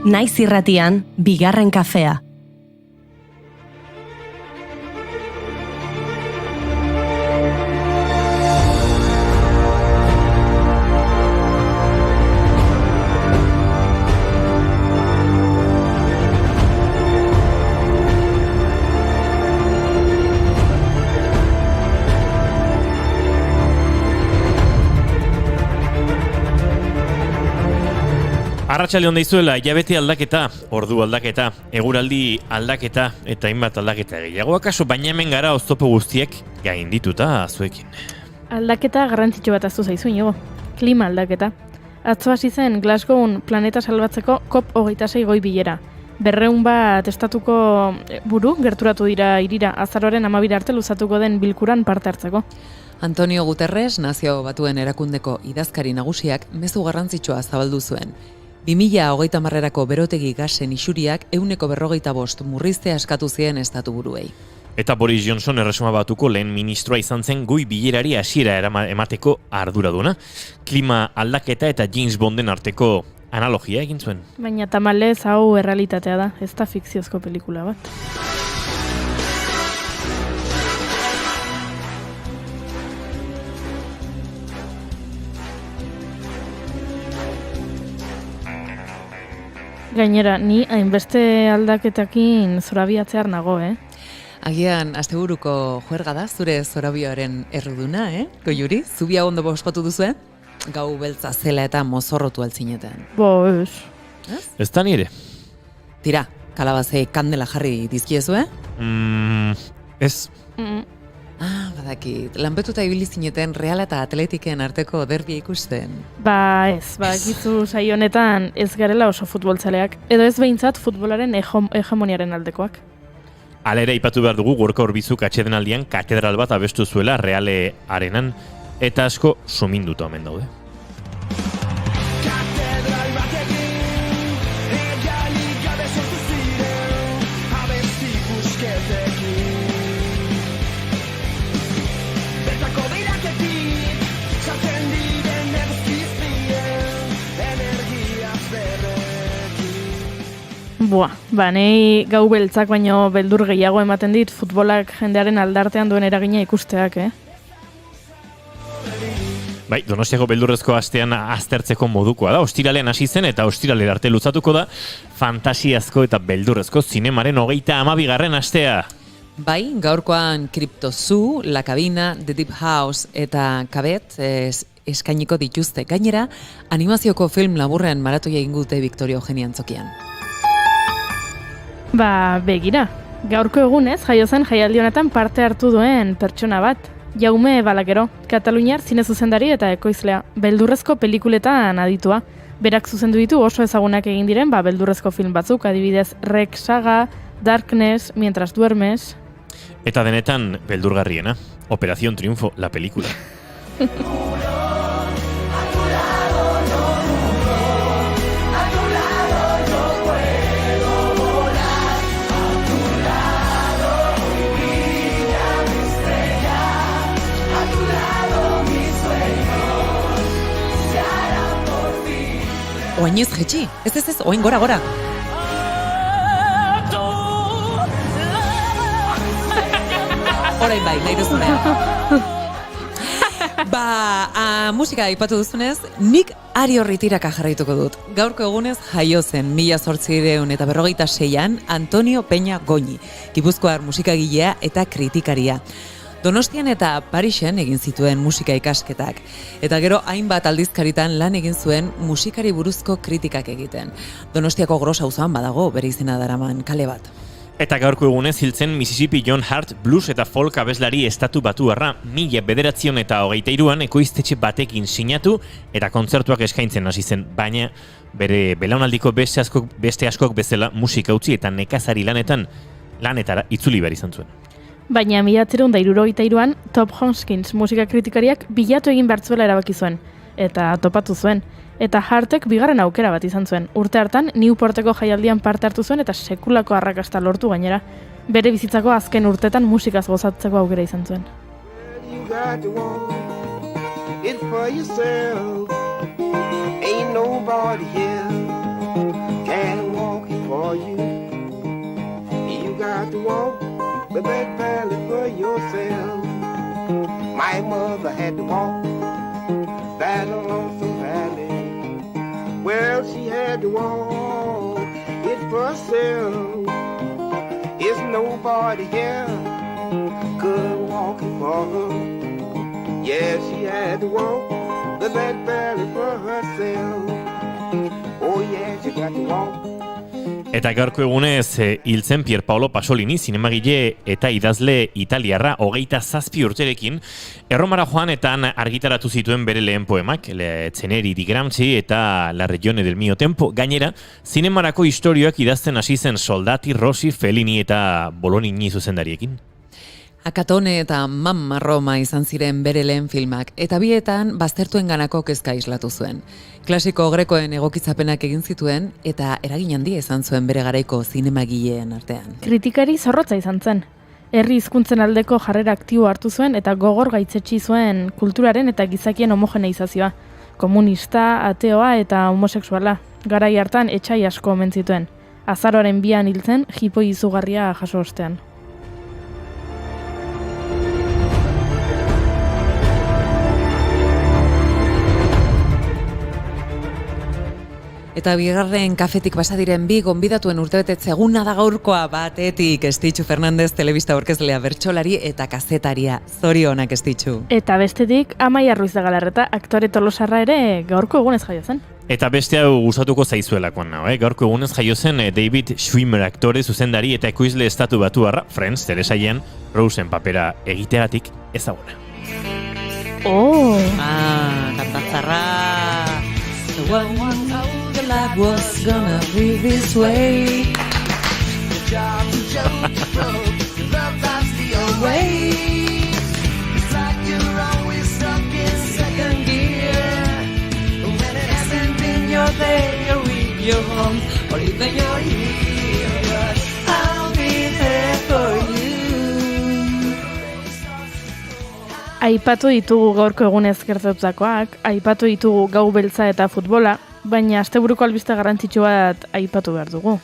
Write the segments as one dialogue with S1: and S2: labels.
S1: Naiz irratian, bigarren kafea.
S2: Arratsalde on daizuela, hilabete aldaketa, ordu aldaketa, eguraldi aldaketa eta hainbat aldaketa gehiago akaso, baina hemen gara oztopo guztiek gaindituta zuekin.
S3: Aldaketa garrantzitsu bat aztu zaizu, Inigo. Klima aldaketa. Atzo hasi zen Glasgown planeta salbatzeko COP26 goi bilera. 200 bat estatuko buru gerturatu dira hirira azaroaren 12 arte luzatuko den bilkuran parte hartzeko.
S4: Antonio Guterres, Nazio Batuen Erakundeko idazkari nagusiak, mezu garrantzitsua zabaldu zuen. 2030erako berotegi gasen isuriak 145 murriztea eskatu zien estatu buruei.
S2: Eta Boris Johnson Erresuma Batuko lehen ministroa izan zen goi bilerari hasiera emateko arduraduna. Klima aldaketa eta James Bonden arteko analogia egin zuen.
S3: Baina tamalez hau errealitatea da, ez da fikziozko pelikula bat. Gainera, ni hainbeste aldaketakin zorabiatzear nago,
S4: Agian, asteburuko juerga da, zure zorabioaren erruduna, Goiuri, zubia ondo bospatu duzuen? Gau beltza zela eta mozorrotu altzinetan.
S3: Ez.
S2: Ez da nire?
S4: Tira, kalabazei kandela jarri dizkiezue?
S2: Ez.
S4: Badakit, lanpetuta ibili zineten Real eta Atletiken arteko derbia ikusten?
S3: Ez, gizu saio honetan ez garela oso futboltzaleak, edo ez behintzat futbolaren hegemoniaren aldekoak.
S2: Hala ere aipatu behar dugu Gorka Orbizuk atsedenaldian katedral bat abestu zuela Reale arenan, eta asko suminduta omen daude.
S3: Nei gau beltzak baino beldur gehiago ematen dit futbolak jendearen aldartean duen eragina ikusteak,
S2: Bai, Donostiako beldurrezko astean aztertzeko modukoa da. Ostiralean hasi zen eta ostiralera arte luzatuko da fantasiazko eta beldurrezko zinemaren 32. astea.
S4: Bai, gaurkoan Crypto Zoo, La Cabina, The Deep House eta Kabet eskainiko dituzte. Gainera, animazioko film laburrean maratoia egin dute Victoria Eugenia Antzokian.
S3: Begira, gaurko egunez jaio zen jaialdi honetan parte hartu duen pertsona bat. Jaume Balakero, Kataluniar zine zuzendari eta ekoizlea, beldurrezko pelikuletan aditua. Berak zuzendu ditu oso ezagunak egin diren beldurrezko film batzuk, adibidez Rek Saga, Darkness, Mientras duermes.
S2: Eta denetan beldurgarriena, Operación Triunfo, la película.
S4: Oainez jetxi, ez, oain gora. Orain bai, nahi duzunean. Musika aipatu duzunez, nik Ari Horritiraka jarraituko dut. Gaurko egunez jaio zen 1856an Antonio Peña Goñi, gipuzkoar musikagilea eta kritikaria. Donostian eta Parisen egin zituen musika ikasketak, eta gero hainbat aldizkaritan lan egin zuen musikari buruzko kritikak egiten. Donostiako Gros auzoan badago bere izena daraman kale bat.
S2: Eta gaurko egunez hiltzen Mississippi John Hart blues eta folk abeslari estatu batuarra 1923an ekoiztetxe batekin sinatu eta kontzertuak eskaintzen hasi zen, baina bere belaunaldiko beste askok bezala musika utzi eta nekazari lanetara itzuli behar izan zuen.
S3: Baina 1963an Top Hoskins musika kritikariak bilatu egin bertzuela erabaki zuen, eta topatu zuen. Eta Hartek bigarren aukera bat izan zuen. Urte hartan, Newporteko jaialdian parte hartu zuen eta sekulako arrakasta lortu gainera. Bere bizitzako azken urtetan musikaz gozatzeko aukera izan zuen.
S5: for you. You got to walk the back valley for yourself. My mother had to walk that lonesome valley. Well, she had to walk it for herself. There's nobody here could walk it for her. Yeah, she had to walk the back valley for herself. Oh yeah, she got to walk.
S2: Eta gaurko egunez hiltzen Pier Paolo Pasolini, zinemagile eta idazle italiarra 27 urterekin, Erromara joanetan argitaratu zituen bere lehen poemak, Ceneri di Gramsci eta La Regione del mio tempo. Gainera, zinemarako istorioak idazten hasi zen Soldati, Rossi, Fellini eta Bolognini zuzendariekin.
S4: Akatone eta Mamma Roma izan ziren bere lehen filmak, eta bietan baztertuenganako kezka islatu zuen. Klasiko grekoen egokitzapenak egin zituen, eta eragin handia izan zuen bere garaiko zinemagileen artean.
S3: Kritikari zorrotza izan zen. Herri hizkuntzen aldeko jarrera aktibo hartu zuen eta gogor gaitzetsi zuen kulturaren eta gizakien homogeneizazioa. Komunista, ateoa eta homosexuala. Garai hartan etsai asko omen zituen. Azaroaren 2an hiltzen, jipoi izugarria jaso ostean.
S4: Eta bigarren kafetik pasadiren bi gonbidatuen urtebetetze eguna da gaurkoa. Batetik Estitxu Fernandez telebista aurkezlea, bertsolari eta kazetaria. Zorionak Estitxu.
S3: Eta bestetik Amaia Ruiz de Galarreta aktore tolosarra ere gaurko egunez jaio zen.
S2: Eta beste hau gustatuko zaizuelakoan nao, Gaurko egunez jaio zen David Schwimmer aktore, zuzendari eta ekoizle estatu batuarra, Friends telesaien Rosen papera egiteagatik ezaguna.
S3: Oh!
S4: Kantatzarra! The one the life was gonna be this way. The job broke, love that's the old way. It's like you're always stuck in second gear. When it hasn't been your day, you're with your home, or even your here. I'll be there for you.
S3: Aipatu ditugu gaurko egunez gertatutakoak, aipatu ditugu gau beltza eta futbola, baina asteburuko albiste garrantzitsu bat aipatu behar dugu.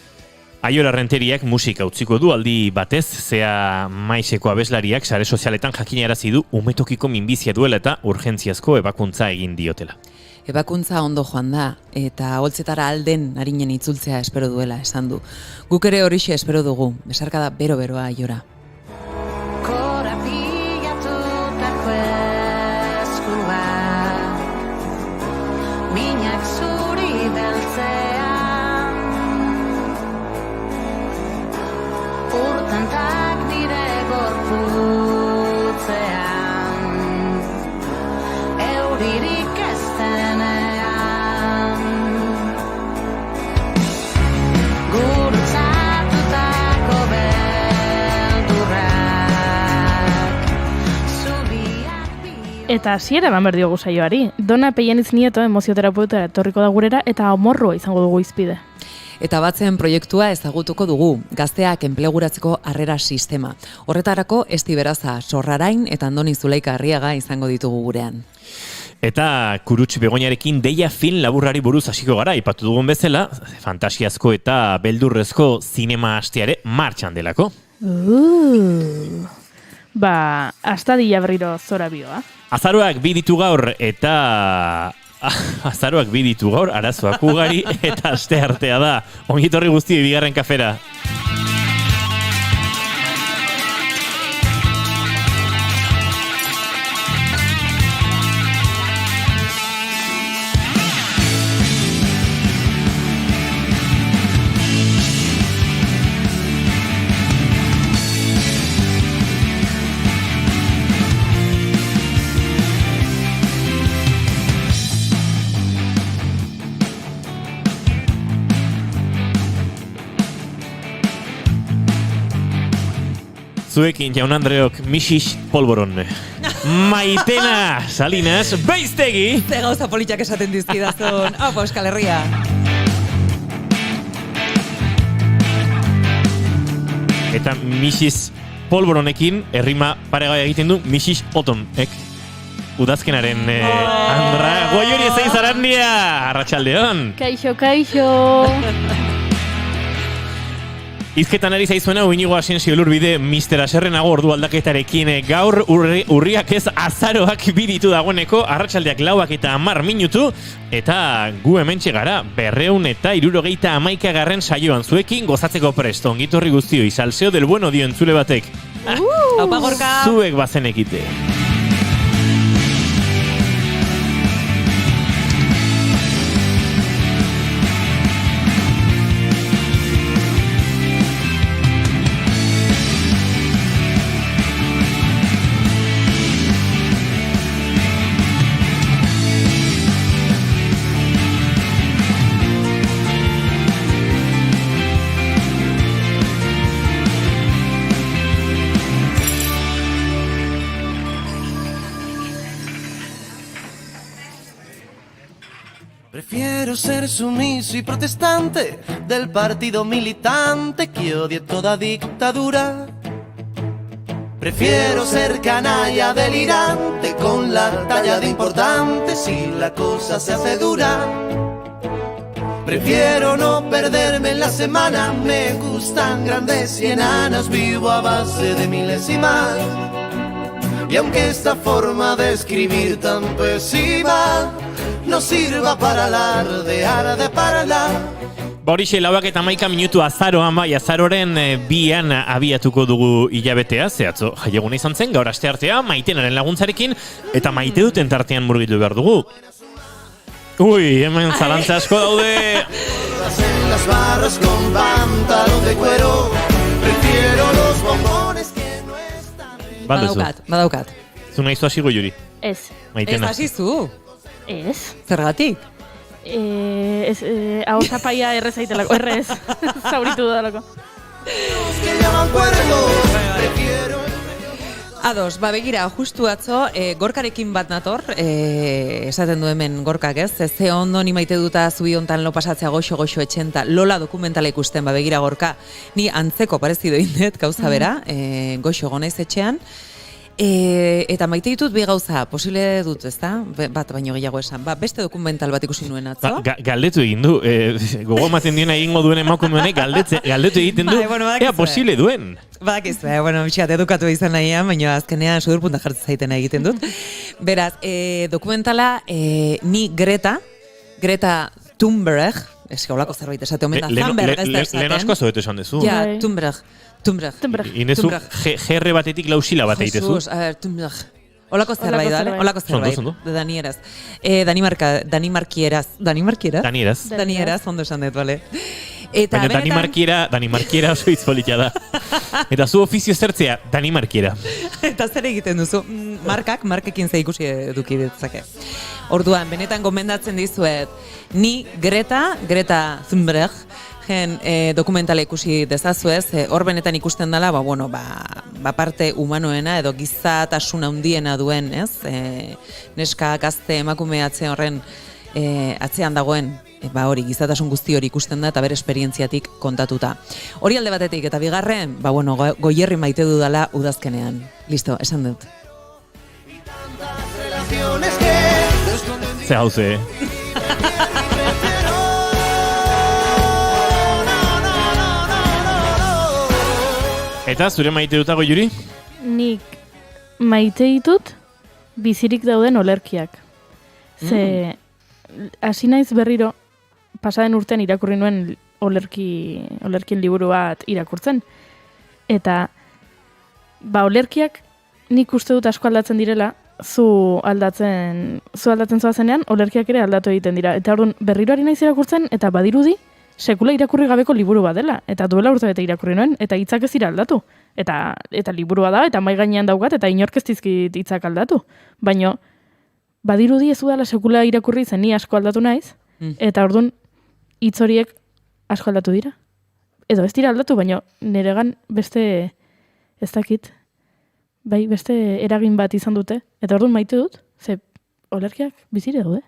S2: Aiora Renteriak musika utziko du aldi batez, zea maiseko abeslariak sare sozialetan jakinarazi du umetokiko minbizia duela eta urgentziazko ebakuntza egin diotela.
S4: Ebakuntza ondo joan da, eta holtzetara alden arinen itzultzea espero duela esan du. Guk ere horixe espero dugu, besarkada bero-beroa Aiora.
S3: Eta hasiera eman behar diogu saioari. Dona Peianiz Nieto emozioterapeuta etorriko da gurera eta amorrua izango dugu izpide.
S4: Eta batzen proiektua ezagutuko dugu, gazteak enpleguratzeko harrera sistema. Horretarako Esti Beraza, Sorrarain eta Andoni Zulaika Arriaga izango ditugu gurean.
S2: Eta Kurutx Begoñarekin Deia film laburrari buruz hasiko gara, aipatu dugun bezala, fantasiazko eta beldurrezko zinema asteare martxan delako.
S3: Hasta dilla berriro zora bioa.
S2: Azaroak bi ditu gaur eta... Azaroak bi ditu gaur, arazoak ugari eta aste artea da. Ongitorri guzti bigarren kafera. Zuekin, jaun Andreok, Mrs. Polvoron. Maitena Salinas Beiztegi.
S4: Ze gauza politiak esaten dizkidazun. Opa, Euskal Herria.
S2: Eta Mrs. Polvoronekin errima paregaia egiten du Mrs. Otonek. Udazkenaren Andra Guaiori ezein zarandia. Arratsaldeon.
S3: Kaixo, kaixo.
S2: Izketan ari zaizuena, Inigo Asensio Lurbide, Mr. Aserrenago ordu aldaketarekin gaur urriak ez azaroak biditu dagoeneko, arratsaldeak 4:10 minutu, eta gu hementxe gara, 271 saioan zuekin gozatzeko prest, ongitorri guztioi, salseo del bueno dio entzule batek.
S4: Aupa Gorka!
S2: Zuek bazenekite.
S6: Prefiero ser sumiso y protestante del partido militante que odie toda dictadura. Prefiero ser canalla delirante con la talla de importante si la cosa se hace dura. Prefiero no perderme en la semana, me gustan grandes y enanas, vivo a base de milésimas. Y aunque esta forma de escribir tan pésima no sirva para alardear de parala.
S2: Horixe 4:11 minutu azaroan, bai, azaroren 2an abiatuko dugu hilabetea, zehatzo jaieguna izan zen, gaur asteartea, Maitenaren laguntzarekin, eta maite duten tartean murgitu behar dugu. Ui, hemen zalantza asko daude!
S6: En las barras con pantalón de cuero, prefiero los bombones que no están.
S4: Badaukat.
S2: Zu nahizu hasi Juri?
S3: Ez.
S2: Maitena.
S4: Ez hasi zu.
S3: Ez.
S4: Zergatik?
S3: Hau zapaia errezaitelako, errez. Zauritu dalako.
S6: Que llaman cuernos, prefiero.
S4: Ados, begira, justu atzo, Gorkarekin bat nator, esaten du hemen Gorkak ez, ze ondo ni maite duta zubi hontan lo pasatzea goxo etxenta, Lola dokumentala ikusten, begira Gorka, ni antzeko parezido indet, gauza bera, goxo gonaiz etxean, eta maite ditut bi gauza, posible dut, ezta? Bat baino gehiago esan. Beste dokumental bat ikusi nuen atzo.
S2: Galdetu egin du, gogo ematen diena egingo duen emakume honek galdetu egiten du, ea posible duen.
S4: Badakizu, pixkat edukatu izan nahian, baina azkenean sudurpunta jartzen zaiten egiten dut. Beraz, dokumentala, ni Greta Thunberg, eske holako zerbait esate omen da, Thunberg ez da esaten.
S2: Lehen asko azoetu esan dezu.
S4: Ja, Thunberg.
S2: Inezu, GR batetik lausila bat egitezu.
S4: Jesus, Thunberg. Holako zerbait da, holako zerbait. Danieraz. Danimarkieraz, ondo esan dut, bale.
S2: Baina Danimarkiera oso izpolitia da. Eta zu ofizio zertzea, Danimarkiera.
S4: Eta zer egiten duzu, markekin ze ikusi eduki ditzake. Orduan, benetan gomendatzen dizuet, ni Greta Thunberg, dokumentala ikusi dezazuez, hor benetan ikusten dela, parte humanoena edo gizatasuna handiena duen, ez? Neska, gazte, emakume atzean dagoen, hori gizatasun guzti hori ikusten da eta bere esperientziatik kontatuta. Hori alde batetik eta bigarren, Goierri maite dudala udazkenean. Listo, esan dut.
S2: Ze hauze. Eta zure maite dutago Juri?
S3: Nik maite ditut bizirik dauden olerkiak. Ze hasi naiz berriro pasaden urtean irakurri nuen olerkien liburu bat irakurtzen. Eta olerkiak nik uste dut asko aldatzen direla, zu aldatzen zoazenean olerkiak ere aldatu egiten dira. Eta orduan berriro ari naiz irakurtzen eta badirudi sekula irakurri gabeko liburu bat dela. Eta duela urte bete irakurri nuen eta hitzak ez dira aldatu. Eta liburua da eta mai gainean daukat eta inork ez dizkit hitzak aldatu. Baina badirudi ez udala sekula irakurri zen ni asko aldatu naiz, eta orduan hitz horiek asko aldatu dira. Edo ez dira aldatu, baina niregan beste, ez dakit, beste eragin bat izan dute. Eta orduan maite dut, ze olerkiak bizire daude.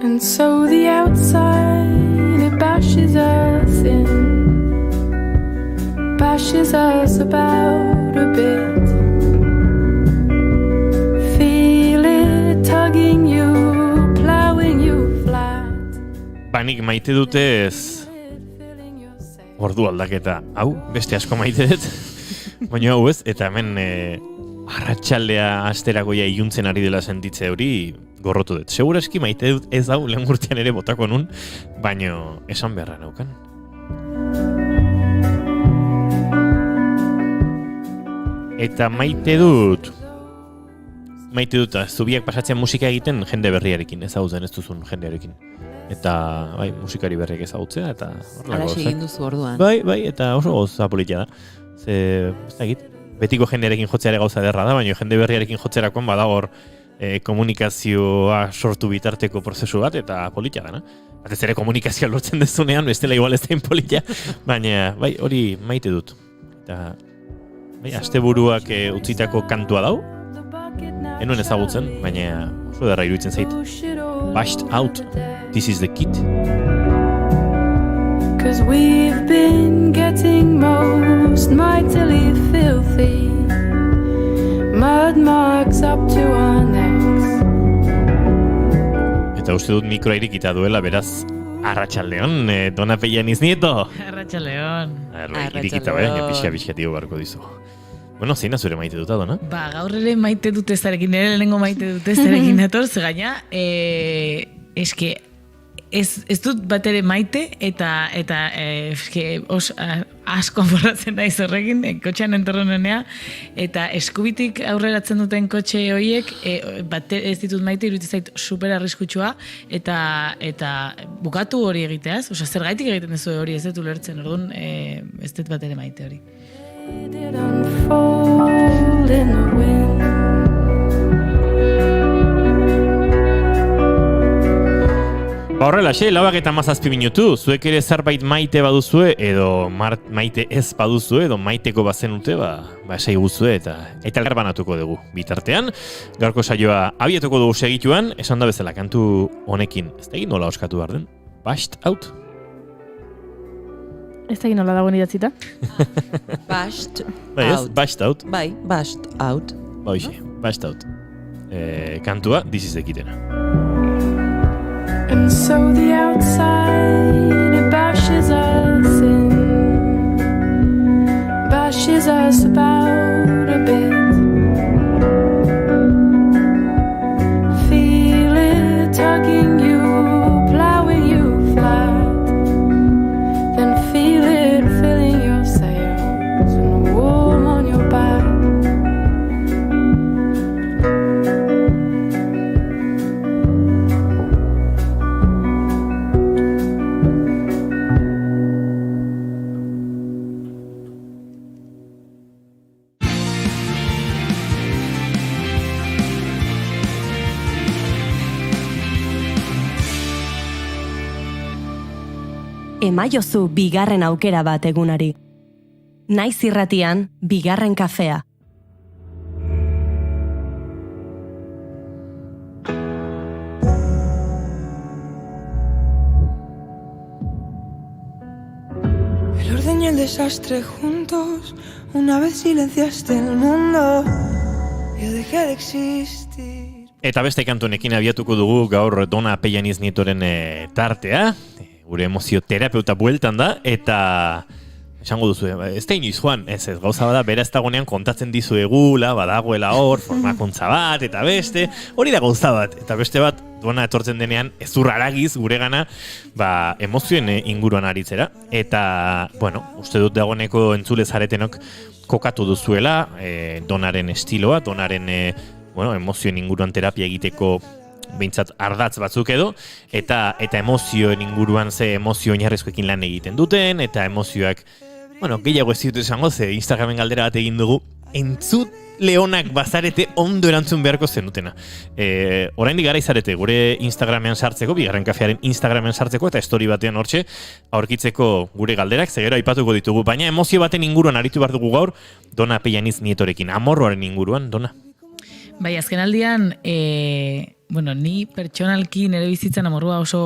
S7: And so the outside, it bashes us in, bashes us about a bit.
S2: Banik maite dutez ordu aldaketa. Hau, beste asko maite dut. Baina hau ez, eta hemen arratsaldea asteragoia iluntzen ari dela sentitze hori gorrotu dut. Segurazki maite dut ez hau lehen urtean ere botako nun, baina esan beharra naukan. Eta maite dut zubiak pasatzen musika egiten jende berriarekin, ezagutzen ez duzun jendearekin. Eta bai, musikari berriak ezagutzea eta
S4: Alaxe egin duzu orduan.
S2: Bai, eta oso gauza politia da. Ze, ez dakit, betiko jendearekin jotzeare gauza derra da, baina jende berriarekin jotzerakoan badagor komunikazioa sortu bitarteko prozesu bat, eta politia dana. Batez ere komunikazioa lortzen dezunean, bestela igual ez da politia, baina bai, hori maite dut. Eta bai, asteburuak utzitako kantua dau, enuen ezagutzen, baina oso derra iruditzen zait. Bashed Out, This is the Kid.
S7: 'Cause we've been getting most mightily filthy, mud marks up to our necks.
S2: Eta uste dut mikroa irikita duela, beraz, arratsaldeon, Dona Pellaniz Nieto.
S8: Arratsaldeon.
S2: Irikita, pixka barko dizu. Bueno, zeina zure maite duta, Dona?
S8: Ba, gaur ere maite dute zarekin, ere lehenengo maite dute zarekin dator, ze gaina, eske, ez dut bat ere maite, eta eske, asko borratzen da izorrekin, kotxean entorronenea, eta eskubitik aurreratzen duten kotxe horiek, ez ditut maite, iruditzen zait super arriskutsua, eta bukatu hori egiteaz, zergaitik egiten duzu hori ez dut ulertzen, orduan, ez dut bat ere maite hori.
S7: It unfold in the wind.
S2: Ba horrela, 4:17 minutu, zuek ere zerbait maite baduzue, edo maite ez baduzue, edo maiteko bazenute, ba esai guzue, eta elkar banatuko dugu. Bitartean, gaurko saioa abiatuko dugu segituan, esan da bezala kantu honekin, ez da egin nola oskatu behar den, Bashed Out.
S3: Ez da nola dagoen idatzita?
S4: Bashed
S2: Bai,
S4: Out.
S2: Bashed Out.
S4: Bai, Bashed Out.
S2: Ba hoxe, Bashed Out. Kantua, This is the Kidena.
S7: And so the outside, it bashes us in, bashes us about a bit. Feel it tugging you, plowing you flat, then feel it filling your sails and warm on your back.
S1: Emaiozu bigarren aukera bat egunari. Naiz irratian, bigarren kafea.
S9: El orden y el desastre juntos, una vez silenciaste el mundo, yo dejé de existir.
S2: Eta beste kantunekin abiatuko dugu gaur Dona Pellaniz Nietoren tartea. Gure emozio terapeuta bueltan da, eta esango duzu, ez da inoiz joan, ez gauza bada, bera ez dagoenean kontatzen dizuegula, badagoela hor, formakuntza bat, eta beste, hori da gauza bat, eta beste bat, Dona etortzen denean, ez haragiz gure gana, emozioen inguruan aritzera, eta, bueno, uste dut dagoeneko entzule zaretenok kokatu duzuela, Donaren estiloa, Donaren, emozioen inguruan terapia egiteko behintzat ardatz batzuk edo, eta emozioen inguruan ze emozio oinarrizkoekin lan egiten duten, eta emozioak, gehiago ez ditut esango, ze Instagramen galdera bat egin dugu, entzut leonak bazarete ondo erantzun beharko zenutena. Oraindik gara izarete gure Instagramean sartzeko, bigarren kafearen Instagramean sartzeko, eta story batean hortxe aurkitzeko gure galderak, zegero aipatuko ditugu, baina emozio baten inguruan aritu behar dugu gaur, Dona Pellaniz Nietorekin, amorroaren inguruan, Dona.
S8: Bai, azken aldian, bueno, ni pertsonalki nire bizitzan amorrua oso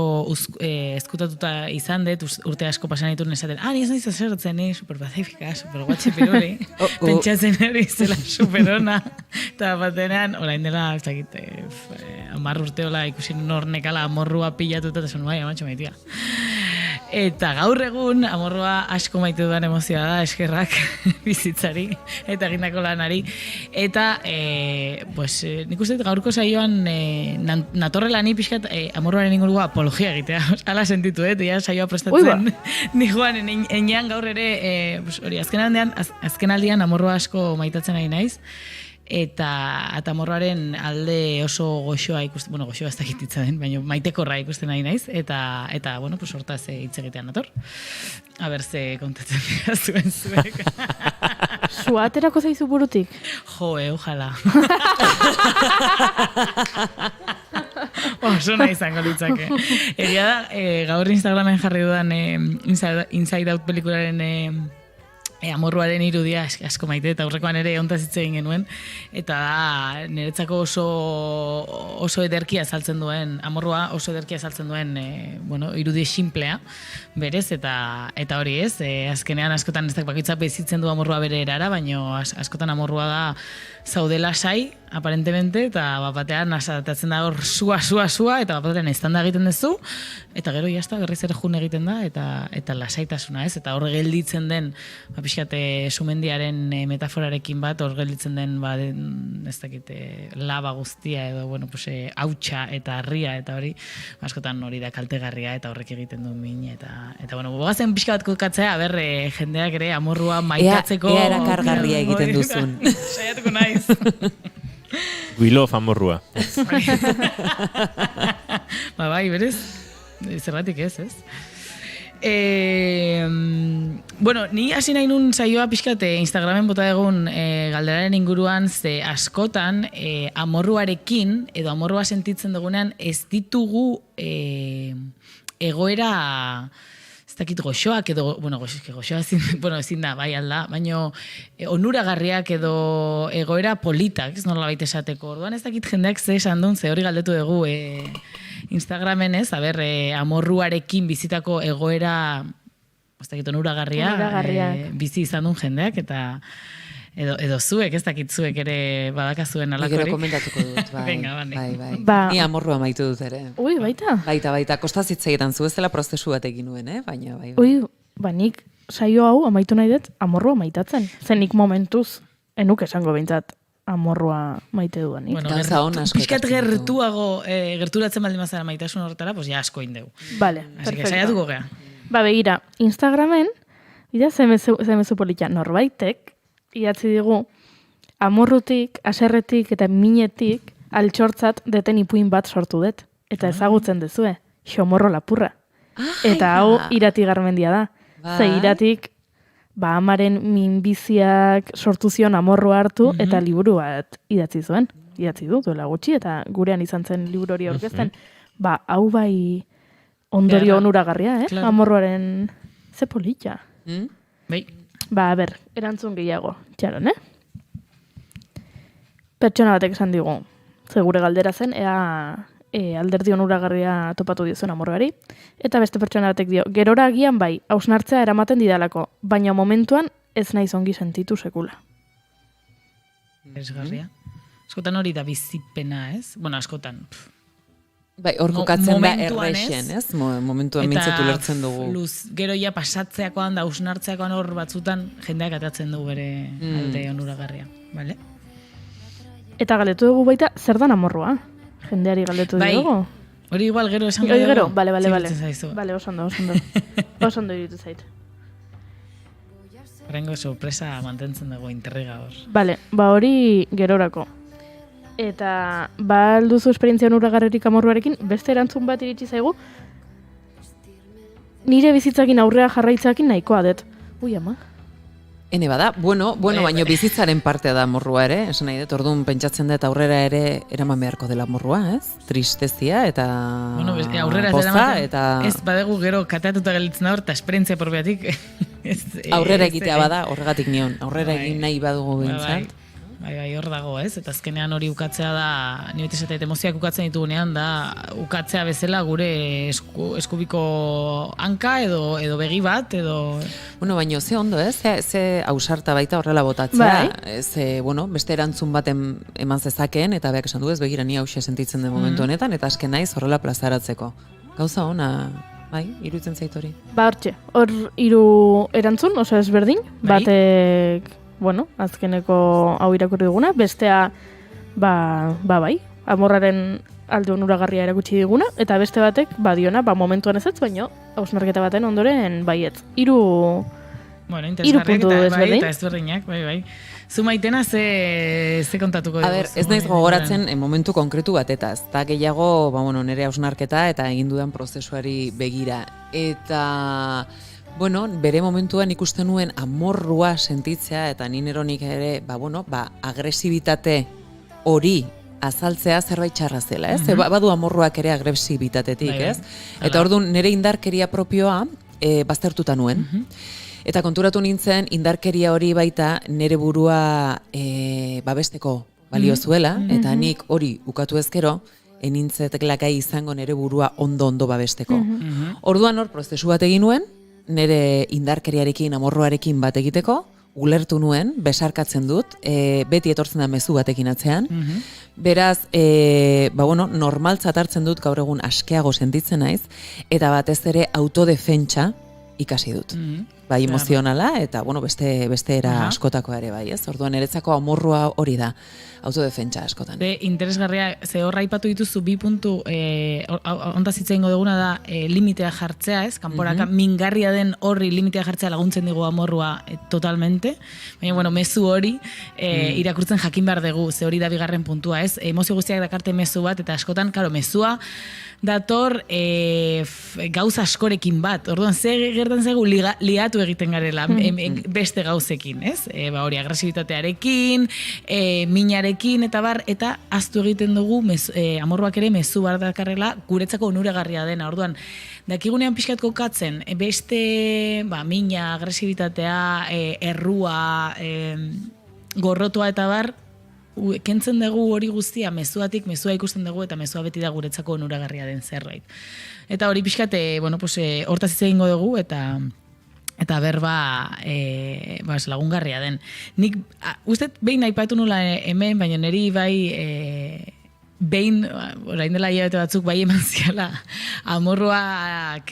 S8: ezkutatuta izan dut, urte asko pasan dituen esaten, ni ez naiz esertzen, superpazifika, superguatxe piruli, pentsatzen ere izela superona, eta batenean, orain dela, ez dakit, 10 urteola ikusi nornekala amorrua pilatuta, eta zuen, bai, amatxo maitia. Eta gaur egun amorrua asko maite dudan emozioa da, eskerrak bizitzari eta egindako lanari. Eta, nik uste gaurko saioan natorrela ni pixkat amorruaren ingurua apologia egitea. Hala sentitu, ja saioa prestatzen nijoan enean gaur ere, azken aldian amorrua asko maitatzen ari naiz. Eta amorruaren alde oso goxoa ikusten, goxoa ez dakititza den, baina maitekorra ikusten nahi naiz, eta hortaz hitz egitean nator. Aber, ze kontatzen dira zuek.
S3: Sua aterako zaizu burutik?
S8: Jo, ojala. Oso nahi izango litzake. Egia da, gaur Instagramen jarri dudan Inside Out pelikularen amorruaren irudia asko maite, eta aurrekoan ere ontaz hitz egin genuen, eta da, niretzako oso ederkia azaltzen duen, amorrua oso ederkia azaltzen duen, irudi simplea, berez, eta hori ez, azkenean askotan ez bakoitzak bezitzen du amorrua bere erara, baina askotan amorrua da zaude lasai, aparentemente, eta batean asatatzen da hor sua, eta batean eztanda egiten duzu, eta gero jazta berriz ere jun egiten da, eta lasaitasuna ez, eta hor gelditzen den, pixkate sumendiaren metaforarekin bat, hor gelditzen den, ez dakite, laba guztia, edo, hautsa eta harria, eta hori, askotan hori da kaltegarria, eta horrek egiten du min, eta bogazen pixka bat kokatzea, jendeak ere amorrua maitatzeko...
S4: Ea erakargarria egiten duzun.
S8: Saiatuko naiz.
S2: We love amorrua.
S8: Bai, berez, zerratik ez? Ni hasi nahi nun saioa pixkat Instagramen bota egun galderaren inguruan, ze askotan amorruarekin, edo amorrua sentitzen dugunean, ez ditugu egoera... ez dakit goxoak edo, goxoa ezin da, bai alda, baina onuragarriak edo egoera politak, ez nola baita esateko. Orduan ez dakit jendeak ze esan duen, ze hori galdetu dugu Instagramen ez, amorruarekin bizitako egoera, ez dakit onuragarria, bizi izan duen jendeak, eta edo zuek, ez dakit zuek ere badakazuen alakorik.
S4: Gero komentatuko dut, bai.
S8: Venga,
S4: bai. Ni amorrua maitu dut ere.
S3: Ui, baita?
S4: Baita, kostazitzaietan zu ez dela prozesu bat egin nuen, baina bai.
S3: Ui, nik saio hau amaitu nahi dut amorrua maitatzen. Zenik momentuz, enuk esango behintzat amorrua maite duanik.
S8: Piskat gerturatzen baldin mazara maitasun horretara, pues ja asko indeu.
S3: Vale,
S8: perfecto. Saiatuko gea.
S3: Begira, Instagramen, zemezu politia norbaitek, idatzi digu, amorrutik, aserretik eta minetik altxortzat deten ipuin bat sortu dut. Eta ezagutzen dezue, xomorro lapurra. Eta hau Irati Garmendia da. Ze Iratik, amaren minbiziak sortu zion amorrua hartu, eta liburu bat idatzi zuen. Idatzi du, duela gutxi, eta gurean izan zen liburu hori aurkezten. Hau bai ondorio onuragarria, amorruaren ze polita.
S8: Bai.
S3: Erantzun gehiago, txaron, Pertsona batek esan digu, segure galdera zen, ea alderdi onuragarria topatu diozuen amorruari, eta beste pertsona batek dio, gerora agian bai, hausnartzea eramaten didalako, baina momentuan ez naiz ongi sentitu sekula.
S8: Esgarria. Askotan hori da bizipena, ez? Askotan...
S4: Bai, hor kokatzen da errexen, ez? Momentuan mintzetu lertzen dugu.
S8: Gero ja pasatzeakoan da usnartzeakoan hor batzutan jendeak atatzen du bere alde onuragarria, bale?
S3: Eta galdetu dugu baita, zer dan amorrua? Jendeari galdetu dugu?
S8: Hori igual gero esan dugu.
S3: Hori gero? Bale. Bale, oso ondo. Oso ondo iritu zait.
S8: Horrengo sorpresa mantentzen dugu interriga hor.
S3: Bale, hori gerorako. Eta alduzu esperientzia onuragarririk amorruarekin, beste erantzun bat iritsi zaigu, nire bizitzakin aurrea jarraitzakin nahikoa dut. Ui, ama.
S4: Ene bada, baina bizitzaren partea da amorrua ere, esan nahi dut, orduan pentsatzen dut aurrera ere eraman beharko dela amorrua, ez? Tristezia eta poza, eta...
S8: Ez badegu gero kateatuta gelitzen da hor, eta esperientzia porbeatik...
S4: Aurrera egitea bada, horregatik nion, aurrera egin nahi badugu bintzat.
S8: hor dago, ez? Eta azkenean hori ukatzea da, ni beti esatet emozioak ukatzen ditugunean, da ukatzea bezala gure eskubiko hanka edo begi bat, edo...
S4: Bueno, baina ze ondo, ez? Ze ausarta baita horrela botatzea. Beste erantzun bat eman zezakeen, eta beak esan du ez, begira ni hause sentitzen den momentu honetan, eta azken naiz horrela plazaratzeko. Gauza ona... Bai, iruditzen zait hori.
S3: Hortxe, hor 3 erantzun, oso ezberdin, batek, azkeneko hau irakurri duguna, bestea, bai, amorraren alde onuragarria erakutsi diguna, eta beste batek, diona, momentuan ezetz, baina hausnarketa baten ondoren baietz. 3 puntu ezberdin.
S8: Eta ezberdinak, bai. Zu Maitena ze kontatuko dugu?
S4: Ez naiz gogoratzen momentu konkretu batetaz. Eta gehiago, nire hausnarketa eta egin dudan prozesuari begira. Eta, bere momentuan ikusten nuen amorrua sentitzea, eta nineronik ere, agresibitate hori azaltzea zerbait txarra zela, ez? Badu amorruak ere agresibitatetik, ez? Eta orduan nire indarkeria propioa baztertuta nuen. Eta konturatu nintzen, indarkeria hori baita nire burua babesteko balio zuela, eta nik hori ukatu ezkero, enintzeteklakai izango nire burua ondo babesteko. Orduan hor, prozesu bat egin nuen, nire indarkeriarekin, amorroarekin bat egiteko, ulertu nuen, besarkatzen dut, beti etortzen da mezu batekin atzean, beraz, normaltzat hartzen dut gaur egun askeago sentitzen naiz, eta batez ere autodefentsa ikasi dut. Bai, emozionala, eta, beste era askotako ere bai, ez? Orduan, niretzako amorrua hori da, autodefentsa askotan.
S8: Interesgarria, ze horra aipatu dituzu 2 puntu, ontaz hitz egingo duguna da, limitea jartzea, ez? Kanporaka mingarria den horri limitea jartzea laguntzen dugu amorrua totalmente, baina, mezu hori irakurtzen jakin behar dugu, ze hori da 2. puntua, ez? Emozio guztiak dakarte mezu bat, eta askotan, mezua dator gauza askorekin bat. Orduan, ze gertan zaigu liatu egiten garela beste gauzekin, ez? Hori agresibitatearekin, minarekin, eta ahaztu egiten dugu amorruak ere mezu bat dakarrela guretzako onuragarria dena. Orduan, dakigunean pixkat kokatzen, beste mina, agresibitatea, errua, gorrotua eta kentzen dugu hori guztia mezuatik, mezua ikusten dugu eta mezua beti da guretzako onuragarria den zerbait. Eta hori pixkate, hortaz hitz egingo dugu eta berba lagungarria den. Nik, uste behin aipatu nula hemen, baina niri bai behin, orain dela hilabete batzuk bai eman ziala, amorruak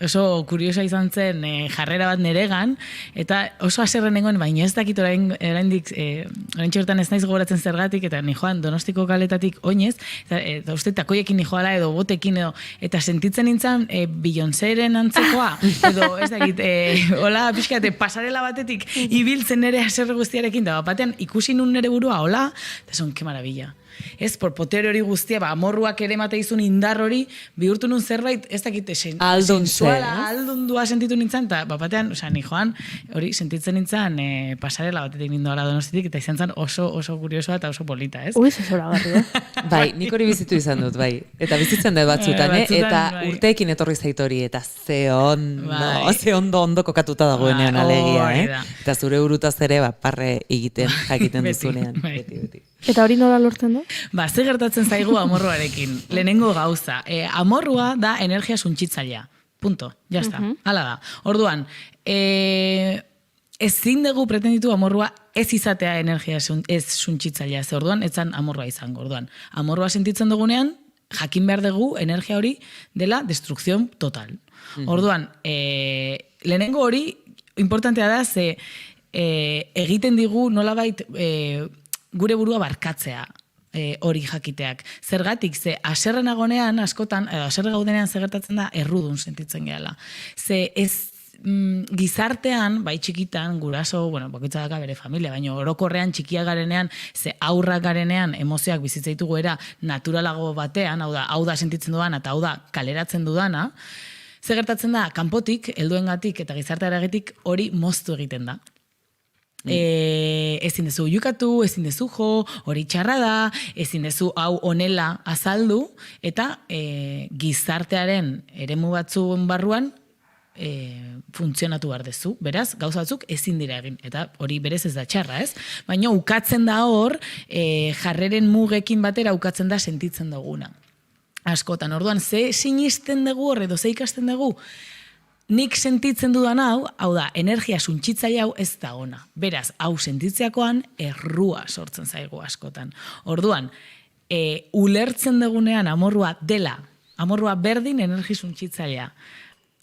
S8: oso kuriosa izan zen jarrera bat neregan, eta oso haserren nengoen, baina ez dakit oraindik bertan ez naiz gogoratzen zergatik, eta nijoan Donostiko kaletatik oinez, eta uste takoiekin nijoala edo botekin edo, eta sentitzen nintzen Beyoncéren antzekoa, edo ez dakit, hola pixkate pasarela batetik ibiltzen nere haserre guztiarekin, da batean ikusi nun nere burua, hola, eta son, ke maravilla. Ez, por potere hori guztia, amorruak ere mateizun indar hori, bihurtu nun zerbait, ez dakite, sensuala, aldundua sentitu nintzen, eta batean, ni joan, hori sentitzen nintzen pasarela batetik nindoala Donostitik, eta izan zen oso kuriosoa eta oso polita, ez?
S3: Zora garri,
S4: Bai, nik hori bizitu izan dut, bai. Eta bizitzen dut batzutan, eta urteekin etorri zait hori, eta ze ondo kokatuta dagoenean alegia, Eta zure urutaz ere, parre egiten, jakiten duzunean. Beti.
S3: Eta hori nola lortzen du?
S8: Ze gertatzen zaigu amorruarekin. Lehenengo gauza. Amorrua da energia suntsitzailea. Punto. Jazta. Hala da. Orduan, ezin dugu pretenditu amorrua ez izatea energia ez suntsitzailea. Ze orduan, etzan amorrua izango. Orduan, amorrua sentitzen dugunean, jakin behar dugu energia hori dela destrukzion total. Orduan, lehenengo hori, importantea da, ze egiten digu nolabait gure burua barkatzea hori jakiteak. Zergatik, ze aserren agonean, askotan, aserre gaudenean zegertatzen da, errudun sentitzen gehala. Ze ez gizartean, bai txikitan, guraso, bakoitza daka bere familia, baina orokorrean txikia garenean, ze aurrak garenean, emozioak bizitzaitugu era naturalago batean, hau da sentitzen dudana, eta hau da kaleratzen dudana, zegertatzen da, kanpotik, helduengatik eta gizartearegatik hori moztu egiten da. Ezin dezu jukatu, ezin dezu jo, hori txarra da, ezin dezu hau honela azaldu, eta gizartearen eremu batzuen barruan funtzionatu behar dezu, beraz, gauza batzuk ezin dira egin, eta hori berez ez da txarra, ez? Baina ukatzen da hor, jarreren mugekin batera ukatzen da sentitzen duguna. Askotan, orduan, ze sinisten dugu hor, edo ze ikasten dugu, nik sentitzen dudan hau da, energia suntsitzaile hau ez da ona. Beraz, hau sentitzeakoan, errua sortzen zaigu askotan. Orduan, ulertzen dugunean amorrua dela, amorrua berdin energi suntsitzailea.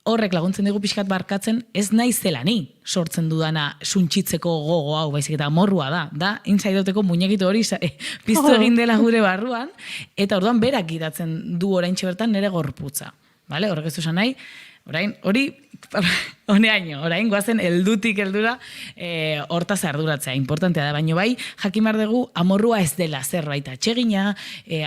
S8: Horrek laguntzen dugu pixkat barkatzen, ez naizela ni sortzen dudana suntsitzeko gogo hau, baizik eta amorrua da insaidoteko muñekitu hori piztu egin dela gure barruan, eta orduan berak gidatzen du oraintxe bertan nire gorputza. Vale? Horrek ez du esan nahi, orain goazen heldutik heldura hortaz arduratzea, importantea da, baino bai, jakin behar dugu, amorrua ez dela zerbait atsegina,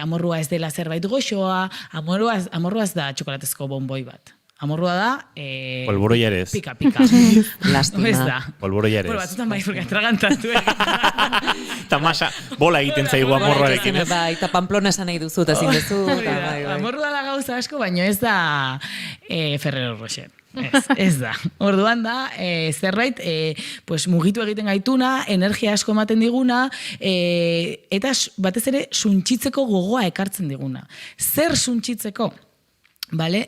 S8: amorrua ez dela zerbait goxoa, amorrua ez da txokolatezko bonboi bat. Amorrua da...
S2: Polboroiarez.
S8: Pika.
S4: Lastima.
S8: Ez da.
S2: Polboroiarez.
S8: Batzutan bai, porque tragantatu.
S2: Eta masa, bola egiten zaigu amorroarekin, ez?
S4: Bai, eta Pamplona esan nahi duzu, eta ezin duzu.
S8: Amorrua da gauza asko, baino ez da Ferrero Rocher. Ez da. Orduan da, zerbait, mugitu egiten gaituna, energia asko ematen diguna, eta batez ere suntsitzeko gogoa ekartzen diguna. Zer suntsitzeko? Vale?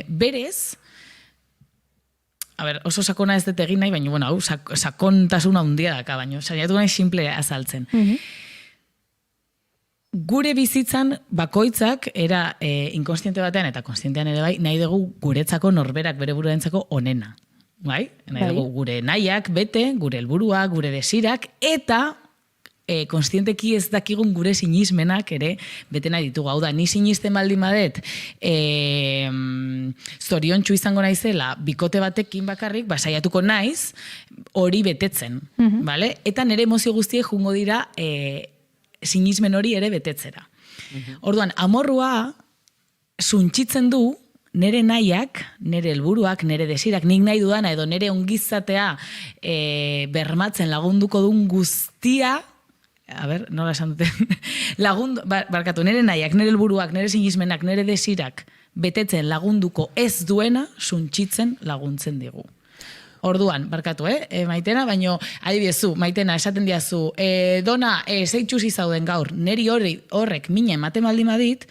S8: Berez, oso sakona ez dut egin nahi, baina, bueno, sakontasuna handia daka, baina saiatu nahi simple azaltzen. Gure bizitzan bakoitzak era inkonstiente batean eta konstientean ere bai, nahi dugu guretzako norberak bere buruarentzako onena. Bai? Nahi dugu gure nahiak, bete, gure helburuak, gure desirak, eta konstienteki ez dakigun gure sinismenak ere bete nahi ditugu. Hau da, ni sinisten baldin badet zoriontsu izango naizela bikote batekin bakarrik, saiatuko naiz hori betetzen. Vale? Eta nire emozio guztiek jungo dira sinismen hori ere betetzera. Orduan, amorrua suntsitzen du nire nahiak, nire helburuak, nire desirak, nik nahi dudana edo nire ongizatea bermatzen lagunduko duen guztia, nola esan duten, barkatu, nire nahiak, nire helburuak, nire sinismenak, nire desirak betetzen lagunduko ez duena suntsitzen laguntzen digu. Orduan, barkatu, Maitena, baino, adibidezu, Maitena, esaten diazu, dona, zeitxusi zauden gaur, niri horrek mina ematen baldin badit,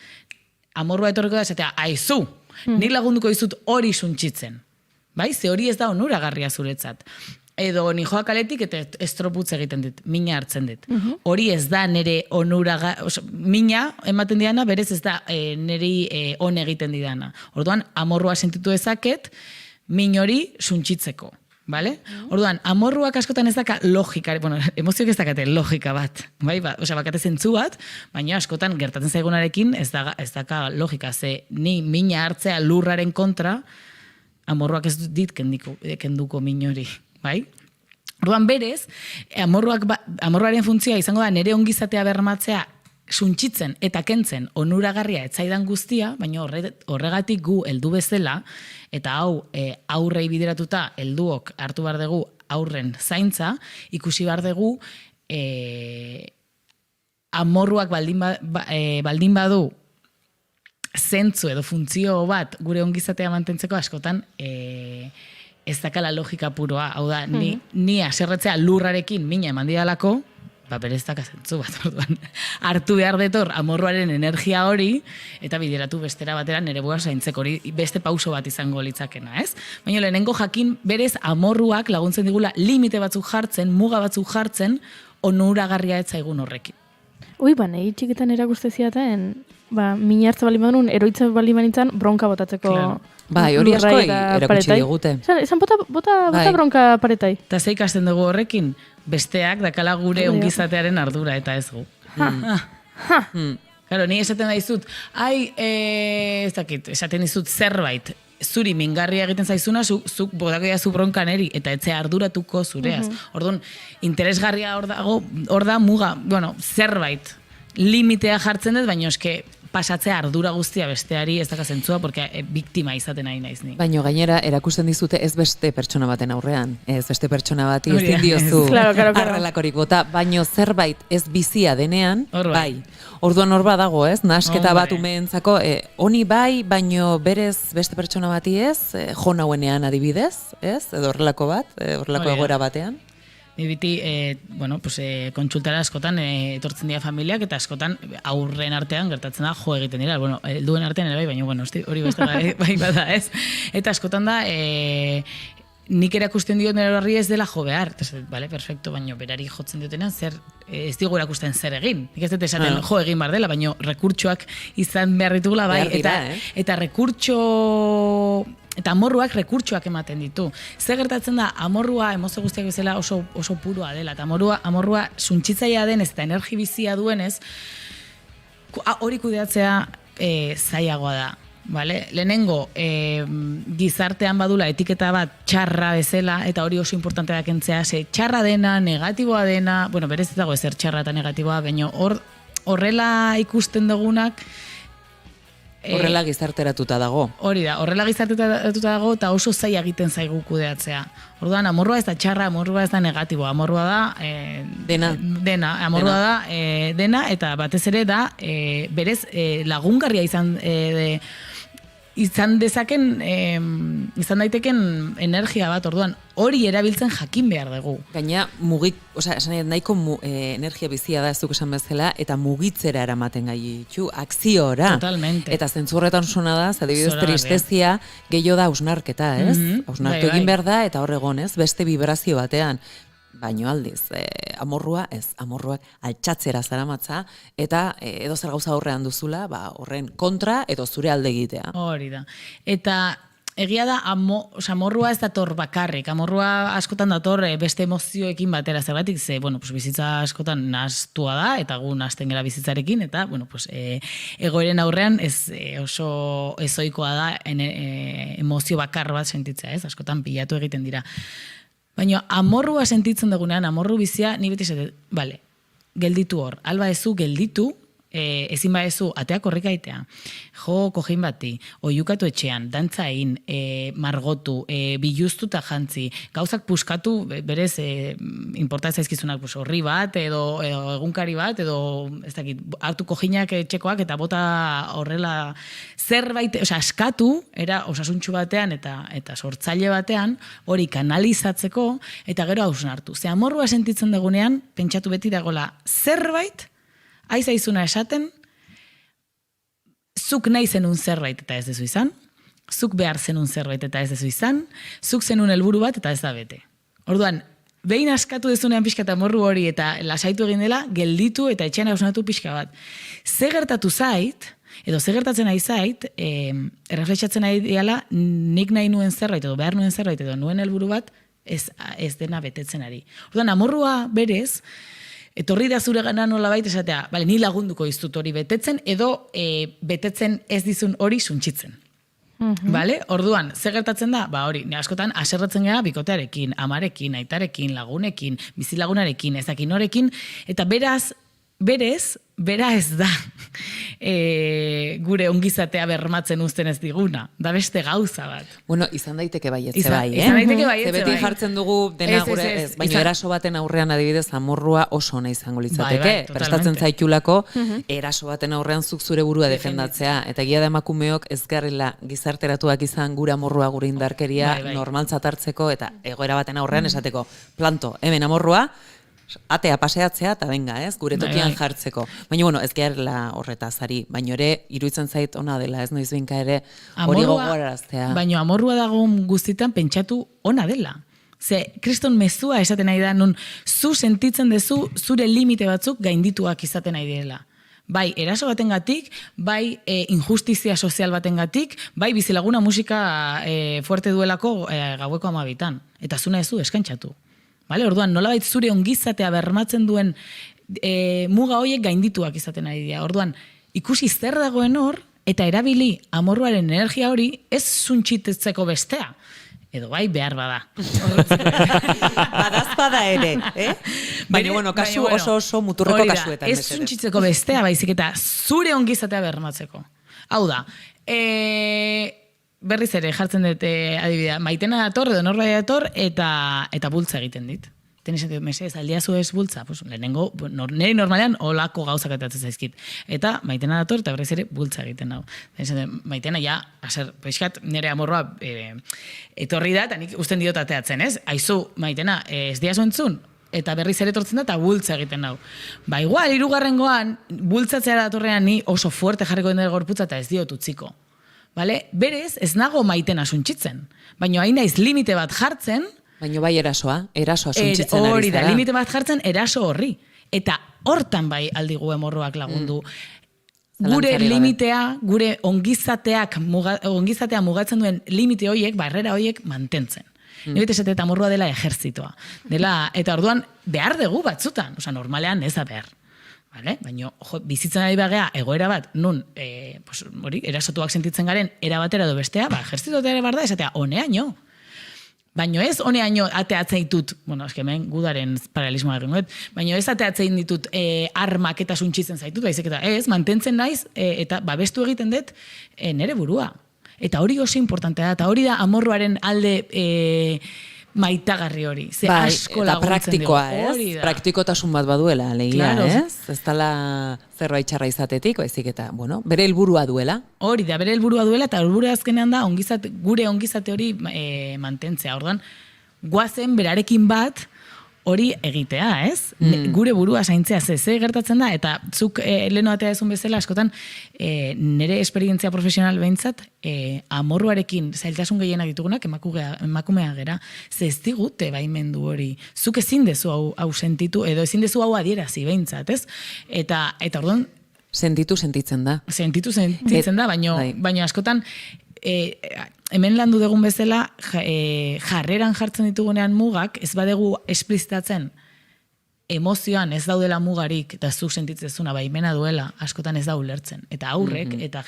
S8: amorrua etorriko da, esatea, aizu, nik lagunduko dizut hori suntsitzen. Bai, ze hori ez da onuragarria zuretzat. Edo ni joa kaletik eta estroputz egiten dit, mina hartzen dit. Hori ez da nire mina ematen didana, berez ez da niri on egiten didana. Orduan, amorrua sentitu ezaket, min hori suntsitzeko. Vale? Orduan, amorruak askotan ez daka logika, emozioak ez dakate logika bat, bai? Bakate zentzu bat, baina askotan gertatzen zaigunarekin ez daka logika, ze ni mina hartzea lurraren kontra, amorruak ez dit kenduko min hori, bai? Orduan berez, amorruaren funtzioa izango da nire ongizatea bermatzea suntsitzen eta kentzen onuragarria etzaidan guztia, baina horregatik gu heldu bezala, eta hau aurrei bideratuta helduok hartu behar dugu aurren zaintza, ikusi behar dugu amorruak baldin badu zentzu edo funtzio bat gure ongizatea mantentzeko askotan ez dakala logika puroa, hau da, ni aserretzea lurrarekin mina eman didalako, berez daka zentzu bat, orduan. Hartu behar detor amorruaren energia hori, eta bideratu bestera batera nire buaz zaintzeko hori beste pauso bat izango litzakena, ez? Baina lehenengo jakin berez amorruak laguntzen digula limite batzuk jartzen, muga batzuk jartzen, onuragarria ez zaigun horrekin.
S3: Nahi txikitan erakuste ziaten, mina hartza bali madunun, eroitza bali manitzan, bronka botatzeko...
S4: Bai, hori asko erakutsi digute.
S3: Esan bota bronka paretai.
S8: Eta ze ikasten dugu horrekin, besteak dakala gure ongizatearen ardura, eta ez gu. Claro, ni esaten daizut, ez dakit, esaten dizut zerbait, zuri mingarria egiten zaizuna, zuk bodako jazu bronka neri, eta etzea arduratuko zureaz. Orduan, interesgarria hor da muga, zerbait, limitea jartzen dut, baina eske pasatzea ardura guztia besteari ez daka zentzua, porque biktima izaten nahi naiz ni.
S4: Baino gainera erakusten dizute ez beste pertsona baten aurrean, ez beste pertsona bati ezin diozu
S3: Claro.
S4: arrelakorik bota, baino zerbait ez bizia denean,
S8: Hor bai.
S4: bai. Orduan hor badago, ez? Nasketa bat
S8: Hombre.
S4: umeentzako, honi bai, baino berez beste pertsona bati ez, jo nauenean adibidez, ez? Edo horrelako bat, horrelako
S8: Hori da.
S4: egoera batean.
S8: Ni biti, kontsultara askotan etortzen dira familiak, eta askotan aurren artean gertatzen da jo egiten dira. Bueno, helduen artean ere bai, baina hori beste bai bada, ez? Eta askotan da, nik erakusten diot nire horri ez dela jo behar. Vale, perfecto, baina berari jotzen diotenean ez digu erakusten zer egin. Nik ez dut esaten jo egin bar dela, baina rekurtsoak izan behar ditugula, bai,
S4: Behar dira,
S8: eta rekurtso... Eta amorruak rekurtsoak ematen ditu. Zer gertatzen da, amorrua emozio guztiak bezala oso purua dela. Eta amorrua suntsitzailea denez eta energi bizia duenez, hori kudeatzea zailagoa da. Vale? Lehenengo, gizartean badula etiketa bat txarra bezala, eta hori oso importante da kentzea, txarra dena, negatiboa dena, bueno, berez ez dago ezer txarra eta negatiboa, baina horrela ikusten dugunak,
S4: Horrela gizarteratuta dago.
S8: Hori da, horrela gizarteratuta dago eta oso zaila egiten zaigu kudeatzea. Orduan, amorrua ez da txarra, amorrua ez da negatiboa, amorrua da... Dena, amorrua da dena, eta batez ere da, berez lagungarria izan daiteken energia bat, orduan, hori erabiltzen jakin behar dugu.
S4: Gaina, nahiko energia bizia da ez duk esan bezala, eta mugitzera eramaten gaitu, akziora.
S8: Totalmente.
S4: Eta zentzurretan sona da, adibidez tristezia, gehiago da hausnarketa, ez? Hausnartu egin behar da, eta hor egon, ez? Beste vibrazio batean. Baino aldiz, amorrua ez, amorruak altxatzera zaramatza, eta edo zer gauza horrean duzula, horren kontra edo zure alde egitea.
S8: Hori da. Eta egia da, amorrua ez dator bakarrik, amorrua askotan dator beste emozioekin batera, zergatik, bizitza askotan nahastua da, eta gu nahasten gera bizitzarekin, eta, egoeren aurrean oso ezoikoa da emozio bakar bat sentitzea, ez? Askotan pilatu egiten dira. Baina amorrua sentitzen dugunean, amorru bizia, ni beti esaten, gelditu hor, alba ezu gelditu, ezin baezu ateak horrik aitea, jo kojein bati, oiukatu etxean, dantza egin, margotu, biluztu eta jantzi, gauzak puskatu, berez, importa zaizkizunak horri bat, edo egunkari bat, edo ez dakit, hartu kojinak etxekoak eta bota horrela zerbait, askatu, era osasuntxu batean eta sortzaile batean, hori kanalizatzeko, eta gero hausnartu. Ze amorrua sentitzen dugunean, pentsatu beti dagoela zerbait, aizaizuna esaten, zuk nahi zenun zerbait eta ez dezu izan, zuk behar zenun zerbait eta ez dezu izan, zuk zenun helburu bat eta ez da bete. Orduan, behin askatu dezunean pixka eta morru hori eta lasaitu egin dela, gelditu eta etxean hausnatu pixka bat. Ze gertatu zait, edo ze gertatzen nahi zait, erreflexatzen nahi diala, nik nahi nuen zerbait edo behar nuen zerbait edo nuen helburu bat, ez dena betetzen ari. Orduan, amorrua berez, etorri da zure gana nolabait esatea, ni lagunduko dizut hori betetzen, edo betetzen ez dizun hori suntsitzen. Orduan, zer gertatzen da? Hori, askotan aserretzen gara bikotearekin, amarekin, aitarekin, lagunekin, bizilagunarekin, ezakin norekin, eta berez, bera ez da gure ongizatea bermatzen uzten ez diguna. Da beste gauza bat.
S4: Bueno, izan daiteke baietze bai,
S8: Izan daiteke baietze bai.
S4: Beti jartzen dugu dena gure, baina eraso baten aurrean adibidez amorrua oso ona izango litzateke. Prestatzen zaitulako, eraso baten aurrean zuk zure burua defendatzea. Eta egia da emakumeok ez garrela gizarteratuak izan gure amorrua, gure indarkeria normaltzat hartzeko, eta egoera baten aurrean esateko, planto, hemen amorrua, atea paseatzea eta venga, ez, gure tokian jartzeko. Baina, ez geharela horretaz ari, baina ere, iruditzen zait ona dela, ez noiz binka ere hori gogoraraztea.
S8: Baina amorrua dago guztitan pentsatu ona dela. Ze, kriston mezua esaten nahi da, nun zu sentitzen dezu, zure limite batzuk gaindituak izaten nahi direla. Bai, eraso batengatik, bai injustizia sozial batengatik, bai bizilaguna musika fuerte duelako gaueko 12. Eta zuna ezu eskaintzatu. Orduan, nolabait zure ongizatea bermatzen duen muga horiek gaindituak izaten ari dira. Orduan, ikusi zer dagoen hor, eta erabili amorruaren energia hori ez suntsitzeko bestea. edo bai behar bada.
S4: Badazpada ere, Baina, bueno, kasu oso muturreko kasuetan.
S8: Ez suntzitzeko bestea, baizik eta zure ongizatea bermatzeko. Hau da, berriz ere jartzen dut adibidea, Maitena dator edo norbait dator eta bultza egiten dit. Tenis sentido, mesedez, aldiazu ez bultza, pues, lehenengo, niri normalean olako gauzak atatzen zaizkit. Eta Maitena dator eta berriz ere bultza egiten hau. Maitena ja, pixkat nire amorroa etorri da, eta nik usten diot ateatzen, ez? Aizu, Maitena, ez diazu entzun? Eta berriz ere etortzen da, eta bultza egiten hau. Ba, igual, 3. bultzatzea datorrean ni oso fuerte jarriko den gorputza eta ez diot utziko. Vale? Berez, ez nago Maitena suntxitzen. Baina hain naiz limite bat jartzen,
S4: baina bai erasoa suntzitzen ari zara.
S8: Hori da, limite bat jartzen eraso horri. Eta hortan bai aldigu emorroak lagundu. Gure limitea, gure ongizatea mugatzen duen limite horiek, barrera horiek mantentzen. Nire esate eta amorrua dela ejertzitoa. Eta orduan behar dugu batzutan, normalean ez da behar. Vale? Baina bizitzen ari bagea egoera bat, nun erasotuak sentitzen garen erabatera edo bestea, ejertzitoa ere bar da, esatea, honeaino. Baina ez honeaino ateatzen ditut, eske hemen gudaren paralelismoa egingo, baina ez ateatzen ditut armak eta suntzitzen zaitut, baizik eta ez, mantentzen naiz, eta babestu egiten dut nere burua. Eta hori oso importantea da, eta hori da amorruaren alde maitagarri hori. Ze asko laguntzen
S4: praktikoa, ez? Praktikotasun bat baduela, legia, ez? Ez dela zerbait txarra izatetik, baizik eta, bere helburua duela.
S8: Hori da, bere helburua duela, eta helburua azkenean da gure ongizate hori mantentzea. Orduan, goazen berarekin bat hori egitea, ez? Gure burua zaintzea, ze gertatzen da, eta zuk leheno atea ezun bezala, askotan, nire esperientzia profesional behintzat, amorruarekin zailtasun gehienak ditugunak emakumea gera, ze ez digute baimendu hori. Zuk ezin dezu hau sentitu, edo ezin dezu hau adierazi behintzat, ez? Eta orduan...
S4: Sentitzen da.
S8: Sentitzen da, baina askotan... hemen landu dugun bezala, jarreran jartzen ditugunean mugak, ez badegu esplizitatzen emozioan ez daudela mugarik, eta zuk sentitzezuna baimena duela, askotan ez da ulertzen. Eta aurrek, eta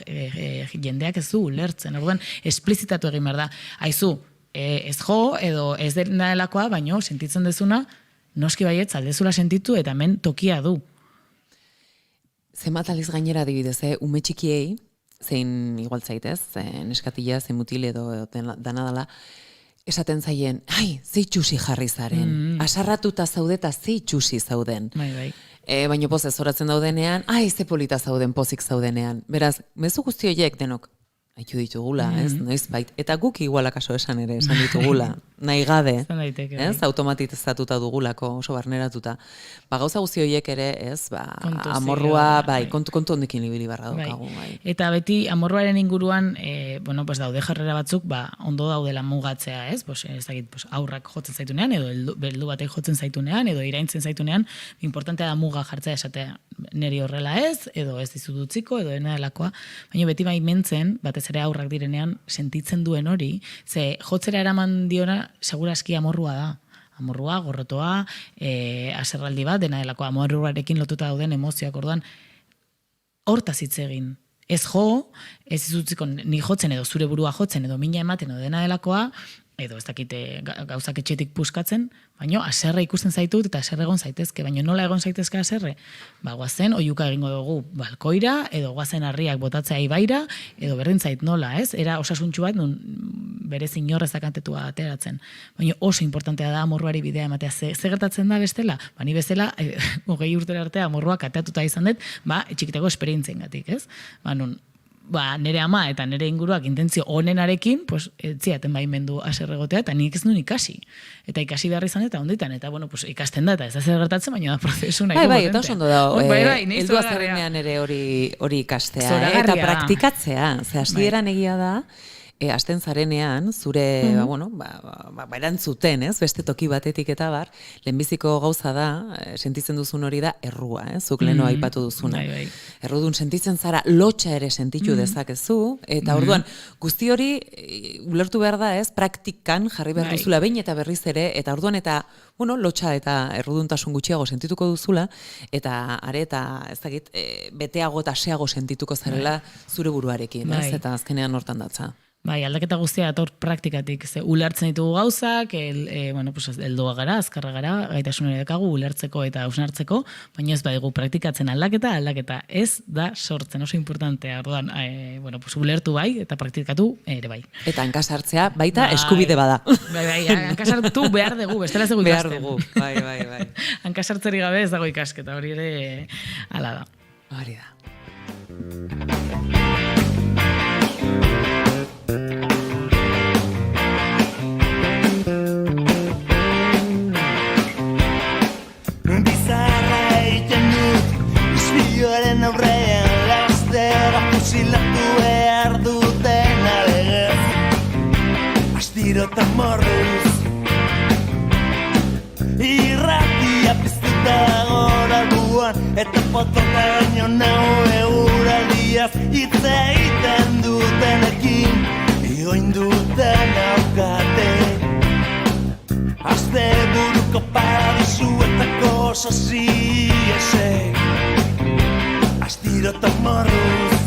S8: jendeak ez du ulertzen. Orduan, esplizitatu egin behar da. Aizu, ez jo, edo ez delakoa, baino, sentitzen dezuna, noski baietz, aldezula sentitu, eta hemen tokia du.
S4: Zenbat aliz gainera adibidez, ume txikiei, zein igual zaitez, neskatila, zein mutil edo dana dela, esaten zaien, ze itxusi jarri zaren, asarratuta zaude eta ze itxusi zauden. Baina pozez horatzen daudenean, ze polita zauden, pozik zaudenean. Beraz, mezu guzti horiek denok, haitu ditugula, ez, noiz bait. Eta guk igual akaso esan ditugula, nahi gabe, ez, automatizatuta dugulako, oso barneratuta. Gauza guzti horiek ere, ez, amorrua, kontu hondekin libili barra daukagu.
S8: Eta beti amorruaren inguruan, daude jarrera batzuk, ondo daudela mugatzea, ez, ez dakit, aurrak jotzen zaitunean, edo beldu batek jotzen zaitunean, edo iraintzen zaitunean, importantea da muga jartzea esatea, neri horrela ez, edo ez dizut utziko, edo dena delakoa, baina beti baimentzen, batez ere aurrak direnean, sentitzen duen hori, ze jotzera eraman diona, seguraski amorrua da. Amorrua, gorrotoa, aserraldi bat, dena delako amorruarekin lotuta dauden emozioak, orduan, hortaz hitz egin. Ez jo, ez izutziko ni jotzen edo zure burua jotzen edo mina ematen edo dena delakoa, edo ez dakite gauzak etxetik puskatzen, baina aserre ikusten zaitut eta aserre egon zaitezke, baina nola egon zaitezke aserre? Goazen, oiuka egingo dugu balkoira, edo goazen harriak botatzea ibaira, edo berdin zait nola, ez? Era osasuntxu bat, bere zinorrezak antetua ateratzen. Baina oso importantea da amorruari bidea ematea. Ze gertatzen da bestela? Ni bezala, 20 urtera arte amorruak ateatuta izan dut, txikiteko esperientzien gatik, ez? Nire ama eta nire inguruak intentzio onenarekin, etziaten baimendu aserregotea, eta nik ez nuen ikasi. Eta ikasi behar izan eta onditan, eta ikasten da, eta ez da zer gertatzen, baina da prozesu nahiko potente.
S4: Eta oso ondo da, heldu azarrenean ere hori ikastea, eta praktikatzea, hasieran egia da, hasten zarenean, zure, erantzuten, ez, beste toki batetik eta bar, lehenbiziko gauza da, sentitzen duzun hori da, errua, zuk leheno aipatu duzuna. Errudun sentitzen zara, lotxa ere sentitu dezakezu, eta orduan, guzti hori, ulertu behar da, ez, praktikan jarri behar duzula behin eta berriz ere, eta orduan eta, lotxa eta erruduntasun gutxiago sentituko duzula, eta ez dakit, beteago eta seago sentituko zarela zure buruarekin, ez, eta azkenean hortan datza.
S8: Bai, aldaketa guztia dator praktikatik, ze ulertzen ditugu gauzak, helduak gara, azkarra gara, gaitasuna daukagu ulertzeko eta hausnartzeko, baina ez badigu praktikatzen aldaketa ez da sortzen, oso importantea. Orduan, ulertu bai eta praktikatu ere bai.
S4: Eta hankasartzea baita eskubide bada.
S8: Bai, hankasartu behar dugu, bestela ez dugu ikasten.
S4: Behar dugu, bai.
S8: Hankasartzeri gabe ez dago ikasketa, hori ere hala da.
S4: Hori da.
S6: Bizarra egiten dut, ispioaren aurrean lastera fusilatu behar duten alegez. Astiro eta morruz, irratia piztuta gora duan, eta potota baino nau euraldiaz hitz egiten dutenekin, igoinduten aukate. Azte buruko paradizuetako sasiesek, astiro eta morruz,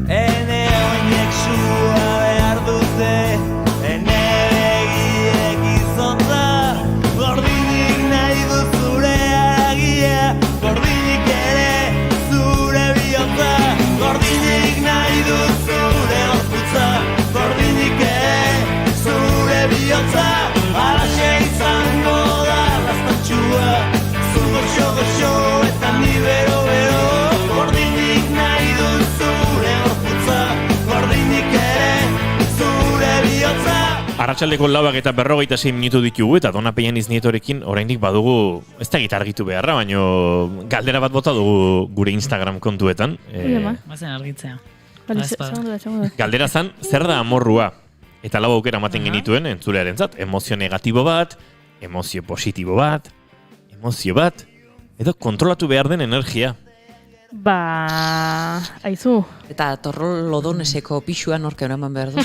S6: ene oinek zua behar dute, ene begiek izotza, gordinik nahi du zure aragia, gordinik ere zure bihotza, gordinik nahi du zure gorputza, gordinik ere zure bihotza, alaxe izango da lastantxua, zu goxo eta ni bero, gordinik nahi du zure gorputza, gordinik ere zure bihotza.
S2: Arratsaldeko 4 eta 46 minutu ditugu eta Dona Peianiz Nietorekin oraindik badugu, ez da argitu beharra, baino galdera bat bota dugu gure Instagram kontuetan.
S8: Bazen argitzea.
S2: Galdera zan, zer da amorrua? Eta lau aukera ematen genituen entzulearentzat, emozio negatibo bat, emozio positibo bat, emozio bat, edo kontrolatu behar den energia.
S3: Aizu.
S4: Eta Torrelodoneseko pixua norke eraman behar du.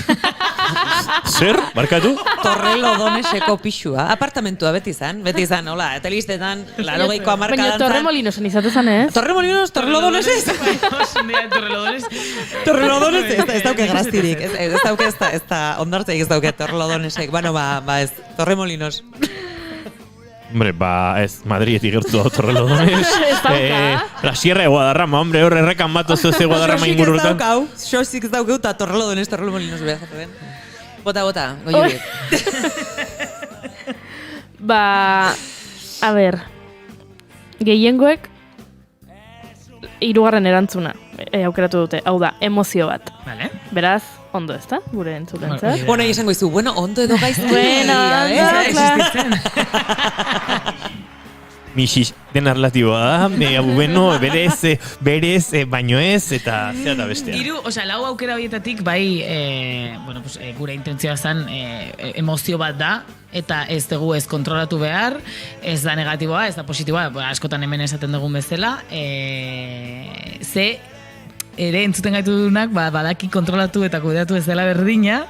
S2: Zer? Barkatu?
S4: Torrelodoneseko pixua. Apartamentua beti zan, hola, eta listetan, 80ko hamarkadan zan.
S3: Baina Torremolinosen izatu zan, ez?
S4: Torremolinos, Torrelodones ez dauke graztirik, ez dauke ez da ondartzeik ez dauke Torrelodonesek, ez, Torremolinos.
S2: Hombre, ez, Madridetik gertu da Torrelodones. La Sierra de Guadarrama, hombre, horre errekan bat oso ze Guadarrama ingururtan.
S4: Xosik ez daukau, eta Torremolinos behar den. Bota, goiurik.
S3: A ber, gehiengoek hirugarren erantzuna aukeratu dute, hau da, emozio bat.
S8: Vale.
S3: Beraz, ondo ez da, gure entzulentzat.
S4: Bueno, izango izu, ondo edo gaizti.
S2: Mixis, dena relatiboa da, berez, baino ez, eta zera da bestea.
S8: Lau aukera horietatik, bai, gure intentzioa zen emozio bat da, eta ez dugu ez kontrolatu behar, ez da negatiboa, ez da positiboa, askotan hemen esaten dugun bezala, ere entzuten gaitu dunak, badaki kontrolatu eta kudeatu ez dela berdina,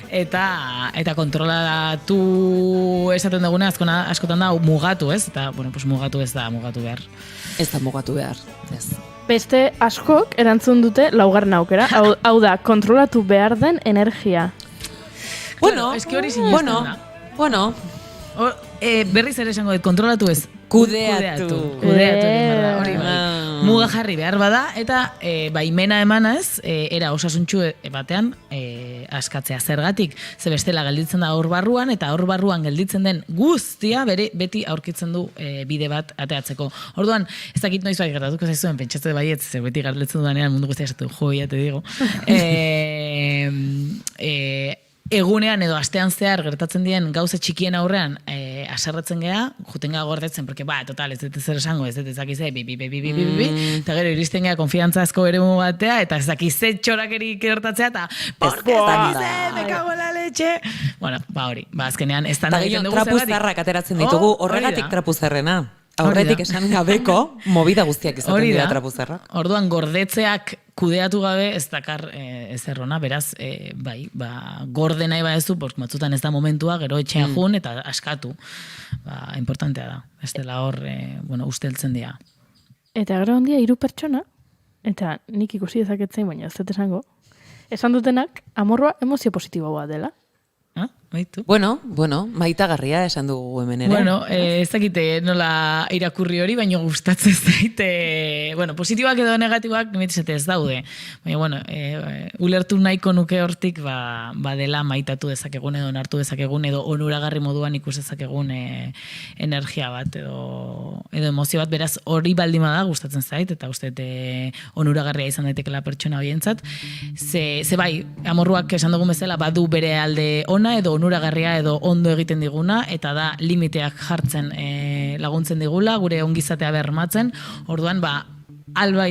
S8: eta kontrolatu esaten duguna askotan da mugatu, ez? Eta, mugatu ez da mugatu behar.
S4: Ez da mugatu behar, ez.
S3: Beste askok erantzun dute laugarren aukera, hau da, kontrolatu behar den energia.
S8: Eski hori sinesten da. Berriz ere esango dut, kontrolatu ez. Kudeatu egin behar da, hori bai. Muga jarri behar bada, eta baimena emanaz, era osasuntxu batean askatzea zergatik. Ze bestela gelditzen da hor barruan, eta hor barruan gelditzen den guztia beti aurkitzen du bide bat ateatzeko. Orduan, ez dakit noiz bai gertatuko zaizuen, pentsatzen baiet, ze beti galdetzen dudanean mundu guztia esatu, joia, te digo. Egunean edo astean zehar gertatzen dien gauza txikien aurrean aserretzen gea, juten gea gordetzen, porque total, ez dut zer esango, ez dut ezakize, eta gero iristen gea konfiantzazko eremu batea, eta ezakize txorakerik gertatzea, eta porque ezakize, me cago en la leche. Bueno, hori, azkenean, ez da egiten dugu zergatik.
S4: Trapuzarrak ateratzen ditugu, horregatik trapuzarrena. Aurretik esan gabeko, movida guztiak izaten dira trapuzarrak.
S8: Orduan, gordetzeak kudeatu gabe ez dakar ezerrona, beraz, gorde nahi badezu, batzutan ez da momentua, gero etxea jun eta askatu. Importantea da, ez dela hor, usteltzen dira.
S3: Eta gero handia 3 pertsona, eta nik ikusi dezaketzen, baina ez dut esango, Esan dutenak, amorrua emozio positiboa dela.
S8: Baitu.
S4: Bueno, maitagarria esan dugu hemen ere.
S8: Bueno, ez dakite nola irakurri hori, baina gustatzen zait. Positiboak edo negatiboak nimetzete ez daude. Baina, ulertu nahiko nuke hortik, ba dela maitatu dezakegun edo nartu dezakegun edo onuragarri moduan ikus dezakegun energia bat edo emozio bat, beraz hori baldima da gustatzen zait, eta uste onuragarria izan daitekela pertsona horientzat. Ze bai, amorruak esan dugun bezala badu bere alde ona edo onuragarria edo ondo egiten diguna, eta da limiteak jartzen laguntzen digula, gure ongizatea bermatzen, orduan alba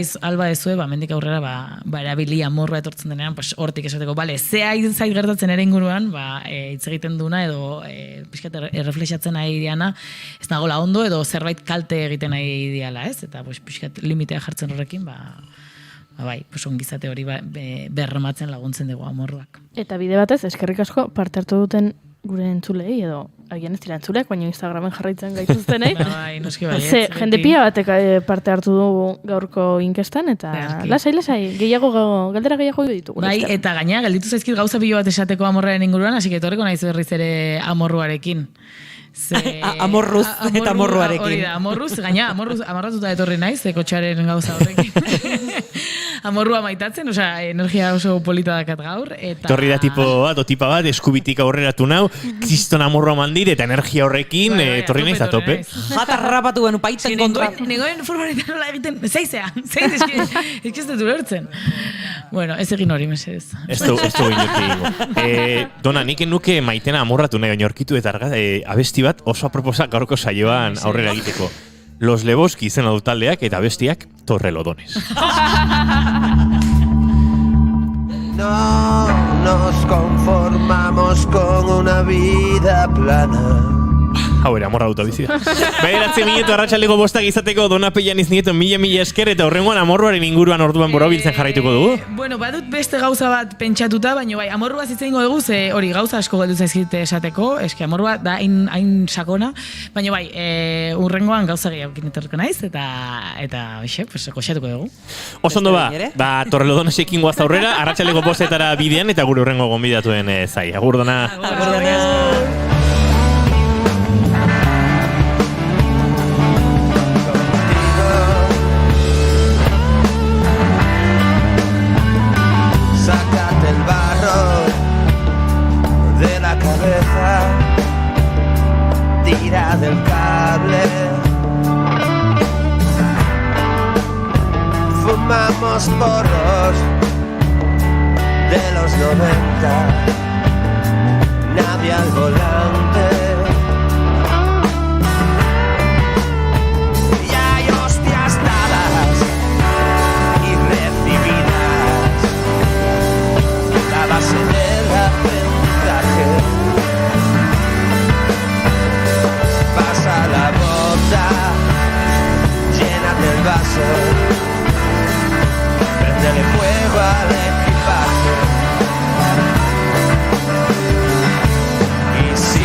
S8: ezue, mendik aurrera erabili amorra etortzen denean, hortik esateko, ze zait gertatzen ere inguruan, hitz egiten duna edo pixkat erreflexatzen nahi diana, ez nagola ondo edo zerbait kalte egiten nahi diala, ez? Eta pixkat limitea jartzen horrekin, ongizate hori bermatzen laguntzen dugu amorruak.
S3: Eta bide batez, eskerrik asko parte hartu duten gure entzulei, edo agian ez dira entzuleak, baina Instagramen jarraitzen gaituztenei.
S8: Noski bai.
S3: Jende pila batek parte hartu dugu gaurko inkestan, eta lasai, galdera gehiago ditugu.
S8: Bai, eta gaina, gelditu zaizkit gauza pilo bat esateko amorraren inguruan, hasi que etorriko naiz berriz ere amorruarekin.
S4: Amorruz eta amorruarekin.
S8: Hori da, amorruz, gaina, amarratuta etorri naiz, kotxearen gauza horrekin. Amorrua maitatzen, energia oso polita dakat gaur. Torri
S2: da tipa bat, eskubitik aurreratu nau, kriston amorrua mandir, eta energia horrekin, torri naiz a tope.
S4: Jatarrapatu benu paitzen kontra.
S8: Negoen formaretan nola egiten, zeizea, ez dut ulertzen. Bueno, ez egin hori, mesedez.
S2: Ez du inotik. Dona, nik nuke maitena amorratu nahi, baina orkitu eta abesti bat oso aproposak gaurko saioan aurrera egiteko. Los Lebowski izena du taldeak eta abestiak Torrelodones.
S6: No nos conformamos con una vida plana.
S2: Hau ere, amorra dut abizia. Bederatze minutu arratsaleko bostak izateko Dona Pellaniz Nieto mila esker, eta horrengoan amorruaren inguruan orduan borobiltzen jarraituko dugu.
S8: Bueno, badut beste gauza bat pentsatuta, baina amorrua zitzeingo dugu, ze hori gauza asko galdu zaizkite esateko, eske amorrua da hain sakona, baina urrengoan gauza gehiagokin etorriko naiz, eta koxatuko dugu.
S2: Oso ondo Torrelodonesekin guaz aurrera, arratsaleko bostetara bidean, eta gure urrengo gonbidatuen zai. Agur, Dona.
S6: Tira del cable, fumamos porros de los 90, nadie al volante. Y hay hostias dadas y recibidas, la base del aprendizaje. La bota, llénate el vaso, prendele fuego al equipaje. Y si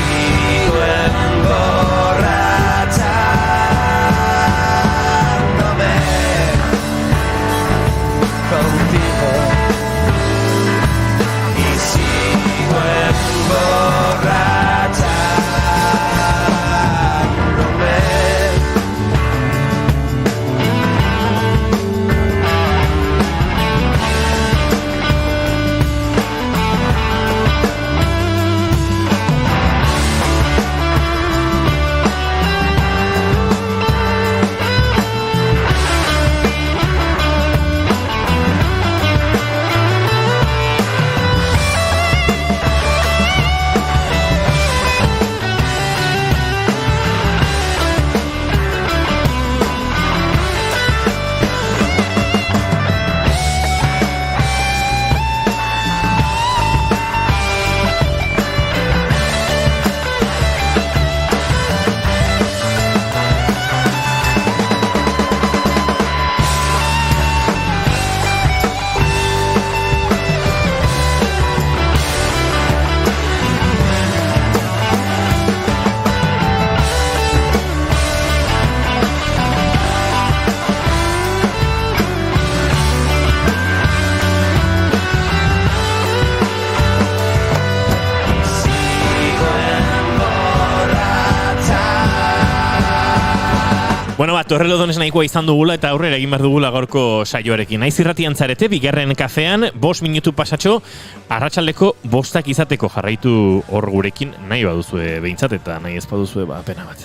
S2: Bueno, torrelo donez nahikoa izan dugula eta aurrera egin behar dugula gaurko saioarekin. Naiz irratian zarete, bigarren kafean, 5 minutu pasatxo, arratsaldeko 5 izateko jarraitu hor gurekin, nahi baduzue behintzat eta nahi ez baduzue pena bat.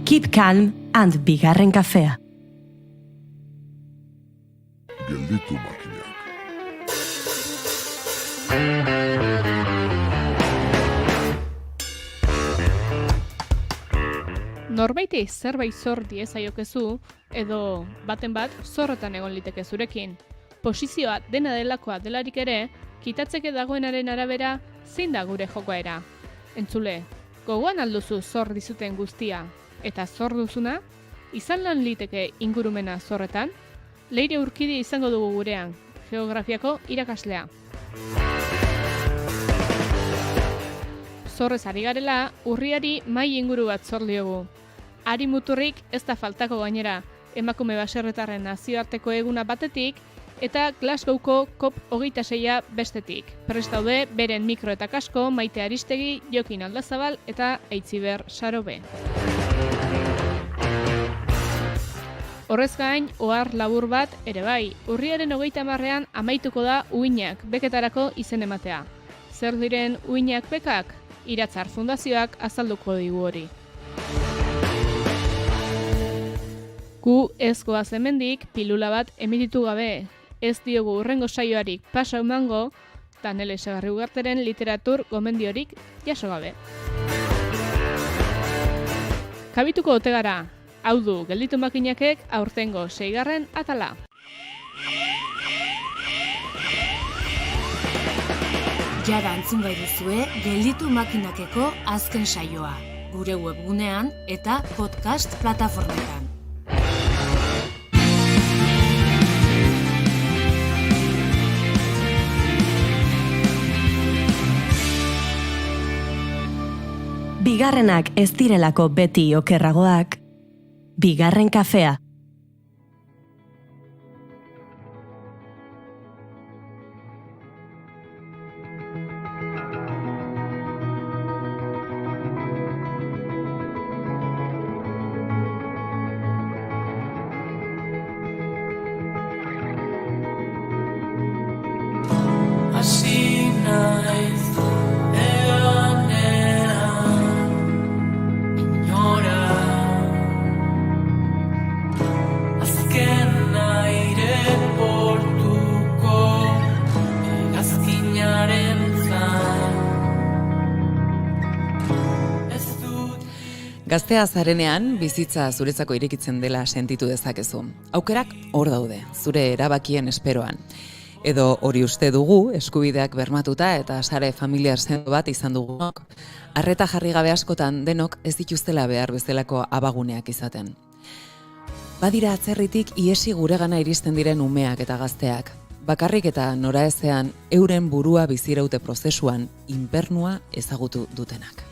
S1: Keep calm and bigarren kafea.
S10: Gelditu makinak.
S11: Norbaiti zerbait zor diezaiokezu, edo baten bat zorrotan egon liteke zurekin. Posizioa dena delakoa delarik ere, kitatzeke dagoenaren arabera zein da gure jokoera. Entzule, gogoan alduzu zor dizuten guztia, eta zor duzuna, izan lan liteke ingurumena zorretan, Leire Urkidi izango dugu gurean, geografiako irakaslea. Zorrez ari garela, urriari mai inguru bat zor diogu. Ari muturrik ez da faltako gainera, emakume baserretarren nazioarteko eguna batetik, eta Glasgowko COP26 bestetik. Prest daude beren mikro eta kasko Maite Aristegi, Jokin Aldazabal eta Aitziber Sarobe. Horrez gain, ohar labur bat ere bai, urriaren 30ean amaituko da uhinak beketarako izen ematea. Zer diren uhinak bekak? Iratzar Fundazioak azalduko digu hori. Gu ez goaz hemendik pilula bat emititu gabe, ez diogu hurrengo saioarik pasa emango, eta Nele Segarri Ugarteren literatur gomendiorik jaso gabe. Kabituko ote gara, hau du gelditu makinakek aurtengo 6. atala.
S12: Jada entzun gai duzue gelditu makinakeko azken saioa, gure webgunean eta podcast plataformetan.
S1: Bigarrenak ez direlako beti okerragoak, bigarren kafea.
S9: Hasi naiz egonean inora, azken aireportuko hegazkinaren zan.
S4: Gaztea zarenean, bizitza zuretzako irekitzen dela sentitu dezakezu. Aukerak hor daude, zure erabakien esperoan. Edo hori uste dugu, eskubideak bermatuta eta sare familiar sendo bat izan dugunok, arreta jarri gabe askotan denok ez dituztela behar bezalako abaguneak izaten. Badira atzerritik iesi guregana iristen diren umeak eta gazteak, bakarrik eta noraezean euren burua biziraute prozesuan inpernua ezagutu dutenak.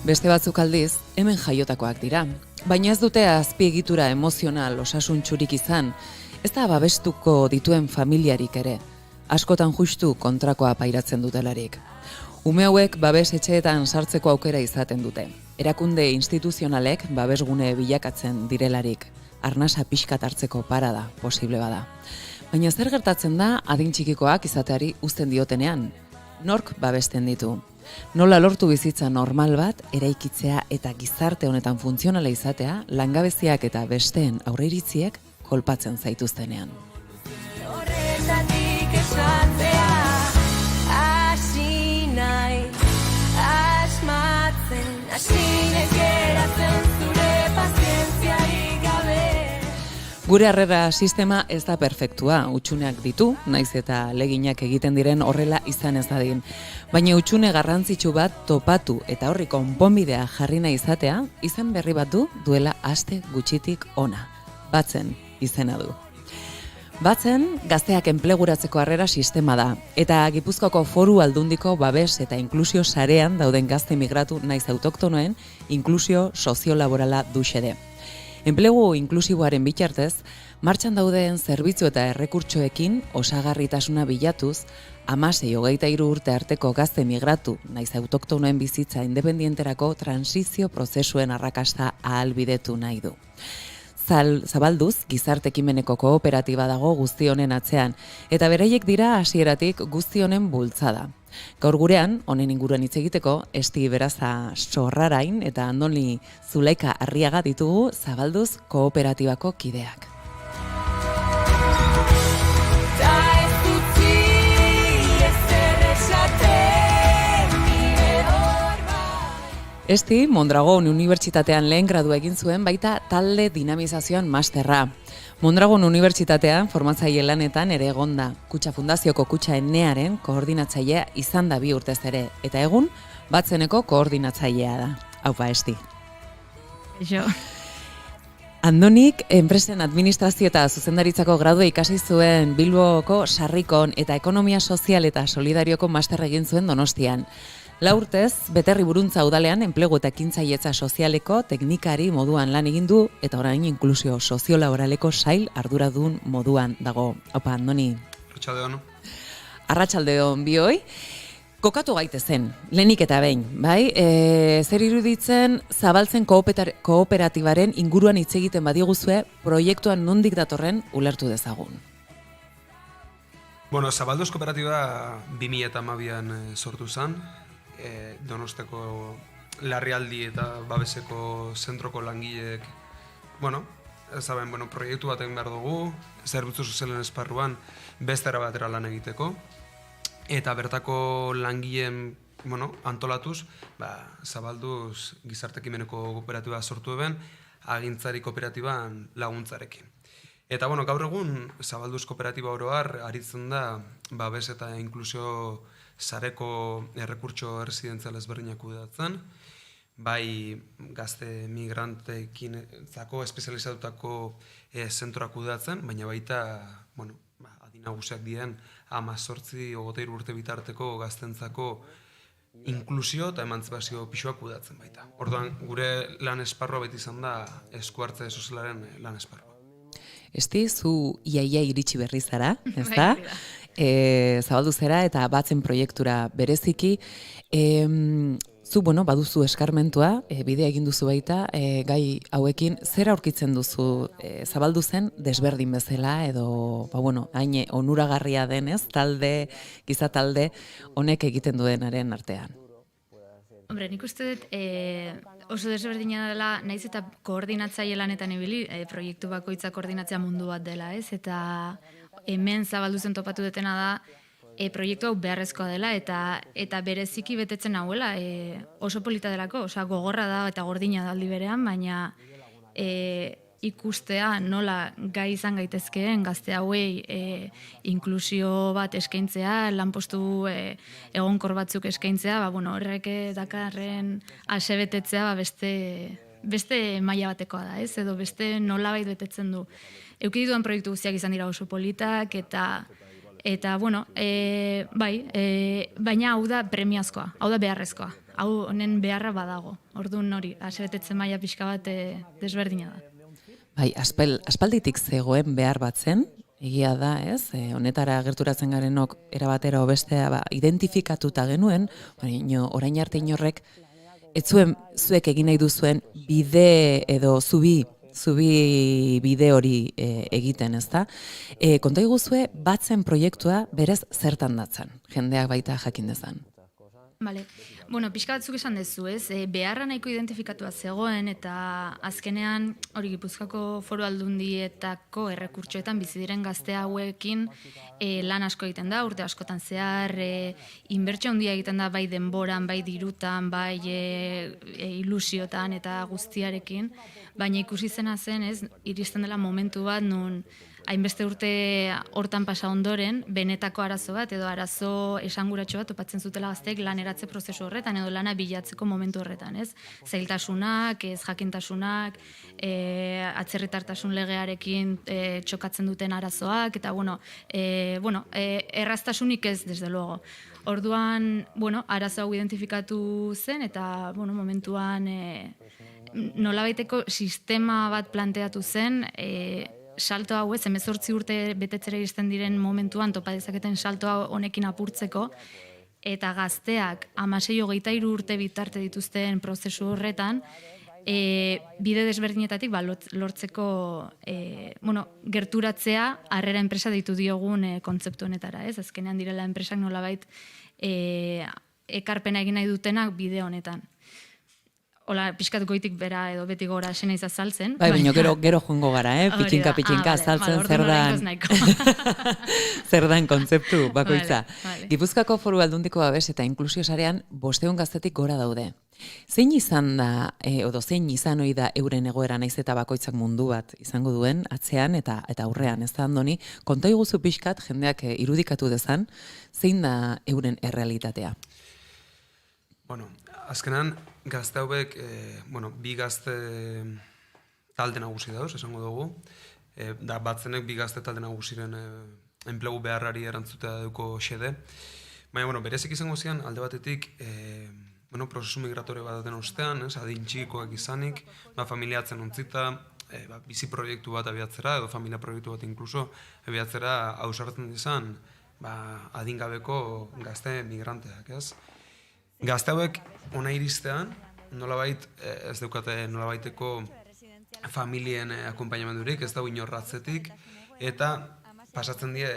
S4: Beste batzuk aldiz, hemen jaiotakoak dira. Baina ez dute azpiegitura emozional osasuntsurik izan, ez da babestuko dituen familiarik ere, askotan justu kontrakoa pairatzen dutelarik. Ume hauek babes etxeetan sartzeko aukera izaten dute. Erakunde instituzionalek babesgune bilakatzen direlarik, arnasa pixkat hartzeko parada posible bada. Baina zer gertatzen da adin txikikoak izateari uzten diotenean? Nork babesten ditu? Nola lortu bizitza normal bat eraikitzea eta gizarte honetan funtzionala izatea langabeziak eta besteen aurreiritziek kolpatzen zaituztenean.
S9: Horretatik esatzea, hasi nahi, asmatzen, hasi naiz geratzen zure pazientziarik gabe.
S4: Gure harrera sistema ez da perfektua, hutsuneak ditu, naiz eta leginak egiten diren horrela izan ez dadin. Baina hutsune garrantzitsu bat topatu eta horri konponbidea jarri nahi izatea, izen berri bat duela aste gutxitik ona. Batzen izena du. Batzen, gazteak enpleguratzeko harrera sistema da, eta Gipuzkoako Foru Aldundiko babes eta inklusio sarean dauden gazte migratu naiz autoktonoen inklusio soziolaborala du xede. Enplegu inklusiboaren bitartez, martxan dauden zerbitzu eta errekurtsoekin osagarritasuna bilatuz, 16-23 urte arteko gazte migratu naiz autoktonoen bizitza independienterako transizio prozesuen arrakasta ahalbidetu nahi du. Zabalduz, gizarte ekimeneko kooperatiba dago guzti honen atzean, eta beraiek dira hasieratik guzti honen bultzada. Gaur gurean, honen inguruan hitz egiteko, Esti Beraza Sorrarain eta Andoni Zulaika Arriaga ditugu Zabalduz kooperatibako kideak. Esti, Mondragon Unibertsitatean lehen gradua egin zuen baita talde dinamizazioan masterra. Mondragon Unibertsitatean formatzaile lanetan ere egonda. Kutxa Fundazioko Kutxa Enearen koordinatzailea izan da 2 urtez ere, eta egun Batzeneko koordinatzailea da. Aupa, Esti.
S13: Jo.
S4: Andonik, enpresen administrazio eta zuzendaritzako gradua ikasi zuen Bilboko Sarrikon eta ekonomia sozial eta solidarioko master egin zuen Donostian. 4 urtez, Beterri Buruntza udalean enplegu eta ekintzailetza sozialeko teknikari moduan lan egin du eta orain inklusio soziolaboraleko sail arduradun moduan dago. Opa, Andoni.
S14: Arratsaldeon.
S4: Arratsaldeon bioi. Kokatu gaitezen, lehenik eta behin, bai? Zer iruditzen Zabaltzen kooperatibaren inguruan hitz egiten badiguzue, proiektuan nondik datorren ulertu dezagun.
S14: Bueno, Zabalduz kooperatiba 2012an sortu zen. Donosteko larrialdi eta babeseko zentroko langileek, proiektu bat egin behar dugu, zerbitzu sozialen esparruan beste batera lan egiteko, eta bertako langileen antolatuz, Zabalduz gizarte ekimeneko kooperatiba sortu eben, agintzari kooperatiban laguntzarekin. Eta gaur egun Zabalduz kooperatiba oro har aritzen da babes eta inklusio sareko errekurtso erresidentzial ezberdinak kudeatzen, bai gazte migranteekin zako espezializatutako zentroak kudeatzen, baina baita adinagusiak dien 18-23 urte bitarteko gaztentzako inklusio eta emantzipazio pixuak kudeatzen baita. Orduan, gure lan esparroa beti izan da eskuartze sozialaren lan esparroa.
S4: Esti, zu iaia iritsi berri zara, ez da? Zabaldu zera eta Batzen proiektura bereziki. Zu, baduzu eskarmentua, bidea egin duzu baita, gai hauekin, zer aurkitzen duzu Zabaldu zen desberdin bezala, edo, hain onuragarria denez, giza talde, honek egiten duenaren artean?
S13: Hombre, nik uste dut oso desberdina dela, naiz eta koordinatzaile lanetan ibili, proiektu bakoitza koordinatzea mundu bat dela, ez? Eta hemen Zabalduzen topatu detena da, proiektu hau beharrezkoa dela, eta bereziki betetzen hauela, oso polita delako, gogorra da eta gordina da aldi berean, baina ikustea nola gai izan gaitezkeen gazte hauei inklusio bat eskaintzea, lanpostu egonkor batzuk eskaintzea, horrek dakarren asebetetzea beste maila batekoa da, ez? Edo beste nolabait betetzen du. Euki ditudan proiektu guztiak izan dira oso politak, baina hau da premiazkoa, hau da beharrezkoa. Hau honen beharra badago. Orduan hori, asebetetzen maila pixka bat desberdina da.
S4: Bai, aspalditik zegoen behar bat zen, egia da, ez? Honetara gerturatzen garenok erabatera bestea identifikatuta genuen, orain arte inorrek, ez zuen zuek egin nahi duzuen bide edo zubi bide hori egiten, ez da? Konta iguzue, Batzen proiektua berez zertan datzen, jendeak baita jakin dezan.
S13: Bale, pixka batzuk esan dezu, ez? Beharra nahiko identifikatua zegoen eta azkenean hori Gipuzkoako Foru Aldundietako errekurtsoetan bizi diren gazte hauekin lan asko egiten da, urte askotan zehar, inbertsio handia egiten da bai denboran, bai dirutan, bai ilusiotan eta guztiarekin, baina ikusi zena zen, ez, iristen dela momentu bat nun hainbeste urte hortan pasa ondoren, benetako arazo bat, edo arazo esanguratxo bat topatzen zutela gazteek laneratze prozesu horretan, edo lana bilatzeko momentu horretan, ez? Zailtasunak, ez jakintasunak, atzerritartasun legearekin txokatzen duten arazoak, eta erraztasunik ez, desde luego. Orduan, arazo hau identifikatu zen, eta momentuan nolabaiteko sistema bat planteatu zen, salto hau ez, 18 urte betetzera iristen diren momentuan topa dezaketen salto hau honekin apurtzeko, eta gazteak 16-23 urte bitarte dituzten prozesu horretan, bide desberdinetatik lortzeko gerturatzea harrera enpresa deitu diogun kontzeptu honetara, ez? Azkenean direla enpresak nolabait ekarpena egin nahi dutenak bide honetan. Hola, pixkat goitik bera edo beti gora esena izazaltzen.
S4: Bai, baina gero joango gara, pitxinka azaltzen zer dan kontzeptu bakoitza. Gipuzkoako Foru Aldundiko Babes eta Inklusio Sarean 500 gaztetik gora daude. Zein izan da, zein izan ohi da euren egoera naiz eta bakoitzak mundu bat izango duen, atzean eta aurrean, ez da Andoni, konta iguzu pixkat jendeak irudikatu dezan, zein da euren errealitatea?
S14: Azkenan, gazte hauek, bi gazte talde nagusi dauz, esango dugu. Batzenek bi gazte talde nagusiren enplegu beharrari erantzutea duko xede. Baina, berezik izango zian, alde batetik, prozesu migratorio bat daten ostean, adin txikikoak izanik, familiatzen ontzita, bizi proiektu bat abiatzera, edo familia proiektu bat inkluso abiatzera ausartzen izan, adingabeko gazte migranteak, ez? Gazte hauek ona iristean, nolabait, ez daukate nolabaiteko familien akompainamendurik, ez dago inorratzetik, eta pasatzen die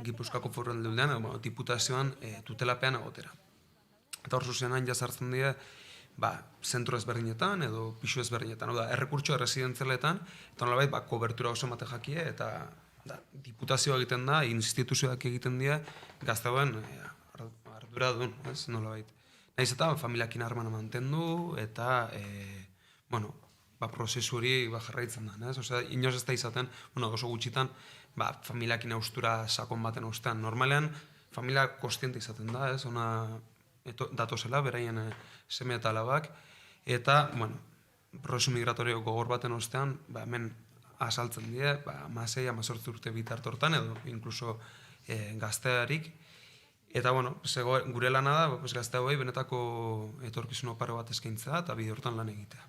S14: Gipuzkoako Foru Aldundian, diputazioan tutelapean egotera. Eta hor zuzenan jazartzen die, zentro ezberdinetan edo pisu ezberdinetan, errekurtso erresidentzialetan, eta nolabait kobertura oso mate jakie, eta diputazioa egiten da, instituzioak egiten die, gazte hauen ardura duen, ez, nolabait. Naiz eta familiakin harmana mantendu, eta prozesu hori jarraitzen da, ez? Osea, inoz ez da izaten, oso gutxitan, familiakin austura sakon baten ostean. Normalean, familia kostiente izaten da, ez? Ona datozela, beraien seme eta alabak, eta, prozesu migratorio gogor baten ostean, hemen asaltzen die, 16-18 urte bitarte hortan, edo inkluso gaztearik. Eta, gure lana da, gazte hauei benetako etorkizun oparo bat eskaintzea eta bide hortan lan egitea.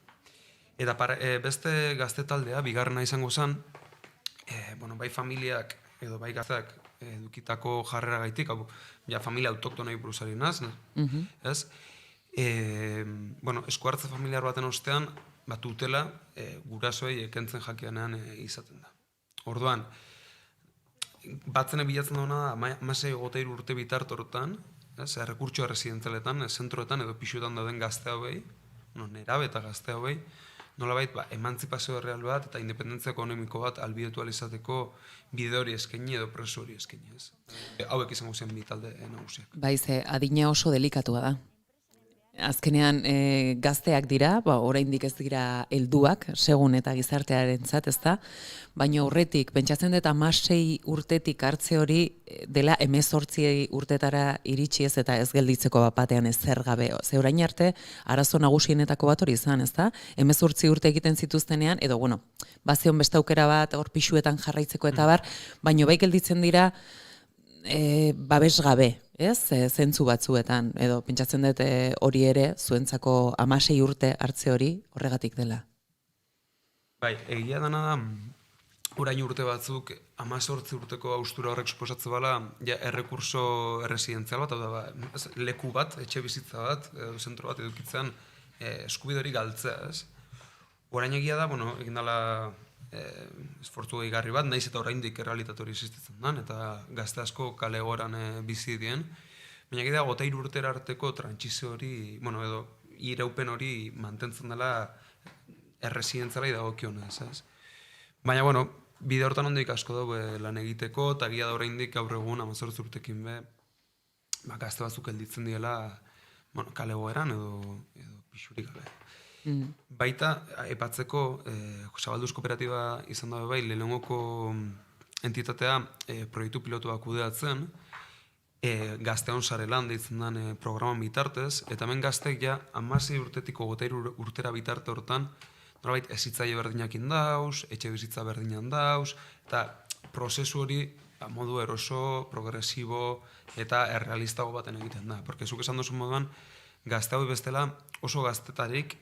S14: Eta beste gazte taldea, bigarrena izango zen, bai familiak edo bai gazteak edukitako jarrera gaitik, familia autoktonei buruzari naz, ez? Eskuartze familiar baten ostean, tutela gurasoei ekentzen jakianean izaten da. Orduan, batzenek bilatzen dauna da, 16-23 urte bitarte horretan, errekurtso erresidentzialetan, zentroetan edo pixuetan dauden gazte hauei, nerabe eta gazte hauei, nolabait, emantzipazio real bat eta independentzia ekonomiko bat albidetu alizateko bide hori eskaini edo preso hori eskaini, ez. Hauek izango zen bi talde nagusiak.
S4: Baize, adina oso delikatua da. Azkenean gazteak dira, oraindik ez dira helduak, segun eta gizartearentzat, ezta? Baina horretik, pentsatzen dut 16 urtetik hartze hori dela 18 urtetara iritsi ez eta ez gelditzeko batean ez zer gabe. Ze orain arte, arazo nagusienetako bat hori izan, ezta? 18 urte egiten zituztenean, edo, bazion beste aukera bat, hor pixuetan jarraitzeko eta bar, baina bai gelditzen dira, babes gabe, ez? Zentzu batzuetan, edo pentsatzen dut hori ere, zuentzako 16 urte hartze hori horregatik dela.
S14: Bai, egia dana da, orain urte batzuk, 18 urteko haustura horrek suposatze bala, errekurso erresidentzial bat, leku bat, etxe bizitza bat, zentro bat edukitzen eskubide hori galtzea, ez? Orain egia da, egin dela esfortzu gehigarri bat, naiz eta oraindik errealitate hori existitzen dan, eta gazte asko kale goran bizi dien. Baina egia da, 23 urtera arteko trantsizio hori, edo iraupen hori mantentzen dela erresidentzialei dagokionez, ez? Baina, bide hortan ondik asko dago lan egiteko, eta egia da oraindik gaur egun 18 urtekin gazte batzuk gelditzen diela kale goeran edo pixurik gabe. Baita, epatzeko, Zabalduz kooperatiba izan dabe bai, lehenengoko entitatea proiektu pilotuak kudeatzen, Gazteon Sarelan deitzen den programan bitartez, eta hemen gazteek ja 16 urtetik 23 urtera bitarte hortan, nolabait ezitzaile berdinak indauz, etxe bizitza berdinan dauz, eta prozesu hori modu eroso, progresibo eta errealistago baten egiten da. Porque zuk esan duzu moduan, gazte hau bestela oso gaztetarik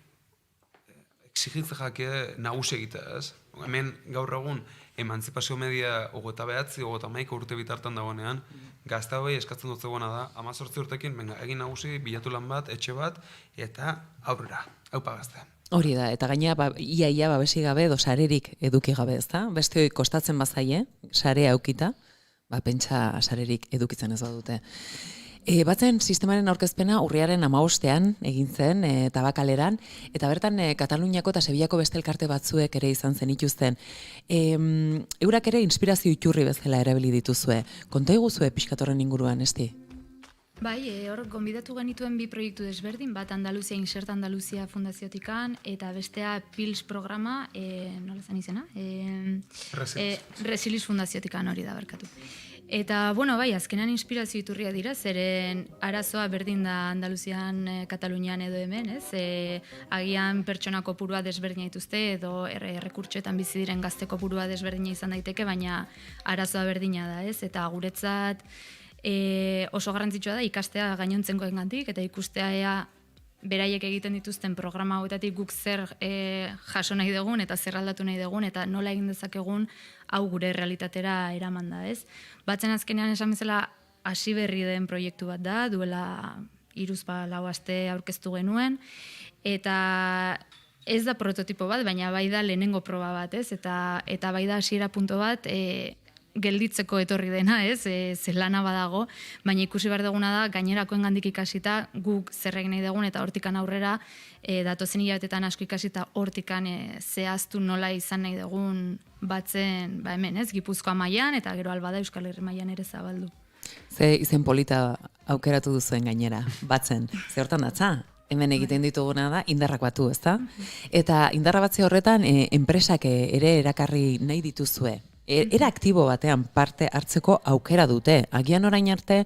S14: exigitze jake nagusi egitea, ez? Hemen gaur egun emantzipazio media 29, 31 urte bitartan dagoenean, gazte hauei eskatzen dut zegoena da, 18 urtekin, egin nagusi, bilatu lan bat, etxe bat, eta aurrera, haupa gaztea.
S4: Hori da, eta gaina ia babesi gabe edo sarerik eduki gabe, ezta? Beste hori kostatzen bazaie, sarea aukita, pentsa sarerik edukitzen ez badute. Batzen sistemaren aurkezpena urriaren 15ean egin zen Tabakaleran, eta bertan Kataluniako eta Sevillako beste elkarte batzuek ere izan zenituzten. Eurak ere inspirazio iturri bezala erabili dituzue. Konta iguzue pixkatorren inguruan, esti?
S13: Bai, hor gonbidatu genituen bi proiektu desberdin, bat Andaluzia Insert Andaluzia Fundaziotikan, eta bestea PILS programa, nola zen izena? Resilis Fundaziotikan hori da berkatu. Eta, bueno, bai, azkenean inspirazio iturria dira, zeren arazoa berdin da Andaluzian, Katalunian edo hemen, ez? Agian pertsona kopurua desberdina dituzte, edo errekurtsoetan bizi diren gazte kopurua desberdina izan daiteke, baina arazoa berdina da, ez? Eta guretzat oso garrantzitsua da ikastea gainontzenkoengandik eta ikustea ea beraiek egiten dituzten programa hauetatik guk zer jaso nahi dugun eta zer aldatu nahi dugun eta nola egin dezakegun hau gure realitatera eraman da, ez? Batzen azkenean esan bezala hasi berri den proiektu bat da, duela 3-4 aste aurkeztu genuen, eta ez da prototipo bat, baina bai da lehenengo proba bat, ez? Eta bai da hasiera punto bat, gelditzeko etorri dena, ez? Lana badago, baina ikusi behar duguna da, gainerakoengandik ikasita, guk zer egin nahi dugun, eta hortikan aurrera, datozen hilabetetan asko ikasita hortikan zehaztu nola izan nahi dugun batzen, hemen, ez? Gipuzkoa mailan eta gero albada Euskal Herri mailan ere zabaldu.
S4: Ze izen polita aukeratu duzuen gainera, batzen. Ze hortan datza? Hemen egiten dituguna da, indarrak batu, ezta? Eta indarra batze horretan, enpresak ere erakarri nahi dituzue. Era aktibo batean parte hartzeko aukera dute. Agian orain arte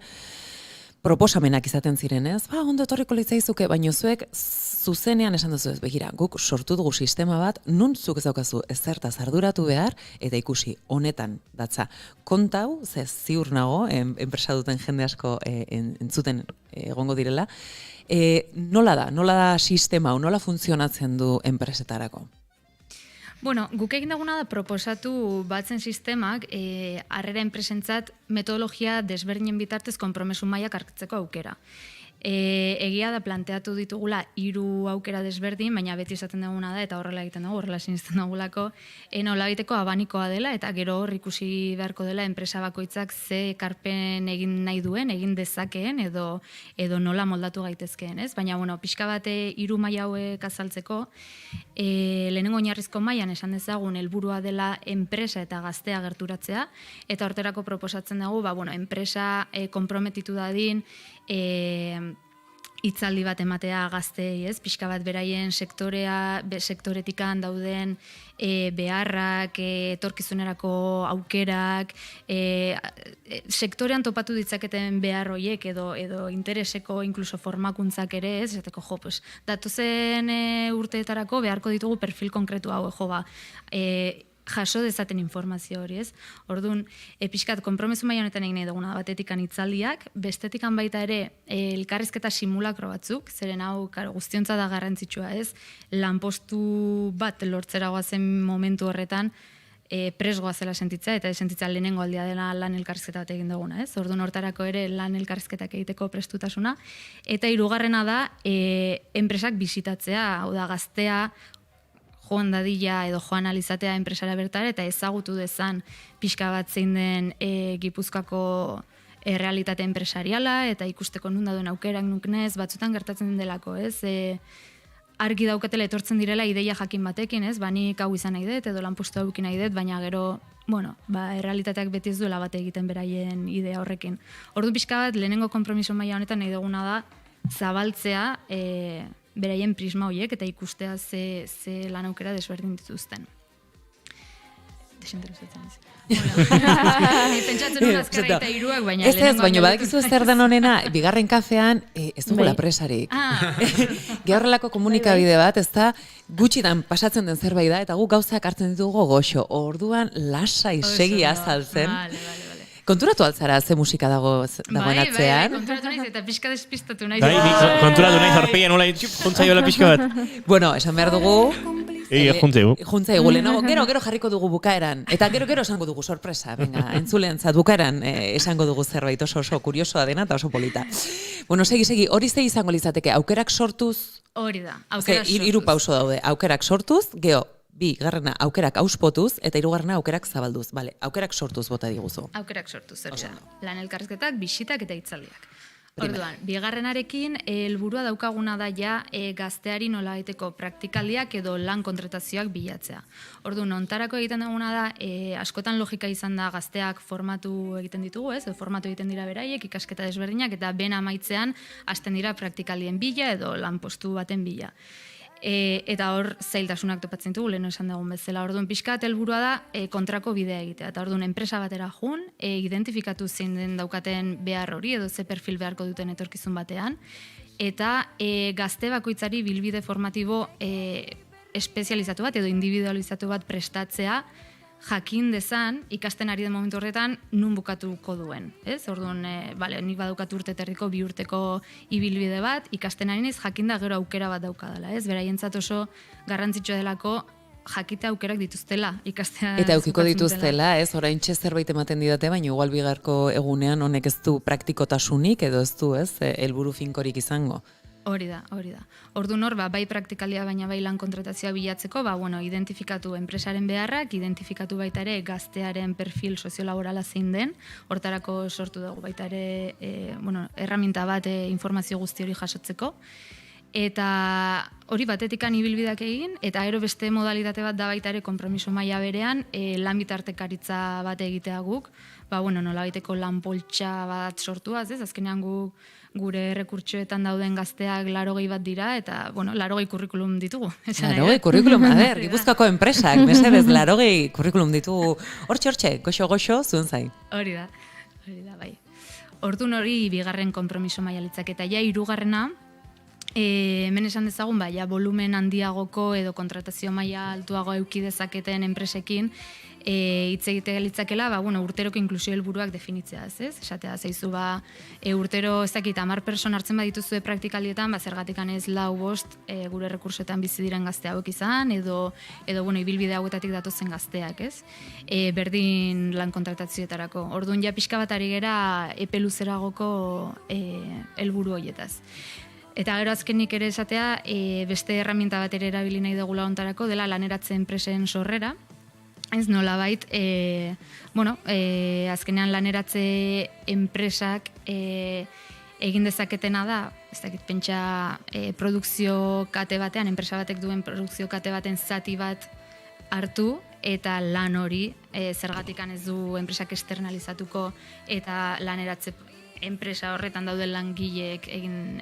S4: proposamenak izaten ziren, ez? Ondo etorriko litzaizuke, baina zuek zuzenean esan duzu ez, begira, guk sortu dugu sistema bat, nun zuk ez daukazu ezertaz arduratu behar, eta ikusi honetan datza. Kontau, ze ziur nago, enpresa duten jende asko entzuten egongo direla, nola da sistema, nola funtzionatzen du enpresetarako?
S13: Bueno, guk egin duguna da proposatu batzen sistemak harrera enpresentzat metodologia desberdinen bitartez konpromesu mailak hartzeko aukera. Egia da planteatu ditugula 3 aukera desberdin, baina beti izaten duguna da, eta horrela egiten dugu, horrela sinisten dugulako, nola egiteko abanikoa dela, eta gero hor ikusi beharko dela enpresa bakoitzak ze ekarpen egin nahi duen, egin dezakeen, edo nola moldatu gaitezkeen, ez? Baina, bueno, pixka bate 3 maila hauek azaltzeko, lehenengo oinarrizko mailan esan dezagun helburua dela enpresa eta gaztea gerturatzea, eta horterako proposatzen dugu, enpresa konprometitu dadin, hitzaldi bat ematea gazteei, ez? Pixka bat beraien sektoretikan dauden beharrak, etorkizunerako aukerak, sektorean topatu ditzaketen behar horiek edo intereseko inkluso formakuntzak ere, ez? Esateko, datozen urteetarako beharko ditugu perfil konkretu hau, jaso dezaten informazio hori, ez? Orduan, pixkat, konpromesu maila honetan egin nahi duguna batetikan hitzaldiak, bestetikan baita ere elkarrizketa simulakro batzuk, zeren hau guztiontza da garrantzitsua, ez? Lanpostu bat lortzera goazen momentu horretan, presgoa zela sentitza, eta sentitza lehenengo aldia dela lan elkarrizketa bat egin duguna, ez? Orduan, hortarako ere lan elkarrizketak egiteko prestutasuna, eta 3. da, enpresak bisitatzea, hau da, gaztea, joan dadila edo joan alizatea enpresara bertara eta ezagutu dezan pixka bat zein den Gipuzkoako realitate enpresariala eta ikusteko nun dauden aukerak nuknez, batzutan gertatzen delako, ez? Argi daukatela etortzen direla ideia jakin batekin, ez? Nik hau izan nahi dut edo lanpostu hau nahi dut, baina gero, errealitateak beti ez duela bate egiten beraien idea horrekin. Ordu pixka bat, lehenengo konpromiso maila honetan nahi duguna da, zabaltzea beraien prisma horiek eta ikustea ze lan aukera desberdin dituzten. desinteresatzen ez. Pentsatzen dut azkarra eta iruak, baina...
S4: Ez, baina badakizu zer den honena, bigarren kafean, ez dugula presarik. Gehorrelako komunikabide bat, ez da, gutxidan pasatzen den zerbait da, eta gu gauzak hartzen ditugu goxo. Orduan, lasai segi azaltzen. Konturatu altzara ze musika dagoen atzean?
S13: Bai, konturatu naiz eta pixka despistatu naiz.
S2: Konturatu naiz aurpegian nola juntzaiola pixka bat.
S4: Bueno, esan behar dugu...
S2: Juntzaigu.
S4: Gero jarriko dugu bukaeran. Eta gero esango dugu sorpresa. Venga, entzuleentzat bukaeran esango dugu zerbait oso kuriosoa dena eta oso polita. Bueno, segi, hori ze izango litzateke, aukerak sortuz?
S13: Hori da, aukerak sortuz.
S4: Hiru pauso daude, aukerak sortuz, bigarrena aukerak auspotuz, eta hirugarrena aukerak zabalduz. Bale, aukerak sortuz bota diguzu.
S13: Aukerak sortuz, hori da. Lan elkarrizketak, bisitak eta hitzaldiak. Orduan, bigarrenarekin helburua daukaguna da ja gazteari nolabaiteko praktikaldiak edo lan kontratazioak bilatzea. Orduan, ontarako egiten duguna da, askotan logika izan da gazteak formatu egiten ditugu, edo formatu egiten dira beraiek, ikasketa desberdinak, eta ben amaitzean hasten dira praktikaldien bila edo lanpostu baten bila. Eta hor zailtasunak topatzen ditugu, lehen esan dugun bezala. Orduan, pixkat helburua da kontrako bidea egitea. Eta orduan, enpresa batera jun, identifikatu zein den daukaten behar hori, edo ze perfil beharko duten etorkizun batean, eta gazte bakoitzari bilbide formatibo espezializatu bat, edo individualizatu bat prestatzea, jakin dezan, ikasten ari den momentu horretan, nun bukatuko duen. Orduan, nik badaukat urteterriko, 2 urteko ibilbide bat, ikasten ari naiz jakinda gero aukera bat daukadala. Beraientzat oso garrantzitsua delako jakite aukerak dituztela ikastea.
S4: Eta eukiko dituztela, oraintxe zerbait ematen didate, baina igual bigarko egunean honek ez du praktikotasunik, edo ez du, helburu finkorik izango.
S13: Hori da. Orduan hor, bai praktikalia baina bai lan kontratazioa bilatzeko, identifikatu enpresaren beharrak, identifikatu baita ere gaztearen perfil soziolaborala zein den, hortarako sortu dugu baita ere erraminta bat informazio guzti hori jasotzeko. Eta hori batetikan ibilbideak egin, eta gero beste modalitate bat da baita ere konpromiso maila berean, lan bitartekaritza bat egitea guk, nolabaiteko lan poltsa bat sortuaz, azkenean guk gure errekurtsoetan dauden gazteak 80 bat dira, eta, 80 kurrikulum ditugu.
S4: 80 kurrikulum, Gipuzkoako enpresak, mesedez, 80 kurrikulum ditugu. Hortxe, goxo, zuen zain.
S13: Hori da, bai. Orduan hori bigarren konpromiso maila litzak, eta ja hirugarrena, hemen esan dezagun, volumen handiagoko edo kontratazio maila altuago eduki dezaketen enpresekin, hitz egitea litzakela, urteroko inklusio helburuak definitzea, ez? Esatea zaizu, urtero ezakit 10 persona hartzen badituzue praktikaldietan, zergatikan ez 4-5 gure rekursoetan bizi diren gazte hauek izan, edo ibilbide hauetatik datozen gazteak, ez? Berdin lan kontratazioetarako. Orduan ja pixka bat ari gera epe luzeragoko helburu horietaz. Eta gero azkenik ere esatea, beste erraminta bat ere erabili nahi dugula ontarako, dela laneratze enpresen sorrera. Ez nolabait, azkenean laneratze enpresak egin dezaketena da, ez dakit, pentsa produkzio kate batean, enpresa batek duen produkzio kate baten zati bat hartu, eta lan hori zergatikan ez du enpresak externalizatuko, eta laneratze enpresa horretan dauden langileek egin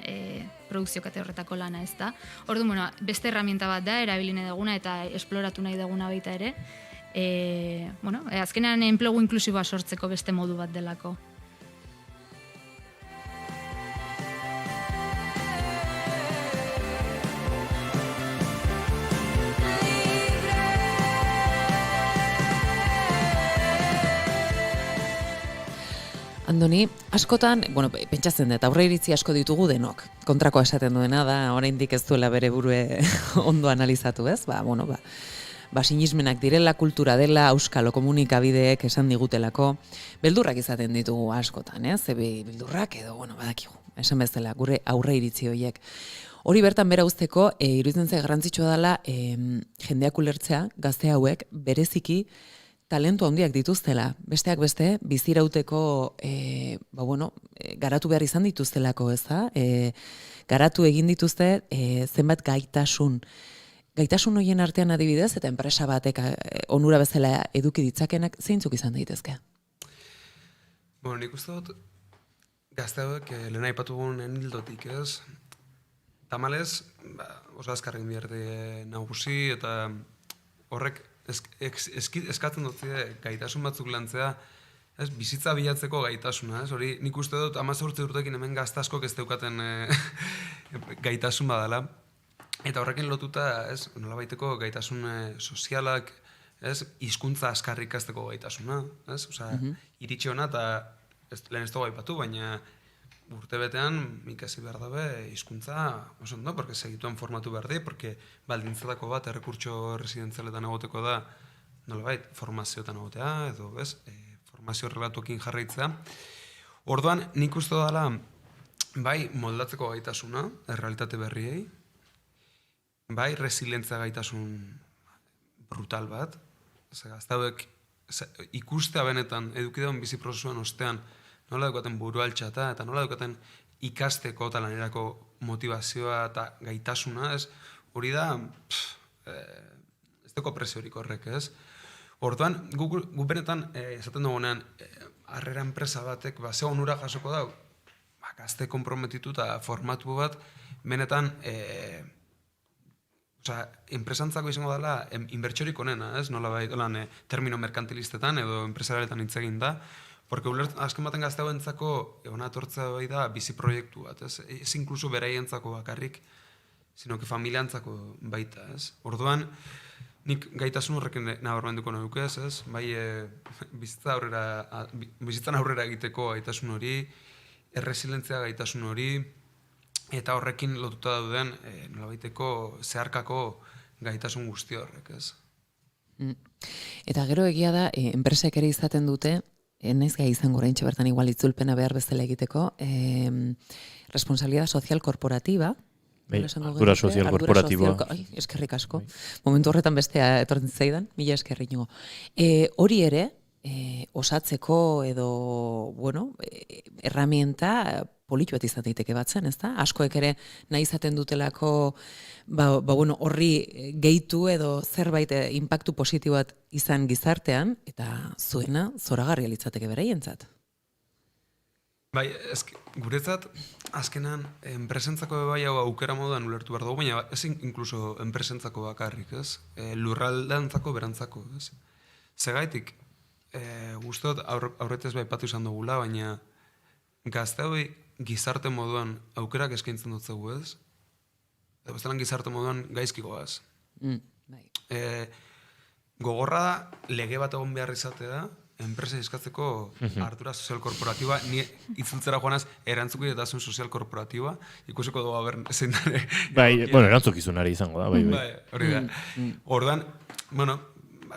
S13: produkzio kate horretako lana, ez da. Orduan, beste erraminta bat da, erabili nahi duguna eta esploratu nahi duguna baita ere, azkenean enplegu inklusiboa sortzeko beste modu bat delako.
S4: Andoni, askotan, pentsatzen dut, aurreiritzi asko ditugu denok. Kontrakoa esaten duena da, oraindik ez duela bere burue ondo analizatu, ez? Sinismenak direla, kultura dela, euskalo komunikabideek esan digutelako, beldurrak izaten ditugu askotan, ez? Beldurrak edo, badakigu, esan bezala, gure aurreiritzi horiek. Hori bertan bera usteko, iruditzen ze garrantzitsua dela jendeak ulertzea, gazte hauek, bereziki, talentu handiak dituztela. Besteak beste, bizirauteko, garatu behar izan dituztelako, ez da? Garatu egin dituzte zenbat gaitasun. Gaitasun horien artean adibidez, eta enpresa batek onura bezala eduki ditzakenak, zeintzuk izan daitezke?
S14: Nik uste dut, gazte hauek lehen aipatugun enildotik, ez? Tamalez, oso azkarren biarte nagusi, eta horrek eskatzen dut gaitasun batzuk lantzea, ez, bizitza bilatzeko gaitasuna, ez? Hori nik uste dut 18 urtekin hemen gazte askok ez daukaten gaitasun badala. Eta horrekin lotuta, ez, nolabaiteko gaitasun sozialak, ez, hizkuntza azkar ikasteko gaitasuna, ez? Osea, iritsi hona eta lehen ez dugu aipatu, baina urtebetean ikasi behar dabe hizkuntza oso ondo, porque segituen formatu behar di, porque baldintzatako bat errekurtso residentzialetan egoteko da, nolabait, formazioetan egotea, edo, ez, formazio relatuekin jarraitzea. Orduan, nik uste dela, bai, moldatzeko gaitasuna, errealitate berriei, bai, resilientzia gaitasun brutal bat, gaztauek ikustea benetan edukideon bizi prozesuan ostean nola daukaten buru altxata eta nola daukaten ikasteko eta lanerako motivazioa eta gaitasuna, ez? Hori da, ez deko presiorik horrek, ez? Orduan, gu benetan, esaten dugunean, harrera enpresa batek, ze onura jasoko da, gazte komprometitu eta formatu bat, benetan, enpresantzako izango dela inbertsorik onena, ez? Nola bai, termino merkantilistetan edo enpresarialetan hitz egin da, porque azken baten gazte hauentzako hona etortzea bai da bizi proiektu bat, ez? Ez inkluso beraientzako bakarrik, sino que familiantzako baita, ez? Orduan, nik gaitasun horrekin nabarmenduko nuke, ez? Bai, bizitzan aurrera egiteko gaitasun hori, erresilientzia gaitasun hori, eta horrekin lotuta dauden nolabaiteko zeharkako gaitasun guzti horrek, ez?
S4: Eta gero egia da, enpresek ere izaten dute, naiz gai izango oraintxe bertan igual itzulpena behar bezala egiteko, responsabilidad social corporativa,
S2: ardura sozial korporatiboa.
S4: Eskerrik asko. Momentu horretan bestea etortzen zaidan, mila eskerrik nago. Hori ere, osatzeko edo, bueno, herramienta politu bat izan daiteke batzen, ezta? Askoek ere nahi izaten dutelako bueno, horri gehitu edo zerbait inpaktu positibo bat izan gizartean, eta zuena zoragarria litzateke beraientzat.
S14: Bai, guretzat, azkenan, enpresentzako bai hau aukera moduan ulertu behar dugu, baina ez inkluso enpresentzako bakarrik, ez? Lurraldantzako berantzako, ez? Zegaitik, guztot aurretez bai patu izan dugula, baina gazte hori gizarte moduan aukerak eskaintzen dut zegu, ez? Eta bestelan gizarte moduan gaizkikoaz. Gogorra da, lege bat egon behar izatea, enpresa eskatzeko ardura sozial korporatiba, ni itzultzera joanaz erantzuko eta sozial korporatiba, ikusiko dugu haber zein dara.
S2: Bai, bueno, erantzukizunari izango da, bai.
S14: Hori da. Ordan, bueno,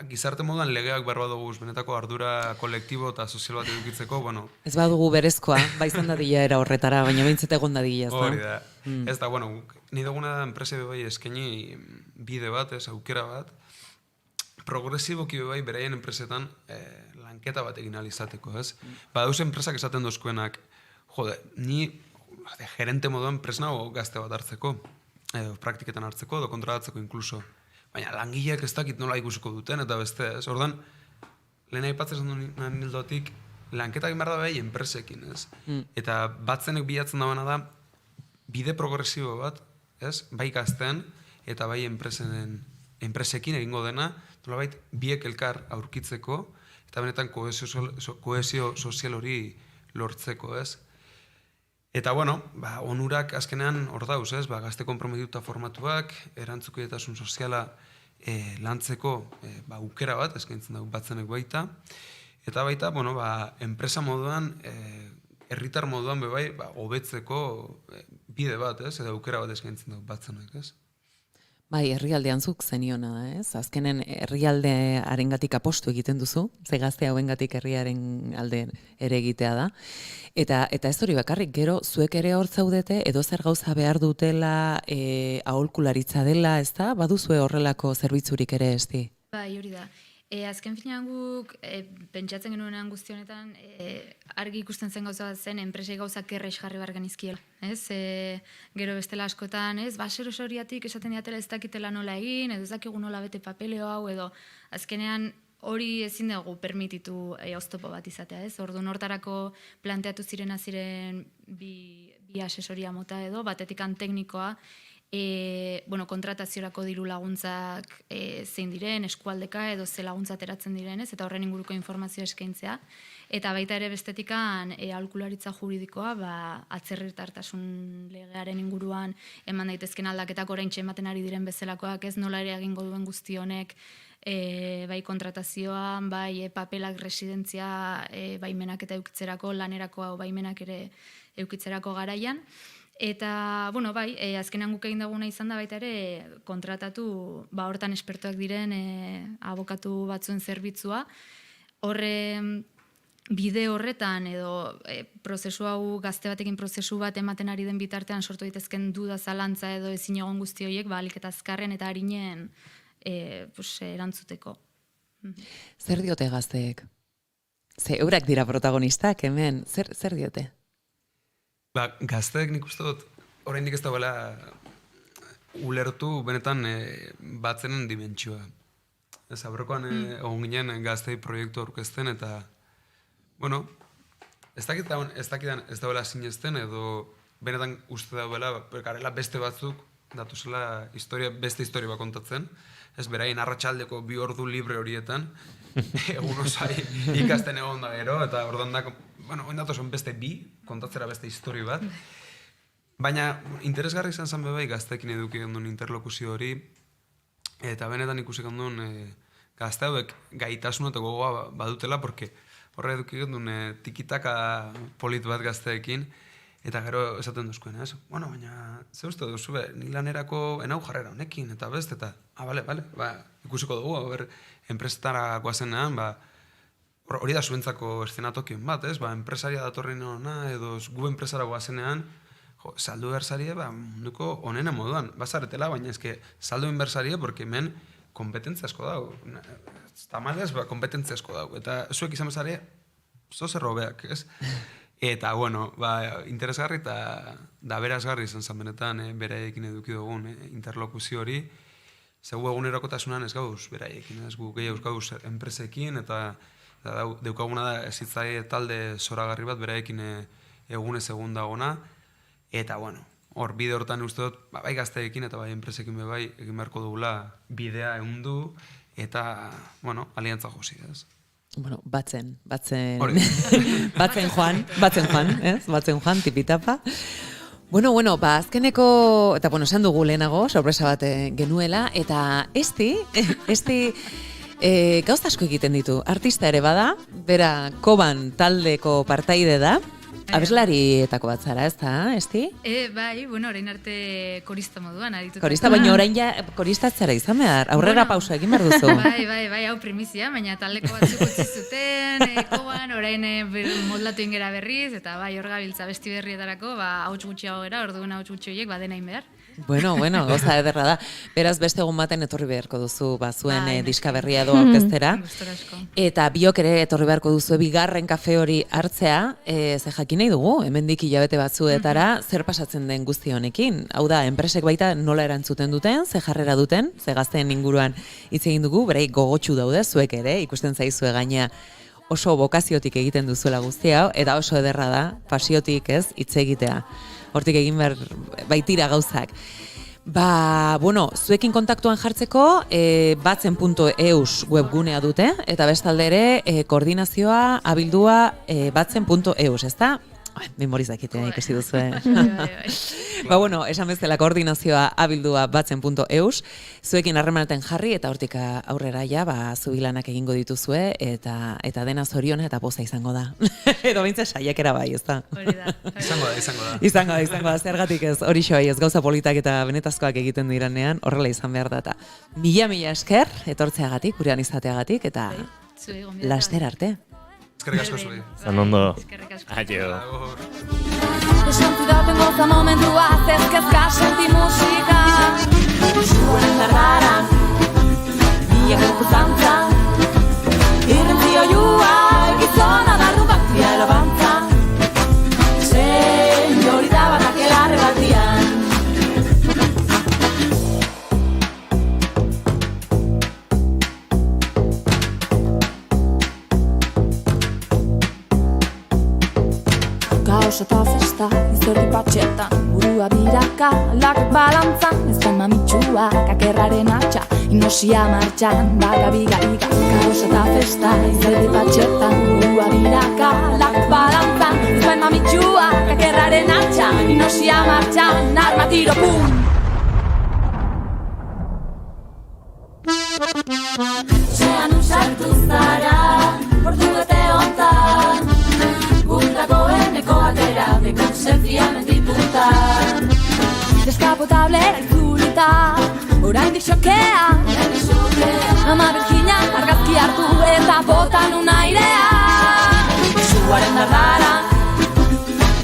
S14: gizarte moduan legeak behar baduguz benetako ardura kolektibo eta sozial bat edukitzeko, bueno...
S4: Ez badugu berezkoa, bai izan dadila era horretara, baina behintzete egon dadila, ez da?
S14: Hori da. Ez da, bueno, ni duguna da enprese bai eskaini bide bat, ez, aukera bat, progresiboki bai beraien enpresetan lanketa bat egin alizateko, ez? Badauz enpresak esaten dozkuenak, jode, ni gerente moduan presnago gazte bat hartzeko, edo praktiketan hartzeko, edo kontratatzeko inkluso. Baina langileak ez dakit nola ikusiko duten, eta beste, ez? Ordan, lehen aipatzen duen nildotik, lanketak behar da bai enpresekin, ez? Eta batzenek bilatzen dagoena da, bide progresibo bat, ez? Bai gazten, eta bai enpresekin egingo dena, nolabait biek elkar aurkitzeko, eta benetan kohesio sozial hori lortzeko, ez? Eta, bueno, onurak azkenean hor dauz, ez? Gazte komprometituta formatuak, erantzukietasun soziala lantzeko aukera bat, eskaintzen dugu batzenek baita. Eta baita, bueno, enpresa moduan, herritar moduan bebai, hobetzeko bide bat, ez? Edo aukera bat eskaintzen dugu batzenek, ez?
S4: Bai, herrialdean zuk zeniona da, ez? Azkenen herrialdearengatik apostu egiten duzu, ze gazte hauengatik herriaren alde ere egitea da. Eta ez hori bakarrik, gero zuek ere hor zaudete, edo zer gauza behar dutela, aholkularitza dela, ez da? Baduzue horrelako zerbitzurik ere, ez di?
S13: Bai, hori da. Azken finean guk, pentsatzen genuenean guzti honetan, argi ikusten zen gauza bat zen, enpresei gauza kerrex jarri behar genizkiela. Gero bestela askotan, basero soriatik esaten diatela ez dakitela nola egin, edo ez dakigu nola bete papeleo hau, edo azkenean hori ezin dugu permititu oztopo bat izatea. Orduan hortarako planteatu ziren bi asesoria mota edo, batetikan teknikoa, kontrataziorako diru laguntzak zein diren, eskualdeka edo ze laguntza ateratzen direnez, eta horren inguruko informazioa eskaintzea. Eta baita ere bestetikan aholkularitza juridikoa atzerritartasun legearen inguruan eman daitezken aldaketak oraintxe ematen ari diren bezalakoak, ez nola ere egingo duen guzti honek bai kontratazioan, bai papelak residentzia baimenak eta eukitzerako, lanerako baimenak ere eukitzerako garaian. Eta, bai, azkenean guk egin daguna izan da baita ere kontratatu, hortan espertoak diren abokatu batzuen zerbitzua. Bide horretan edo prozesu hau gazte batekin prozesu bat ematen ari den bitartean sortu daitezken duda zalantza edo ezin egon guzti horiek ahalik eta azkarren eta arinen erantzuteko.
S4: Zer diote gazteek? Ze eurak dira protagonistak hemen, zer diote?
S14: Gazteek nik uste dut, oraindik ez dagoela ulertu benetan batzenen dimentsioa. Ez aurrekoan egon ginen gaztei proiektu aurkezten eta ez dagoela sinezten edo benetan uste dagoela garela beste batzuk datuzela beste historia bat kontatzen. Ez beraien arratsaldeko 2 ordu libre horietan egun osai ikasten egon da gero eta orduan da, oin datozen beste 2 kontatzera beste histori bat. Baina interesgarri izan zen bebai gazteekin eduki gendun interlokuzio hori eta benetan ikusi gendun gazte hauek gaitasun eta gogoa badutela porque horre eduki gendun tikitaka polit bat gazteekin eta gero esaten duzkoen, ez? Baina ze uste duzu, ni lanerako enau jarrera honekin eta best eta bale, ikusiko dugu, enpresetara goazenean, hori da zuentzako eszenatokien bat, ez? Enpresaria datorren hona edo gu enpresara goazenean, saldu bersarie, munduko onena moduan. Bazaretela, baina eske saldu inbersarie, porque hemen kompetentzia asko dago. Tamalez, kompetentzia asko dago. Eta zuek izan bezare, zozer hobeak, ez? Eta, interesgarri eta berazgarri izan zen benetan beraiekin eduki dugun interlokuzio hori. Zegu egunerokotasunan ez gauz beraiekin, ez gu gehiago gauz enpresekin eta deukaguna da ezitzai talde zoragarri bat beraiekin egunez egun dagona. Eta, hor bide hortan uste dut, bai gazteekin eta bai enpresekin bai egin beharko dugula bidea egundu eta, aliantza josi, ez?
S4: Batzen joan, ez? Batzen joan, tipitapa. Azkeneko, eta esan dugu lehenago, sorpresa bat genuela, eta esti gauza asko egiten ditu. Artista ere bada, bera Koban taldeko partaide da, abeslarietako bat zara, ez da, esti?
S13: Bai, orain arte korista moduan aritu.
S4: Korista, baina orain ja koristatzera izan behar, aurrera pausa egin behar duzu.
S13: Bai, hau primizia, baina taldeko batzuk utzi zuten, Koban, orain moldatu ingera berriz, eta hor gabiltza besti berrietarako, hauts gutxiago gera, orduan hauts gutxi horiek, dena inbehar.
S4: Goza ederra da. Beraz, beste egun baten etorri beharko duzu zuen diska berria edo aurkeztera. Eta biok ere etorri beharko duzu bigarren kafe hori hartzea, ze jakin nahi dugu, hemendik hilabete batzuetara zer pasatzen den guzti honekin. Hau da, enpresek baita nola erantzuten duten, ze jarrera duten, ze gazteen inguruan hitz egin dugu, berei gogotsu daude, zuek ere, ikusten zaizue gaina oso bokaziotik egiten duzuela guzti hau, eta oso ederra da, pasiotik ez, hitz egitea. Hortik egin behar baitira gauzak. Zuekin kontaktuan jartzeko batzen.eus webgunea dute, eta bestalde ere koordinazioa abildua batzen.eus, ez da? Memorizakitea ikusi duzu. Esan bezala koordinazioa abildua batzen.eus, zuekin harremanetan jarri eta hortik aurrera zubilanak egingo dituzue eta dena zoriona eta poza izango da. Edo bintze saiakera bai, ez da?
S13: Hori da.
S4: Izango da, zergatik ez, hori xoai ez gauza politak eta benetazkoak egiten diranean, horrela izan behar da. Mila esker, etortzeagatik, gurean izateagatik, eta laster arte.
S14: Eskerrik asko zuri.
S2: Zan ondo.
S13: Adio.
S7: Deskontudaten goza momentua, zezkezka senti musika. Zuen zarraran, biak elkuzantza. Irrentzio joa, gizona dardu baktia elabantza. Señorita batak elarre batian. Kaos eta festa, izordi patxetan, burua biraka, lak balantzan, ez bain mamitxua, kakerraren atxa, inosia martxan, baka biga, kaos eta festa, izerdi patxetan, burua biraka, lak balantzan, ez bain mamitxua, kakerraren atxa, inosia martxan, arma tiro, pum! Zean usartu zara, portu bete hontan, dagoeneko atera, dekonsentzia mendipuntan. Deskapotable itzulita, oraindik xokea, ama berkina argazki hartu eta botan unairea. Suaren dardara,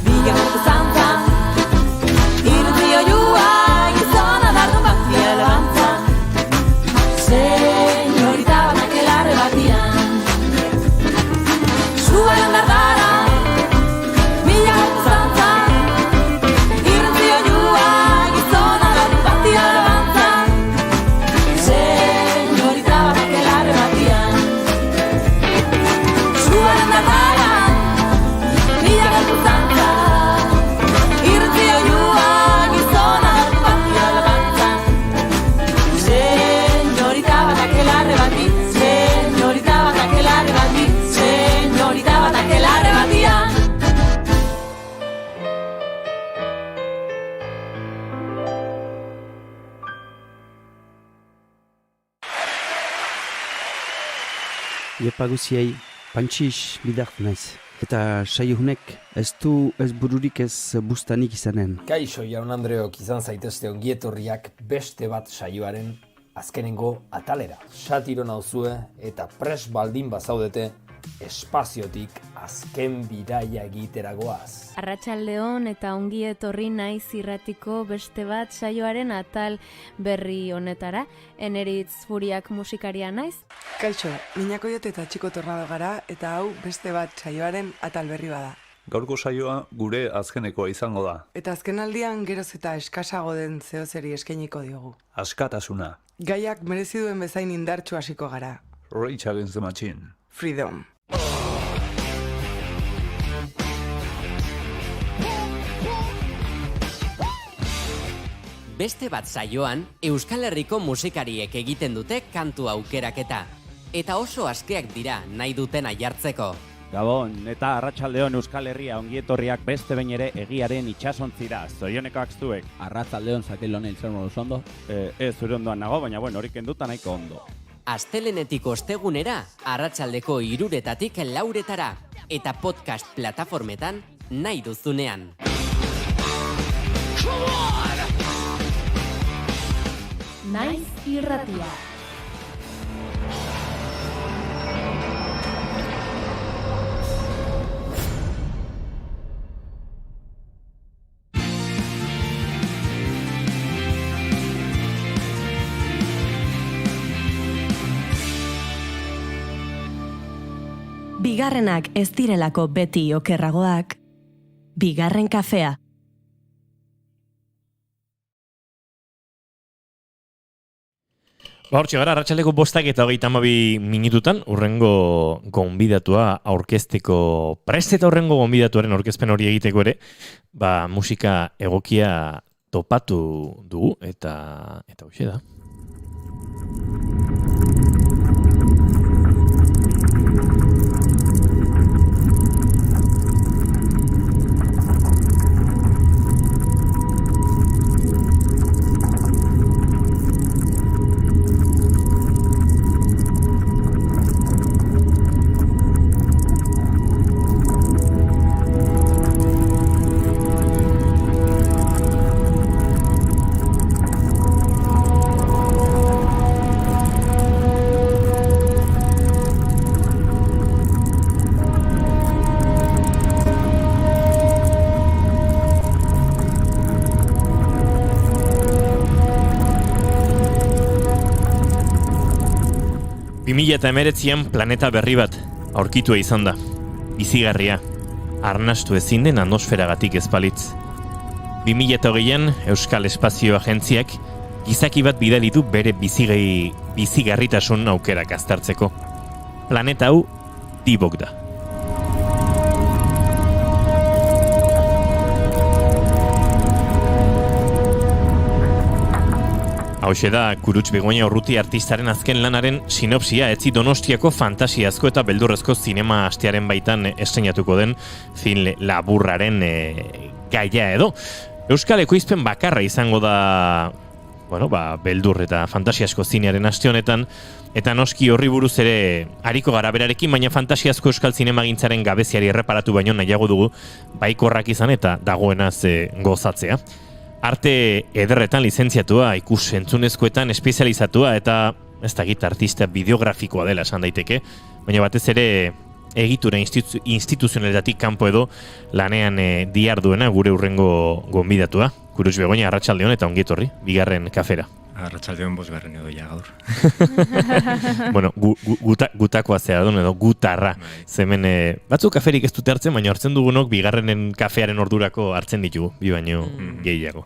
S7: bigarreko zantza, irudi oiua, gizona dardun batia elebantza. Señorita batak elarre batian, suaren dardara,
S15: Iepa guziei, pantxix bidart naiz. Eta saiohunek ez bururik ez bustanik izanen.
S16: Kaixo, jaun Andreok, izan zaitezte ongietorriak beste bat saioaren azkenengo atalera. Satiro nauzue eta pres baldin bazaudete espaziotik azken bidaia egiteragoaz.
S17: Arratsaldeon eta ongi etorri naiz irratiko beste bat saioaren atal berri honetara. Eneritz Furiak musikaria naiz.
S18: Kaixo, Minakoiot eta Txiko Tornado gara eta hau beste bat saioaren atal berri bada.
S19: Gaurko saioa gure azkenekoa izango da.
S18: Eta azkenaldian geroz eta eskasago den zehozeri eskainiko diogu.
S19: Askatasuna.
S18: Gaiak merezi duen bezain indartsu hasiko gara.
S19: Rage Against the Machine.
S18: Freedom.
S20: Beste bat saioan, Euskal Herriko musikariek egiten dute kantu aukeraketa. Eta oso askeak dira nahi dutena jartzeko.
S21: Gabon, eta arratsaldeon Euskal Herria ongietorriak beste behin ere egiaren itsasontzira. Zorioneko zuek.
S22: Arratsaldeon Zakilon hiltzen moduz ondo?
S21: Ez zure ondoan nago, baina hori kenduta nahiko ondo.
S20: Astelenetik ostegunera, arratsaldeko 3:00 4:00 eta podcast plataformetan nahi duzunean.
S12: Naiz irratia.
S1: Bigarrenak ez direlako beti okerragoak, bigarren kafea.
S2: Hortxe gara, arratsaldeko 5:32 minututan, urrengo gonbidatua aurkezteko prest eta urrengo gonbidatuaren aurkezpen hori egiteko ere, musika egokia topatu dugu, eta hoxe da. Eta 2019an planeta berri bat aurkitua izan da. Bizigarria, arnastu ezin den atmosferagatik ezpalitz. 2008an Euskal Espazio Agentziak gizaki bat bidali du bere bizigarritasun aukerak aztertzeko. Planeta hau Dibok da. Hauxe da, Kuruts Begoña Urruti artistaren azken lanaren sinopsia, etzi Donostiako fantasiazko eta beldurrezko zinema astearen baitan estreinatuko den film laburraren gaia edo. Euskal ekoizpen bakarra izango da, beldur eta fantasiazko zinearen aste honetan, eta noski horri buruz ere hariko gara berarekin, baina fantasiazko euskal zinemagintzaren gabeziari erreparatu baino nahiago dugu baikorrak izan eta dagoenaz gozatzea. Arte ederretan lizentziatua, ikus entzunezkoetan espezializatua eta ez dakit artista bideografikoa dela esan daiteke, baina batez ere egitura instituzionaletatik kanpo edo lanean diarduena gure urrengo gonbidatua. Kuruts Begoña, arratsaldeon eta ongi etorri, bigarren kafera.
S3: Arratsaldeon bosgarren edo ja gaur.
S2: Bueno, gutakoa zea edo gutarra. Zemen batzuk kaferik ez dute hartzen, baina hartzen dugunok bigarrenen kafearen ordurako hartzen ditugu, bi baino gehiago.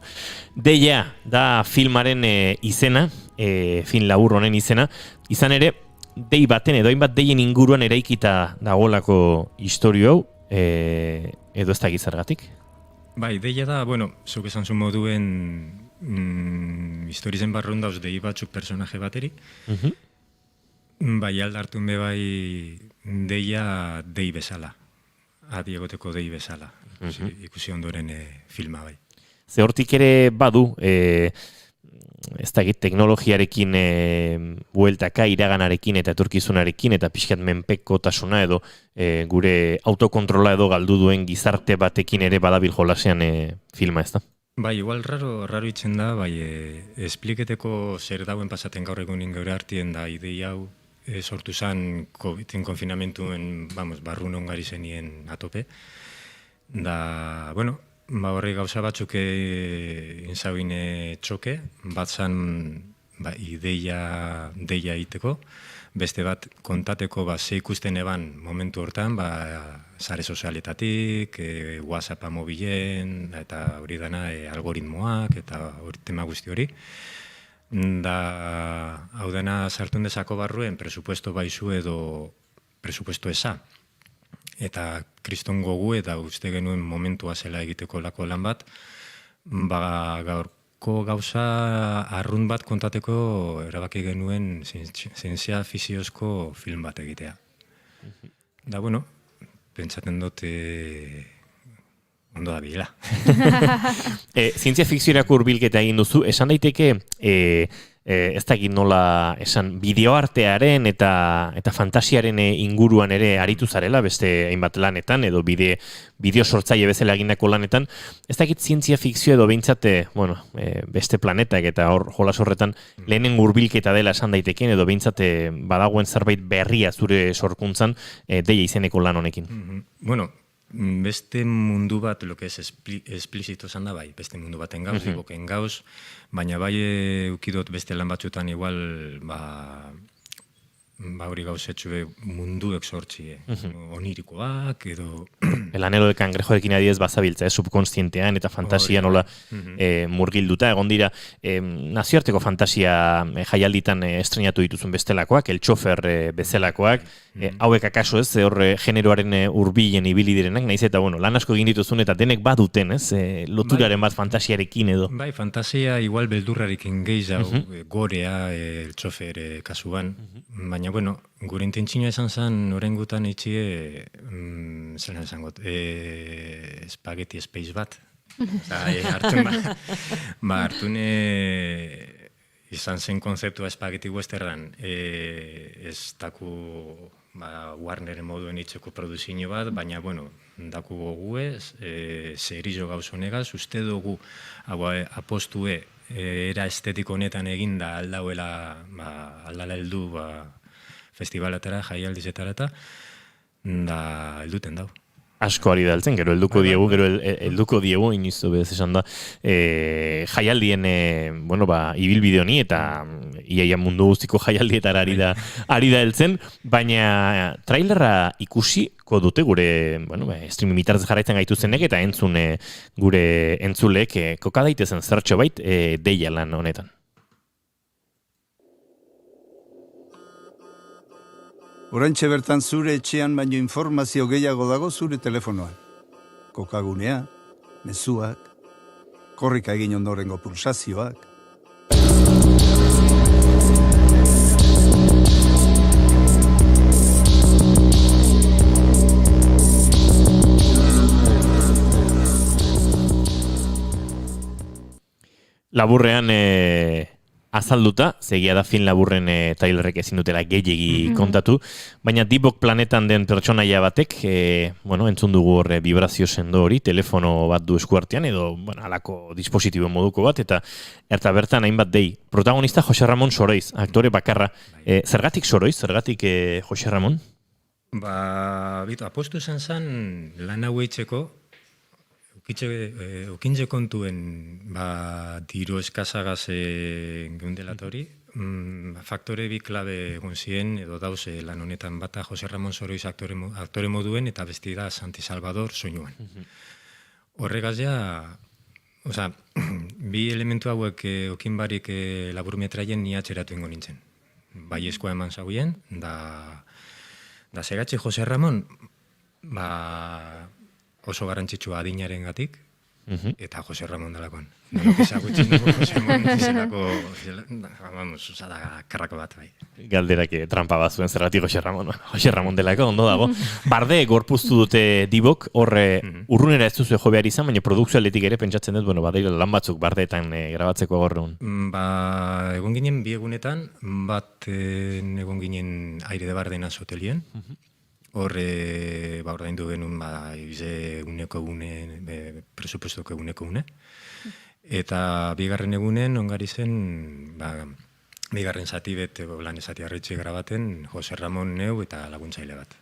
S2: Deia da filmaren izena, film labur honen izena, izan ere, dei baten edo hainbat deien inguruan eraikita dagoelako istorio hau, edo ez da gizargatik?
S3: Bai, deia da, zuk esan zu moduen historizen barrun dauz dei batzuk personaje bateri. Bai, aldartun be bai deia dei bezala. Adiegoteko dei bezala. Ikusi ondoren filma bai.
S2: Ze hortik ere badu, ez dakit teknologiarekin bueltaka iraganarekin eta etorkizunarekin eta pixkat menpekotasuna edo gure autokontrola edo galdu duen gizarte batekin ere badabil jolasean filma, ez da?
S3: Bai, igual raro itzen da, bai, espliketeko zer dauen pasaten gaur egunin gaur artien da idei hau sortu zan COVID-en konfinamentuen, barrun ongari zenien atope. Da, horri gauza batzuk inzauin txoke, bat zan ideia egiteko, beste bat kontateko ze ikusten eban momentu hortan, sare sozialetatik, WhatsAppa mobilen, eta hori dana algoritmoak, eta hori tema guzti hori. Da, hau dena sartun dezako barruen, presupuesto baizu edo presupuesto eza. Eta kriston gogu eta uste genuen momentua zela egiteko lako lan bat, gaurko gauza arrunt bat kontateko erabaki genuen zientzia fiziozko film bat egitea. Da, pentsaten dut ondo da bila.
S2: Zientzia fikziorako hurbilketa egin duzu, esan daiteke ez dakit nola esan bideoartearen eta fantasiaren inguruan ere aritu zarela beste hainbat lanetan edo bideo sortzaile bezala egindako lanetan. Ez dakit zientzia fikzio edo behintzat beste planetak eta hor jolas horretan lehenen hurbilketa dela esan daitekeen edo behintzat badagoen zerbait berria zure sorkuntzan deia izeneko lan honekin.
S3: Beste mundu bat, lo que es explícito esan da, bai, beste mundu baten gauz, iboken gauz, baina bai eukidot beste lan batzutan igual, hori gauzetxue munduek sortzi, onirikoak, edo...
S2: El anhelo del cangrejoekin adiez bazabiltza, subkonstientean eta fantasia nola murgilduta, egon dira nazioarteko fantasia jaialditan estrenatu dituzun bestelakoak, el txofer bezalakoak, hauek akaso ez, hor generoaren hurbilen ibili direnak, nahiz eta lan asko egin dituzun eta denek baduten, ez, loturaren bat fantasiarekin edo.
S3: Bai, fantasia igual beldurrarekin gehiago, gorea, el txofer kasuan, baina, gure intentzinoa esan zen, orengutan itxie, zelan esangot, spaghetti space bat. Hartun izan zen konzeptua spaghetti westernan, ez daku Warneren moduen itxeko produzio bat, baina, daku gogue, zerizio gauz honegaz, uste dugu apostue era estetiko honetan eginda aldauela, aldala heldu, festivalatara, jaialdizetara eta helduten dau.
S2: Asko ari da altzen, gero helduko diegu, inizu bez esan da, jaialdien, ibilbide honi eta iaia mundu guztiko jaialdietara ari da heltzen, baina trailerra ikusiko dute gure, streaming bitartez jarraitzen gaituzenek eta entzun gure entzulek koka daitezen zertxo bait deia lan honetan.
S5: Oraintxe bertan zure etxean baino informazio gehiago dago zure telefonoan. Kokagunea, mezuak, korrika egin ondorengo pulsazioak.
S2: Laburrean azalduta, zegia da film laburren Tylerrek ezin dutela gehiegi kontatu, baina Dibok planetan den pertsonaia batek, entzun dugu horre vibrazio sendo hori, telefono bat du eskuartean, edo, alako dispositibo moduko bat, eta bertan hainbat dei. Protagonista Jose Ramon Soroiz, aktore bakarra. Zergatik Soroiz, zergatik Jose Ramon?
S3: Apostu zen lan hau eitzeko, okintze kontuen diru eskazagaz geundelatori, faktore bi klabe egon ziren, edo dauze lan honetan bata Jose Ramon Soroiz aktore moduen, eta besti da Santi Salvador soinuan. Horregaz bi elementu hauek okin barik laburmetraien ni atxeratu ingo nintzen. Bai eskoa eman zaguien, da segatxe Jose Ramon, oso garrantzitsua adinaren gatik, eta Jose Ramon delakoan. Nolok ezagutxin dugu Jose Ramon zelako, karrako bat bai.
S2: Galderak trampa bat zuen zergatik Jose Ramon delako, ondo dago. Barde gorpuztu dute Dibok, horre urrunera ez duzu jo behar izan, baina produkzioaletik ere pentsatzen dut, badeira lan batzuk bardeetan grabatzeko gorreun.
S3: Egon ginen bi egunetan, egon ginen Aire de Bardena hotelien, horre ordaindu genuen uneko une, presupuestoko uneko une. Eta bigarren egunen ongari zen, bigarren zati bet, lan ezati arretxe grabaten, Jose Ramon neu eta laguntzaile bat.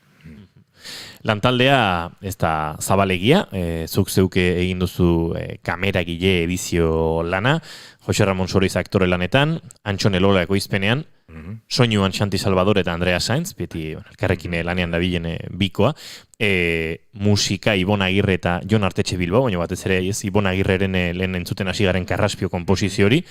S2: Lantaldea ez da zabalegia, zuk zeuke egin duzu kameragile edizio lana, Jose Ramon Soroiz aktore lanetan, Antxon Elola ekoizpenean, soinuan Santi Salvador eta Andrea Sainz, beti elkarrekin lanean dabilen bikoa, musika Ibon Agirre eta Jon Artetxe Bilbao, baina batez ere Ibon Agirreren lehen entzuten hasi garen Karraspio konposizio hori,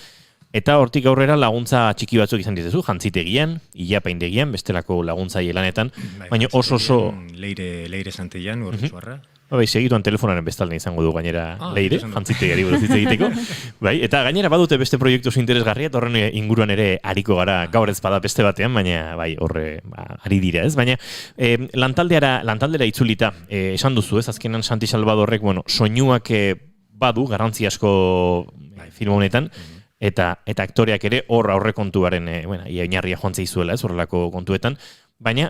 S2: eta hortik aurrera laguntza txiki batzuk izan dizezu, jantzitegian, ilapaindegian, bestelako laguntza lanetan, baina oso...
S3: Leire Santillan, urritxuarra.
S2: Segituan telefonaren bestalden izango du gainera Leire, jantzitegiari buruz hitz egiteko. Eta gainera badute beste proiektu interesgarria, eta horren inguruan ere ariko gara gaur ez bada beste batean, baina horre ari dira ez. Baina lantaldera itzulita, esan duzu ez, azkenan Santi Salvadorrek, soinuak badu, garrantzi asko film honetan, eta aktoreak ere hor aurrekontuaren oinarria joan zeizuela ez, horrelako kontuetan, baina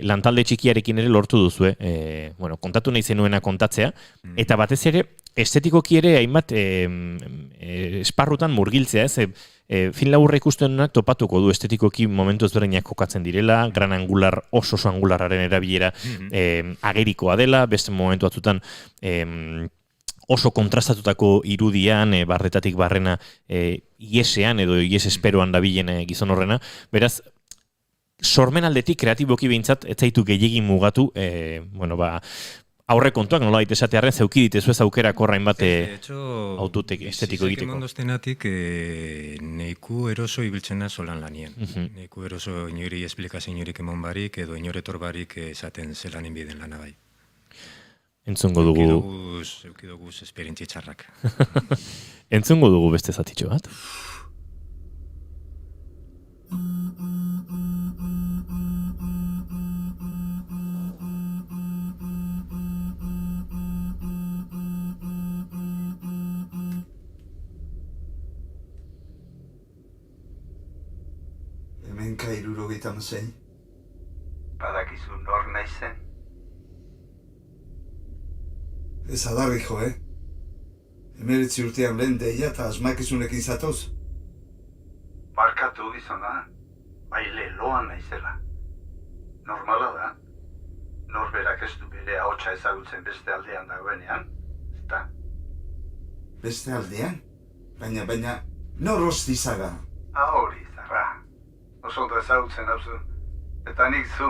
S2: lantalde txikiarekin ere lortu duzue, kontatu nahi zenuena kontatzea, eta batez ere, estetikoki ere hainbat esparrutan murgiltzea, ez, film laburra ikustenak topatuko du estetikoki momentu ezberdinak kokatzen direla, gran angular, oso angularraren erabilera agerikoa dela, beste momentu batzutan oso kontrastatutako irudian, barretatik barrena iesean edo ies esperoan dabilen gizon horrena, beraz, sormen aldetik kreatiboki behintzat ez zaitu gehiagin mugatu, aurre kontuak nola baita esatearen zeuki ditezu ez aukerak horrain bat aututek estetiko egiteko.
S3: Mondoztenatik neiku eroso ibiltzena solan lanien. Neiku eroso inori esplikazio inorik emon barik edo inoretor barik esaten zelan inbiden lana bai.
S2: Entzungo dugu...
S3: Eukidoguz esperientzi txarrak.
S2: Entzungo dugu beste zatitxo bat.
S5: Hemenka 76. Badakizu nor naizen? Ez adarrik jo, 19 urtean lehen deia eta asmakizunekin zatoz. Barkatu gizona, baile loan naizela. Normala da. Norberak ez du bere ahotsa ezagutzen beste aldean dagoenean, eta? Beste aldean? Baina, nor hostizaga? Hori, zarra. Oso ondo ezagutzen hauzu. Eta nik zu,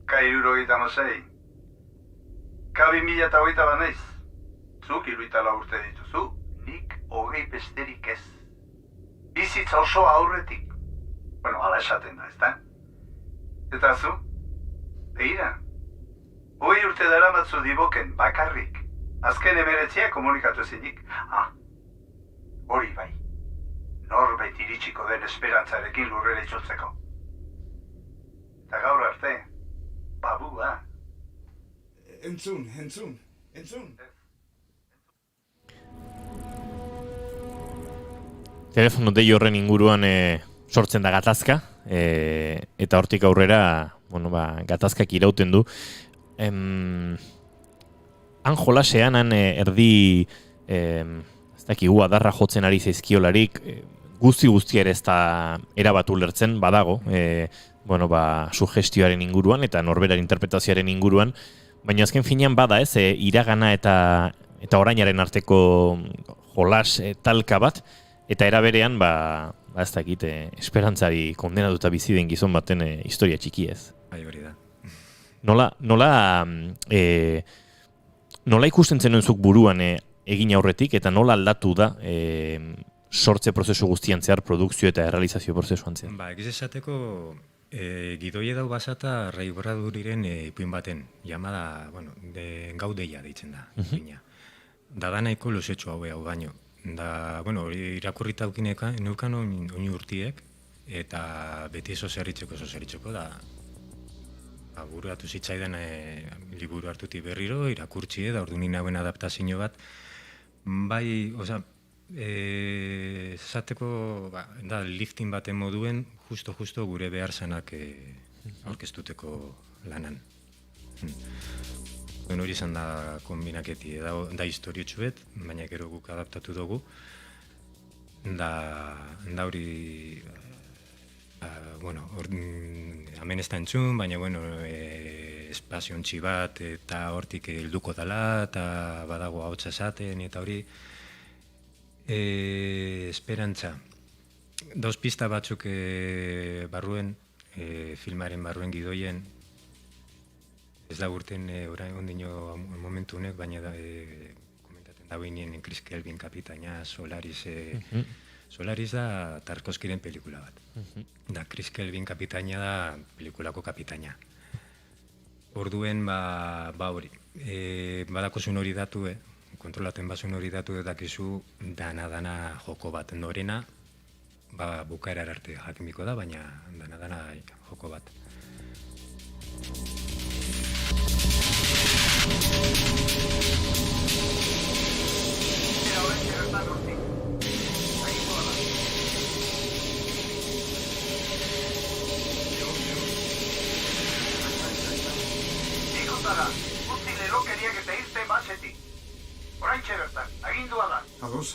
S5: K76. K2008 banaiz. Zuk 74 urte dituzu, nik 20 besterik ez. Bizitza oso aurretik. Hala esaten da, ezta? Eta zu? Begira. 20 urte daramatzu Diboken bakarrik. Azken 19 komunikatu ezinik. Hori bai. Norbait iritsiko den esperantzarekin lurrera itzultzeko. Eta gaur arte, babua. Entzun.
S2: Telefono dei horren inguruan sortzen da gatazka, eta hortik aurrera, gatazkak irauten du. Han jolasean, erdi, ez dakigu adarra jotzen ari zaizkiolarik, guzti ere ez da erabat ulertzen, badago, sugestioaren inguruan eta norberaren interpretazioaren inguruan, baina azken finean bada ez, iragana eta orainaren arteko jolas talka bat, eta era berean, ez dakit, esperantzari kondenatuta bizi den gizon baten historia txiki ez.
S3: Hori da.
S2: Nola ikusten zenuen zuk buruan egin aurretik, eta nola aldatu da sortze prozesu guztian zehar, produkzio eta realizazio prozesuan zehar?
S3: Egiz esateko, gidoie dau basata Ray Bradburyren ipuin baten, llamada, gaudeia deitzen da. Da nahiko luzetxo hau baino. Da, hori irakurrita neukan oin urtiek, eta beti oso zerritzeko, da buruatu zitzaidan liburu hartuti berriro, irakurtzie, da ordu nina hauen adaptazio bat, esateko, da, lifting baten moduen, justo gure behar zanak aurkeztuteko lanan. Hori izan da kombinaketi, da historiotxuet, baina gero guk adaptatu dugu, da hori, hemen ez da entzun, baina, espazio ontsi bat, eta hortik helduko dela, eta badago ahotsa esaten, eta hori, esperantza. Dauz pista batzuk barruen, filmaren barruen gidoien, ez da urten orain ondino momentu honek, baina komentaten da behinien Chris Kelvin kapitaina, Solaris da Tarkovskiren pelikula bat. Da Chris Kelvin kapitaina da pelikulako kapitaina. Orduen, hori, badakozun hori datu, kontrolaten bazun hori datu dakizu dana joko bat norena, bukaerar arte jakimiko da, baina dana joko bat.
S6: Ikutara, utzi lerokeriak eta irten batzetik. Oraintxe bertan, agindua da. Ados.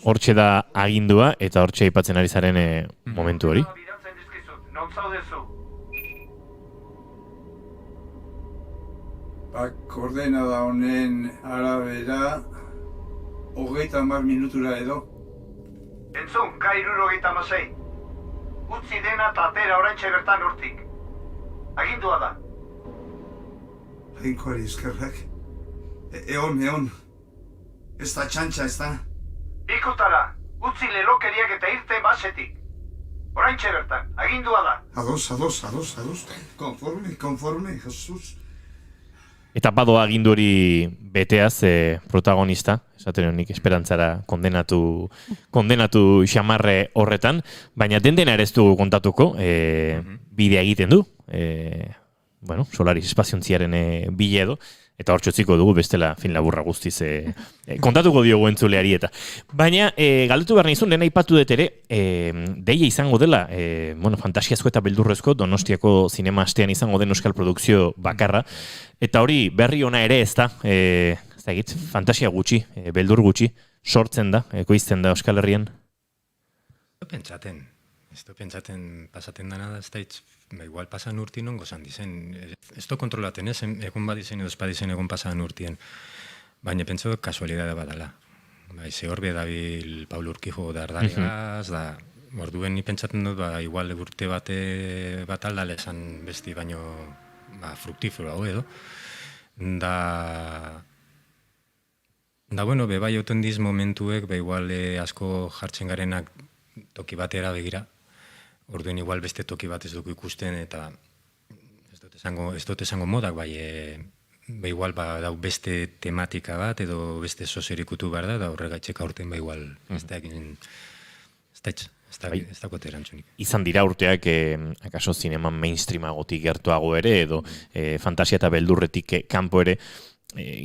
S2: Hortxe da agindua, eta hortxe aipatzen ari zaren momentu hori.
S6: Non zaudezu?
S5: Koordenada honen arabera 30 minutura edo.
S6: Entzun, K6. Utzi dena eta atera oraintxe bertan hortik. Agindua da.
S5: Jainkoari eskerrak. Eon. Ez da txantxa, ez da?
S6: Ikutara, utzi lelokeriak eta irten basetik. Oraintxe bertan, agindua da.
S5: Ados. Konforme, Jesus.
S2: Eta bado agindu hori beteaz protagonista, esaten honik esperantzara kondenatu xamarre horretan, baina dena ere ez dugu kontatuko, bidea egiten du, Solaris espaziontziaren bile edo, eta hortxotziko dugu bestela fin laburra guztiz kontatuko diogu entzuleari eta. Baina, galdetu behar nizun, lehen aipatu dut ere, deia izango dela, fantasiazko eta beldurrezko Donostiako zinema astean izango den euskal produkzio bakarra, eta hori berri ona ere ez da, fantasia gutxi, beldur gutxi, sortzen da, ekoizten da Euskal Herrian?
S3: Ez du pentsaten pasaten dana da, ez da igual pasan urtien ongo zan dizen. Ez du kontrolaten ez, egun badizen edo espadizen egun pasan urtien. Baina pentsu kasualidade badala. Ze horbe dabil Paul Urquijo dardarigaz, da orduen ni pentsaten dut, igual urte bat aldale esan besti baino fruktifero hau edo. Da, bai oten diz momentuek, igual asko jartzen garenak toki batera begira. Orduen igual beste toki bat ez dugu ikusten, eta ez dut esango modak, igual dau beste tematika bat, edo beste soserikutu behar da horregaitxek aurten igual ez dakote erantzunik.
S2: Izan dira urteak, akaso zineman mainstreamagotik gertuago ere, edo fantasia eta beldurretik kanpo ere,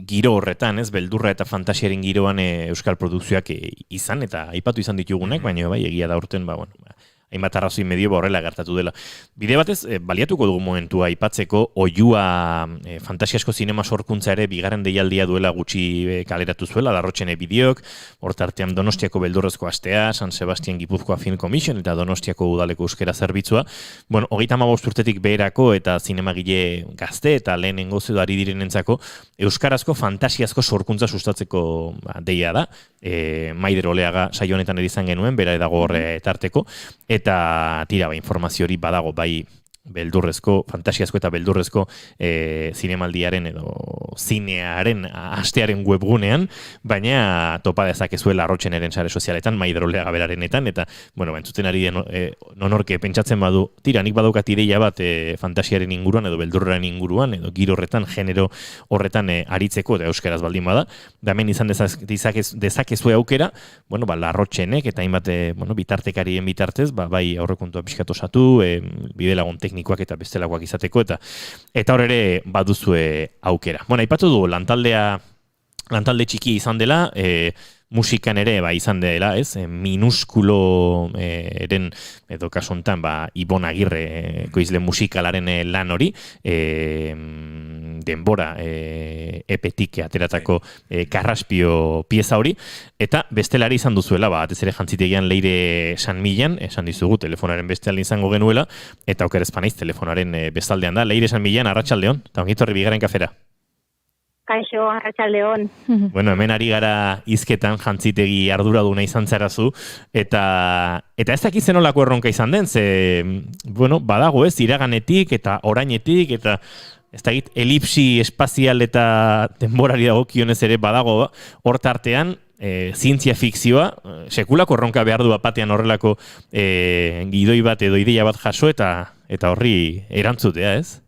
S2: giro horretan, ez, beldurra eta fantasiaren giroan euskal produkzioak izan, eta aipatu izan ditugunek, baina bai, egia da urten, hainbat arrazoi medio horrela gertatu dela. Bide batez, baliatuko dugu momentua aipatzeko oihua fantasiasko zinema sorkuntza ere bigarren deialdia duela gutxi kaleratu zuela, Larrotxene bideok, hortartean Donostiako beldurrezko astea, San Sebastian Gipuzkoa Film Commission eta Donostiako udaleko euskera zerbitzua. 35 urtetik beherako eta zinemagile gazte eta lehenengo edo ari direnentzako euskarazko fantasiazko sorkuntza sustatzeko deia da. Maider Oleaga saio honetan ere izan genuen, bera edago horre tarteko. Eta tira, informazio hori badago, bai beldurrezko, fantasiazko eta beldurrezko zinemaldiaren edo zinearen astearen webgunean, baina topa dezakezuela Larrotxeneren sare sozialetan, Maider Oleaga berarenetan, eta, entzuten ari den nonorke pentsatzen badu, tira, nik badaukat ideia bat fantasiaren inguruan edo beldurraren inguruan, edo giro horretan, genero horretan aritzeko, eta euskaraz baldin bada, da hemen izan dezakezue aukera, Larrotxenek eta hainbat bitartekarien bitartez, bai aurrekontua pixkat osatu, bide lagun teknikoak eta bestelakoak izateko, eta hor ere baduzue aukera. Aipatu du, lantalde txiki izan dela, musikan ere izan dela, ez? Minuskulo eren, edo kasu honetan, Ibon Agirre ekoizle musikalaren lan hori, denbora epetik ateratako karraspio pieza hori, eta bestelari izan duzuela, batez ere jantzitegian Leire San Millan, esan dizugu, telefonaren bestealde izango genuela, eta oker ezpanaiz, telefonaren bestaldean da. Leire San Millan, arratsaldeon, eta ongitorri bigarren kafera.
S8: Kaixo, arratsaldeon.
S2: Hemen ari gara hizketan jantzitegi arduraduna izan zarazu, eta ez dakit zenolako erronka izan den, badago ez, iraganetik eta orainetik, eta ez dakit elipsi espazial eta denborari dagokionez ere badago hor tartean, zientzia fikzioa, sekulako erronka behar du batean horrelako gidoi bat edo ideia bat jaso, eta horri erantzutea, ez?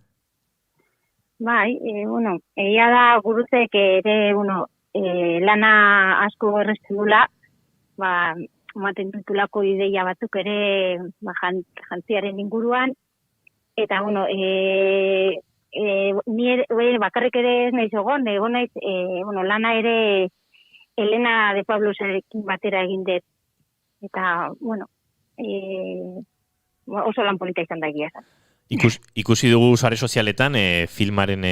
S8: Bai, egia da guruzek ere, lana asko erresten dula, ematen dutulako ideia batzuk ere jantziaren inguruan, eta, ni bakarrik ere ez naiz egon naiz, lana ere Elena de Pablosekin batera egin dut, eta, oso lan polita izan da egia esan.
S2: Ikusi dugu sare sozialetan filmaren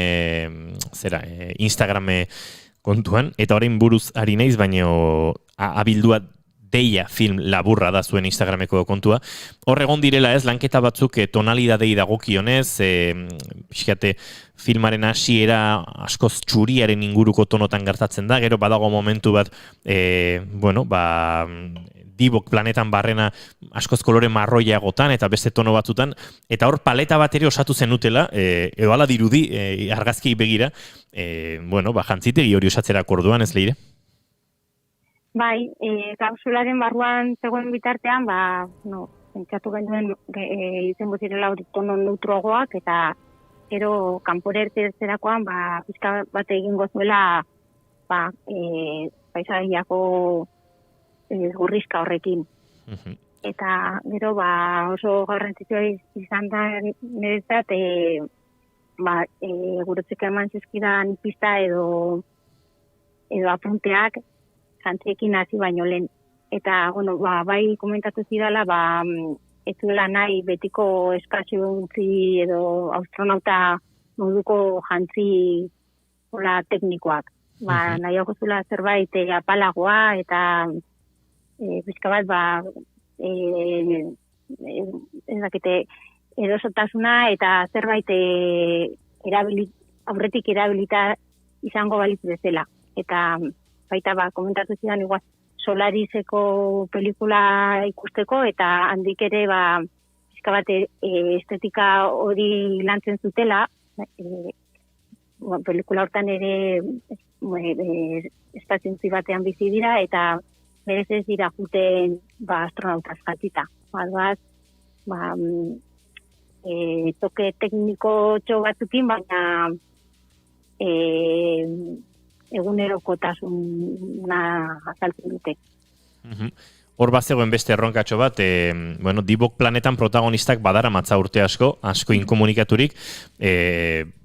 S2: Instagram kontuan, eta orain buruz ari naiz, baino abildua deia film laburra da zuen Instagrameko kontua. Hor egon direla ez, lanketa batzuk tonalidadei dagokionez, pixkate filmaren hasiera askoz txuriaren inguruko tonotan gertatzen da, gero badago momentu bat, Dibok planetan barrena askoz kolore marroiagotan eta beste tono batzutan, eta hor paleta bat ere osatu zenutela, edo ala dirudi, argazkiei begira, jantzitegi hori osatzerako orduan, ez Leire?
S8: Bai, kapsularen barruan zegoen bitartean, pentsatu genuen izen bozirela hori tono neutroagoak, eta gero kanpore ertzerakoan, pizka bat egingo zuela, paisaiako gurrizka horrekin. Eta gero oso garrantzitsua izan da niretzat guretzek eman zizkidan pista edo apunteak jantziekin hasi baino lehen. Eta bai komentatu zidala ez duela nahi betiko espazio untzi edo astronauta moduko jantzi teknikoak. Nahiago zula zerbait apalagoa eta pizka bat, ez dakite, erosotasuna eta zerbait aurretik erabilita izango balitz bezala. Eta baita komentatu zidan, igual, Solariseko pelikula ikusteko, eta handik ere, pizka bat estetika hori lantzen zutela, pelikula hortan ere espaziontzi batean bizi dira, eta berez ez dira juten astronautaz jatita. Toke tekniko txo batzukin, baina egunerokotasuna azaltzen dute.
S2: Hor bazegoen beste erronkatxo bat, Dibok planetan protagonistak badara matza urte asko inkomunikaturik,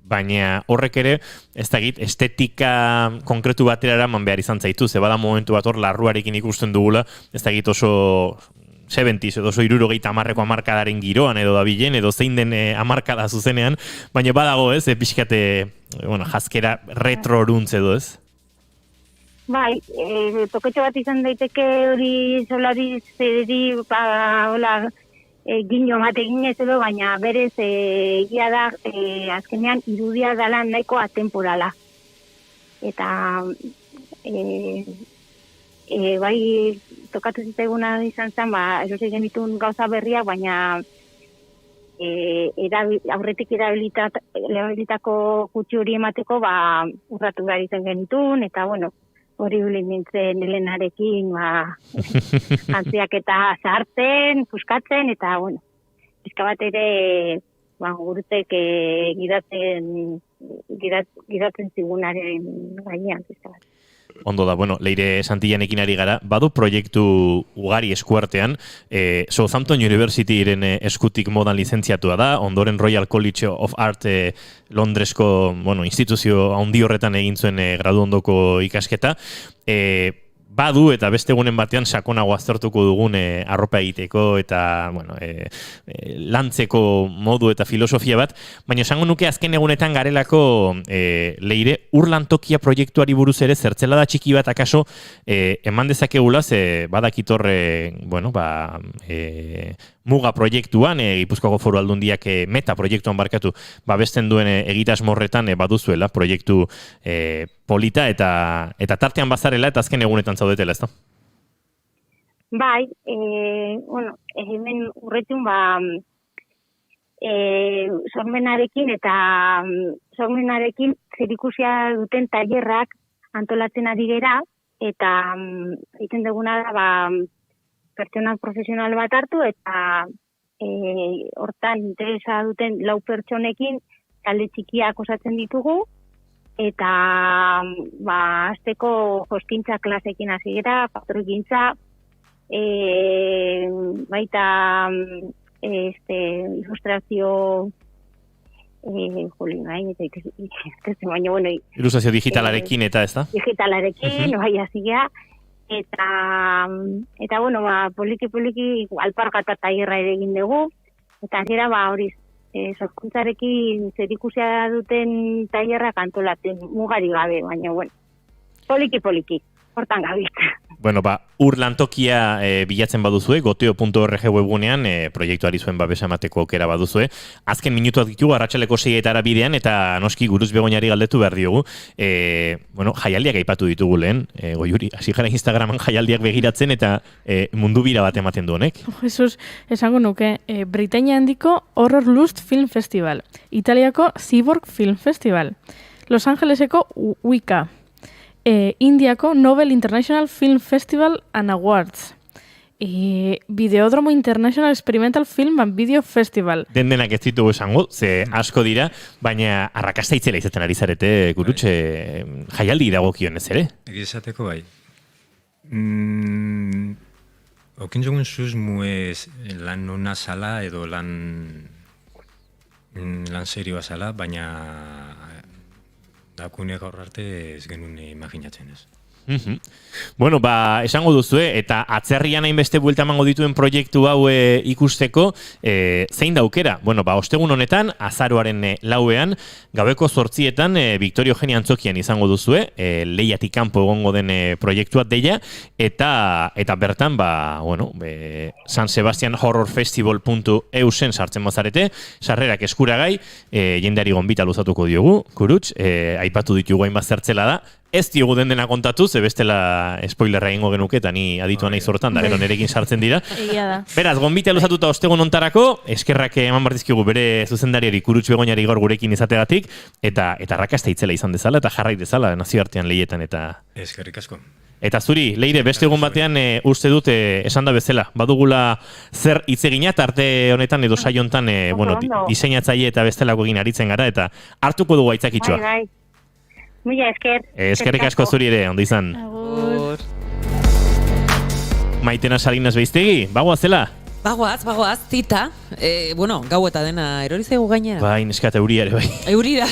S2: baina horrek ere, ez dakit, estetika konkretu batera eraman behar izan zaitu, ze bada momentu bat hor larruarekin ikusten dugula, ez dakit oso 70s edo oso 70ko hamarkadaren giroan edo dabilen, edo zein den hamarkada zuzenean, baina badago ez, pixkate, jazkera retroruntz edo ez?
S8: Bai, toketxo bat izan daiteke hori Solaris hola, gino bat eginez edo, baina berez egia da azkenean irudia dela nahiko atemporala. Eta bai tokatu zitzaiguna izan zen, erosi genitun gauza berriak, baina aurretik erabilitako gutxi hori emateko urratu behar izan genitun, eta hori nintzen Helenarekin, jantziak eta sartzen, puskatzen, eta, pizka bat ere, gurutek gidatzen zigunaren gainean, pizka bat.
S2: Ondo da, Leire Santillanekin ari gara, badu proiektu ugari eskuartean, Southampton Universityren eskutik modan lizentziatua da, ondoren Royal College of Art Londresko instituzio handi horretan egin zuen gradu ondoko ikasketa, badu eta beste egunen batean sakonago aztertuko dugun arropa egiteko eta lantzeko modu eta filosofia bat, baina esango nuke azken egunetan garelako Leire urlantokia proiektuari buruz ere zertzelada txiki bat akaso eman dezakegula, ze badakitorre muga proiektuan, Gipuzkoako Foru Aldundiak meta proiektuan barkatu babesten duen egitasmorretan baduzuela proiektu polita eta tartean bazarela eta azken egunetan zaudetela, ezta?
S8: Bai, hemen urretun sormenarekin zerikusia duten tailerrak antolatzen ari gera, eta egiten duguna da pertsona profesional bat hartu, eta hortan interesa duten 4 pertsonekin talde txikiak osatzen ditugu, eta azteko josquintza klasekin hasi gara, patroikintza, baita ilustrazio
S2: ilustrazio digitalarekin eta ez da?
S8: Digitalarekin, bai, hasi gara. Eta poliki alpargata tailerra ere egin dugu, eta gera hori sorkuntzarekin zerikusia duten tailerrak antolatzen mugari gabe, baina poliki, hortan gabiltza.
S2: Urlantokia bilatzen baduzue, goteo.org webgunean proiektuari zuen babesa emateko aukera baduzue. Azken minutuak ditugu, arratsaleko 6 bidean, eta noski Gurutz Begoñari galdetu behar diogu. Jaialdiak aipatu ditugu lehen, Goiuri, hasi gara Instagraman jaialdiak begiratzen eta mundu bira bat ematen du honek.
S10: Jesus, esango nuke, Britainia handiko Horror Lust Film Festival, Italiako Cyborg Film Festival, Los Angeleseko Wicca, Indiako Nobel International Film Festival and Awards, Videodromo International Experimental Film and Video Festival.
S2: Denak ez ditugu esango, ze asko dira, baina arrakasta itzela izaten ari zarete, Gurutz, jaialdi dagokion ez ere?
S3: Egizateko bai. Okin jogun zuz muez lan nona zala edo lan serioa zala, baina dakunek gaur arte ez genuen imaginatzen ez.
S2: Esango duzue, eta atzerrian hainbeste buelta emango dituen proiektu hau ikusteko, zein da aukera? Ostegun honetan, azaroaren 4ean, gaueko 8etan, Victorio Eugenia Antzokian izango duzue, lehiatik kanpo egongo den proiektua deia, eta bertan, San Sebastian Horror Festival.eusen sartzen bazarete, sarrerak eskuragai, jendeari gonbita luzatuko diogu, Gurutz, aipatu ditugu hainbat zertzela da, ez diogu dena kontatu, ze bestela spoilerra egingo genuke, eta ni aditua nahi zortan, da gero nerekin sartzen dira.
S10: Egia da.
S2: Beraz, gonbitea luzatuta ostegun ontarako, eskerrak eman bartizkigu bere zuzendariari Gurutz Begoñari gaur gurekin izategatik, eta arrakasta itzela izan dezala, eta jarrai dezala nazioartean lehietan, eta...
S3: Eskerrik asko.
S2: Eta zuri, Leire, beste egun batean uste dut esan da bezala, badugula zer hitz egina, arte honetan edo saio honetan diseinatzaile eta bestelako egin aritzen gara, eta hartuko dugu aitzakitxoa.
S8: Bai. Mila esker.
S2: Eskerrik asko zuri ere, ondo izan.
S10: Agur.
S2: Maitena Salinas Beiztegi, bagoa zela?
S4: Bagoaz, zita. Bueno, gau eta dena erori zaigu gainera.
S2: Bai, neskat euria ere bai.
S4: Eurira,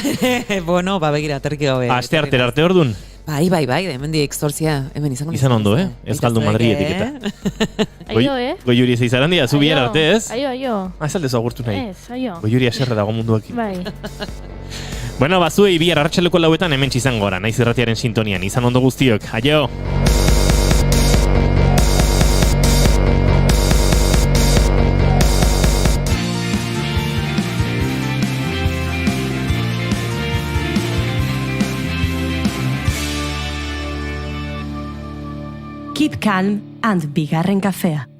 S4: bueno, begira, terki gabe.
S2: Aste arte ordun.
S4: Bai, hemendik sortzia, hemen izango.
S2: Izan ondo, Ez galdu Madridetik eta.
S10: Aio,
S2: Goiuri ez izaran dia, zu bihar arte, ez?
S10: Aio.
S2: Ez aldezu agurtu nahi.
S10: Ez, aio.
S2: Goiuri aserre dago munduak.
S10: Bai.
S2: Bueno, bazuei bihar arratsaleko 4etan hemen izango gara, Naiz Irratiaren sintonian. Izan ondo guztiok. Aio!
S1: Keep calm and bigarren kafea.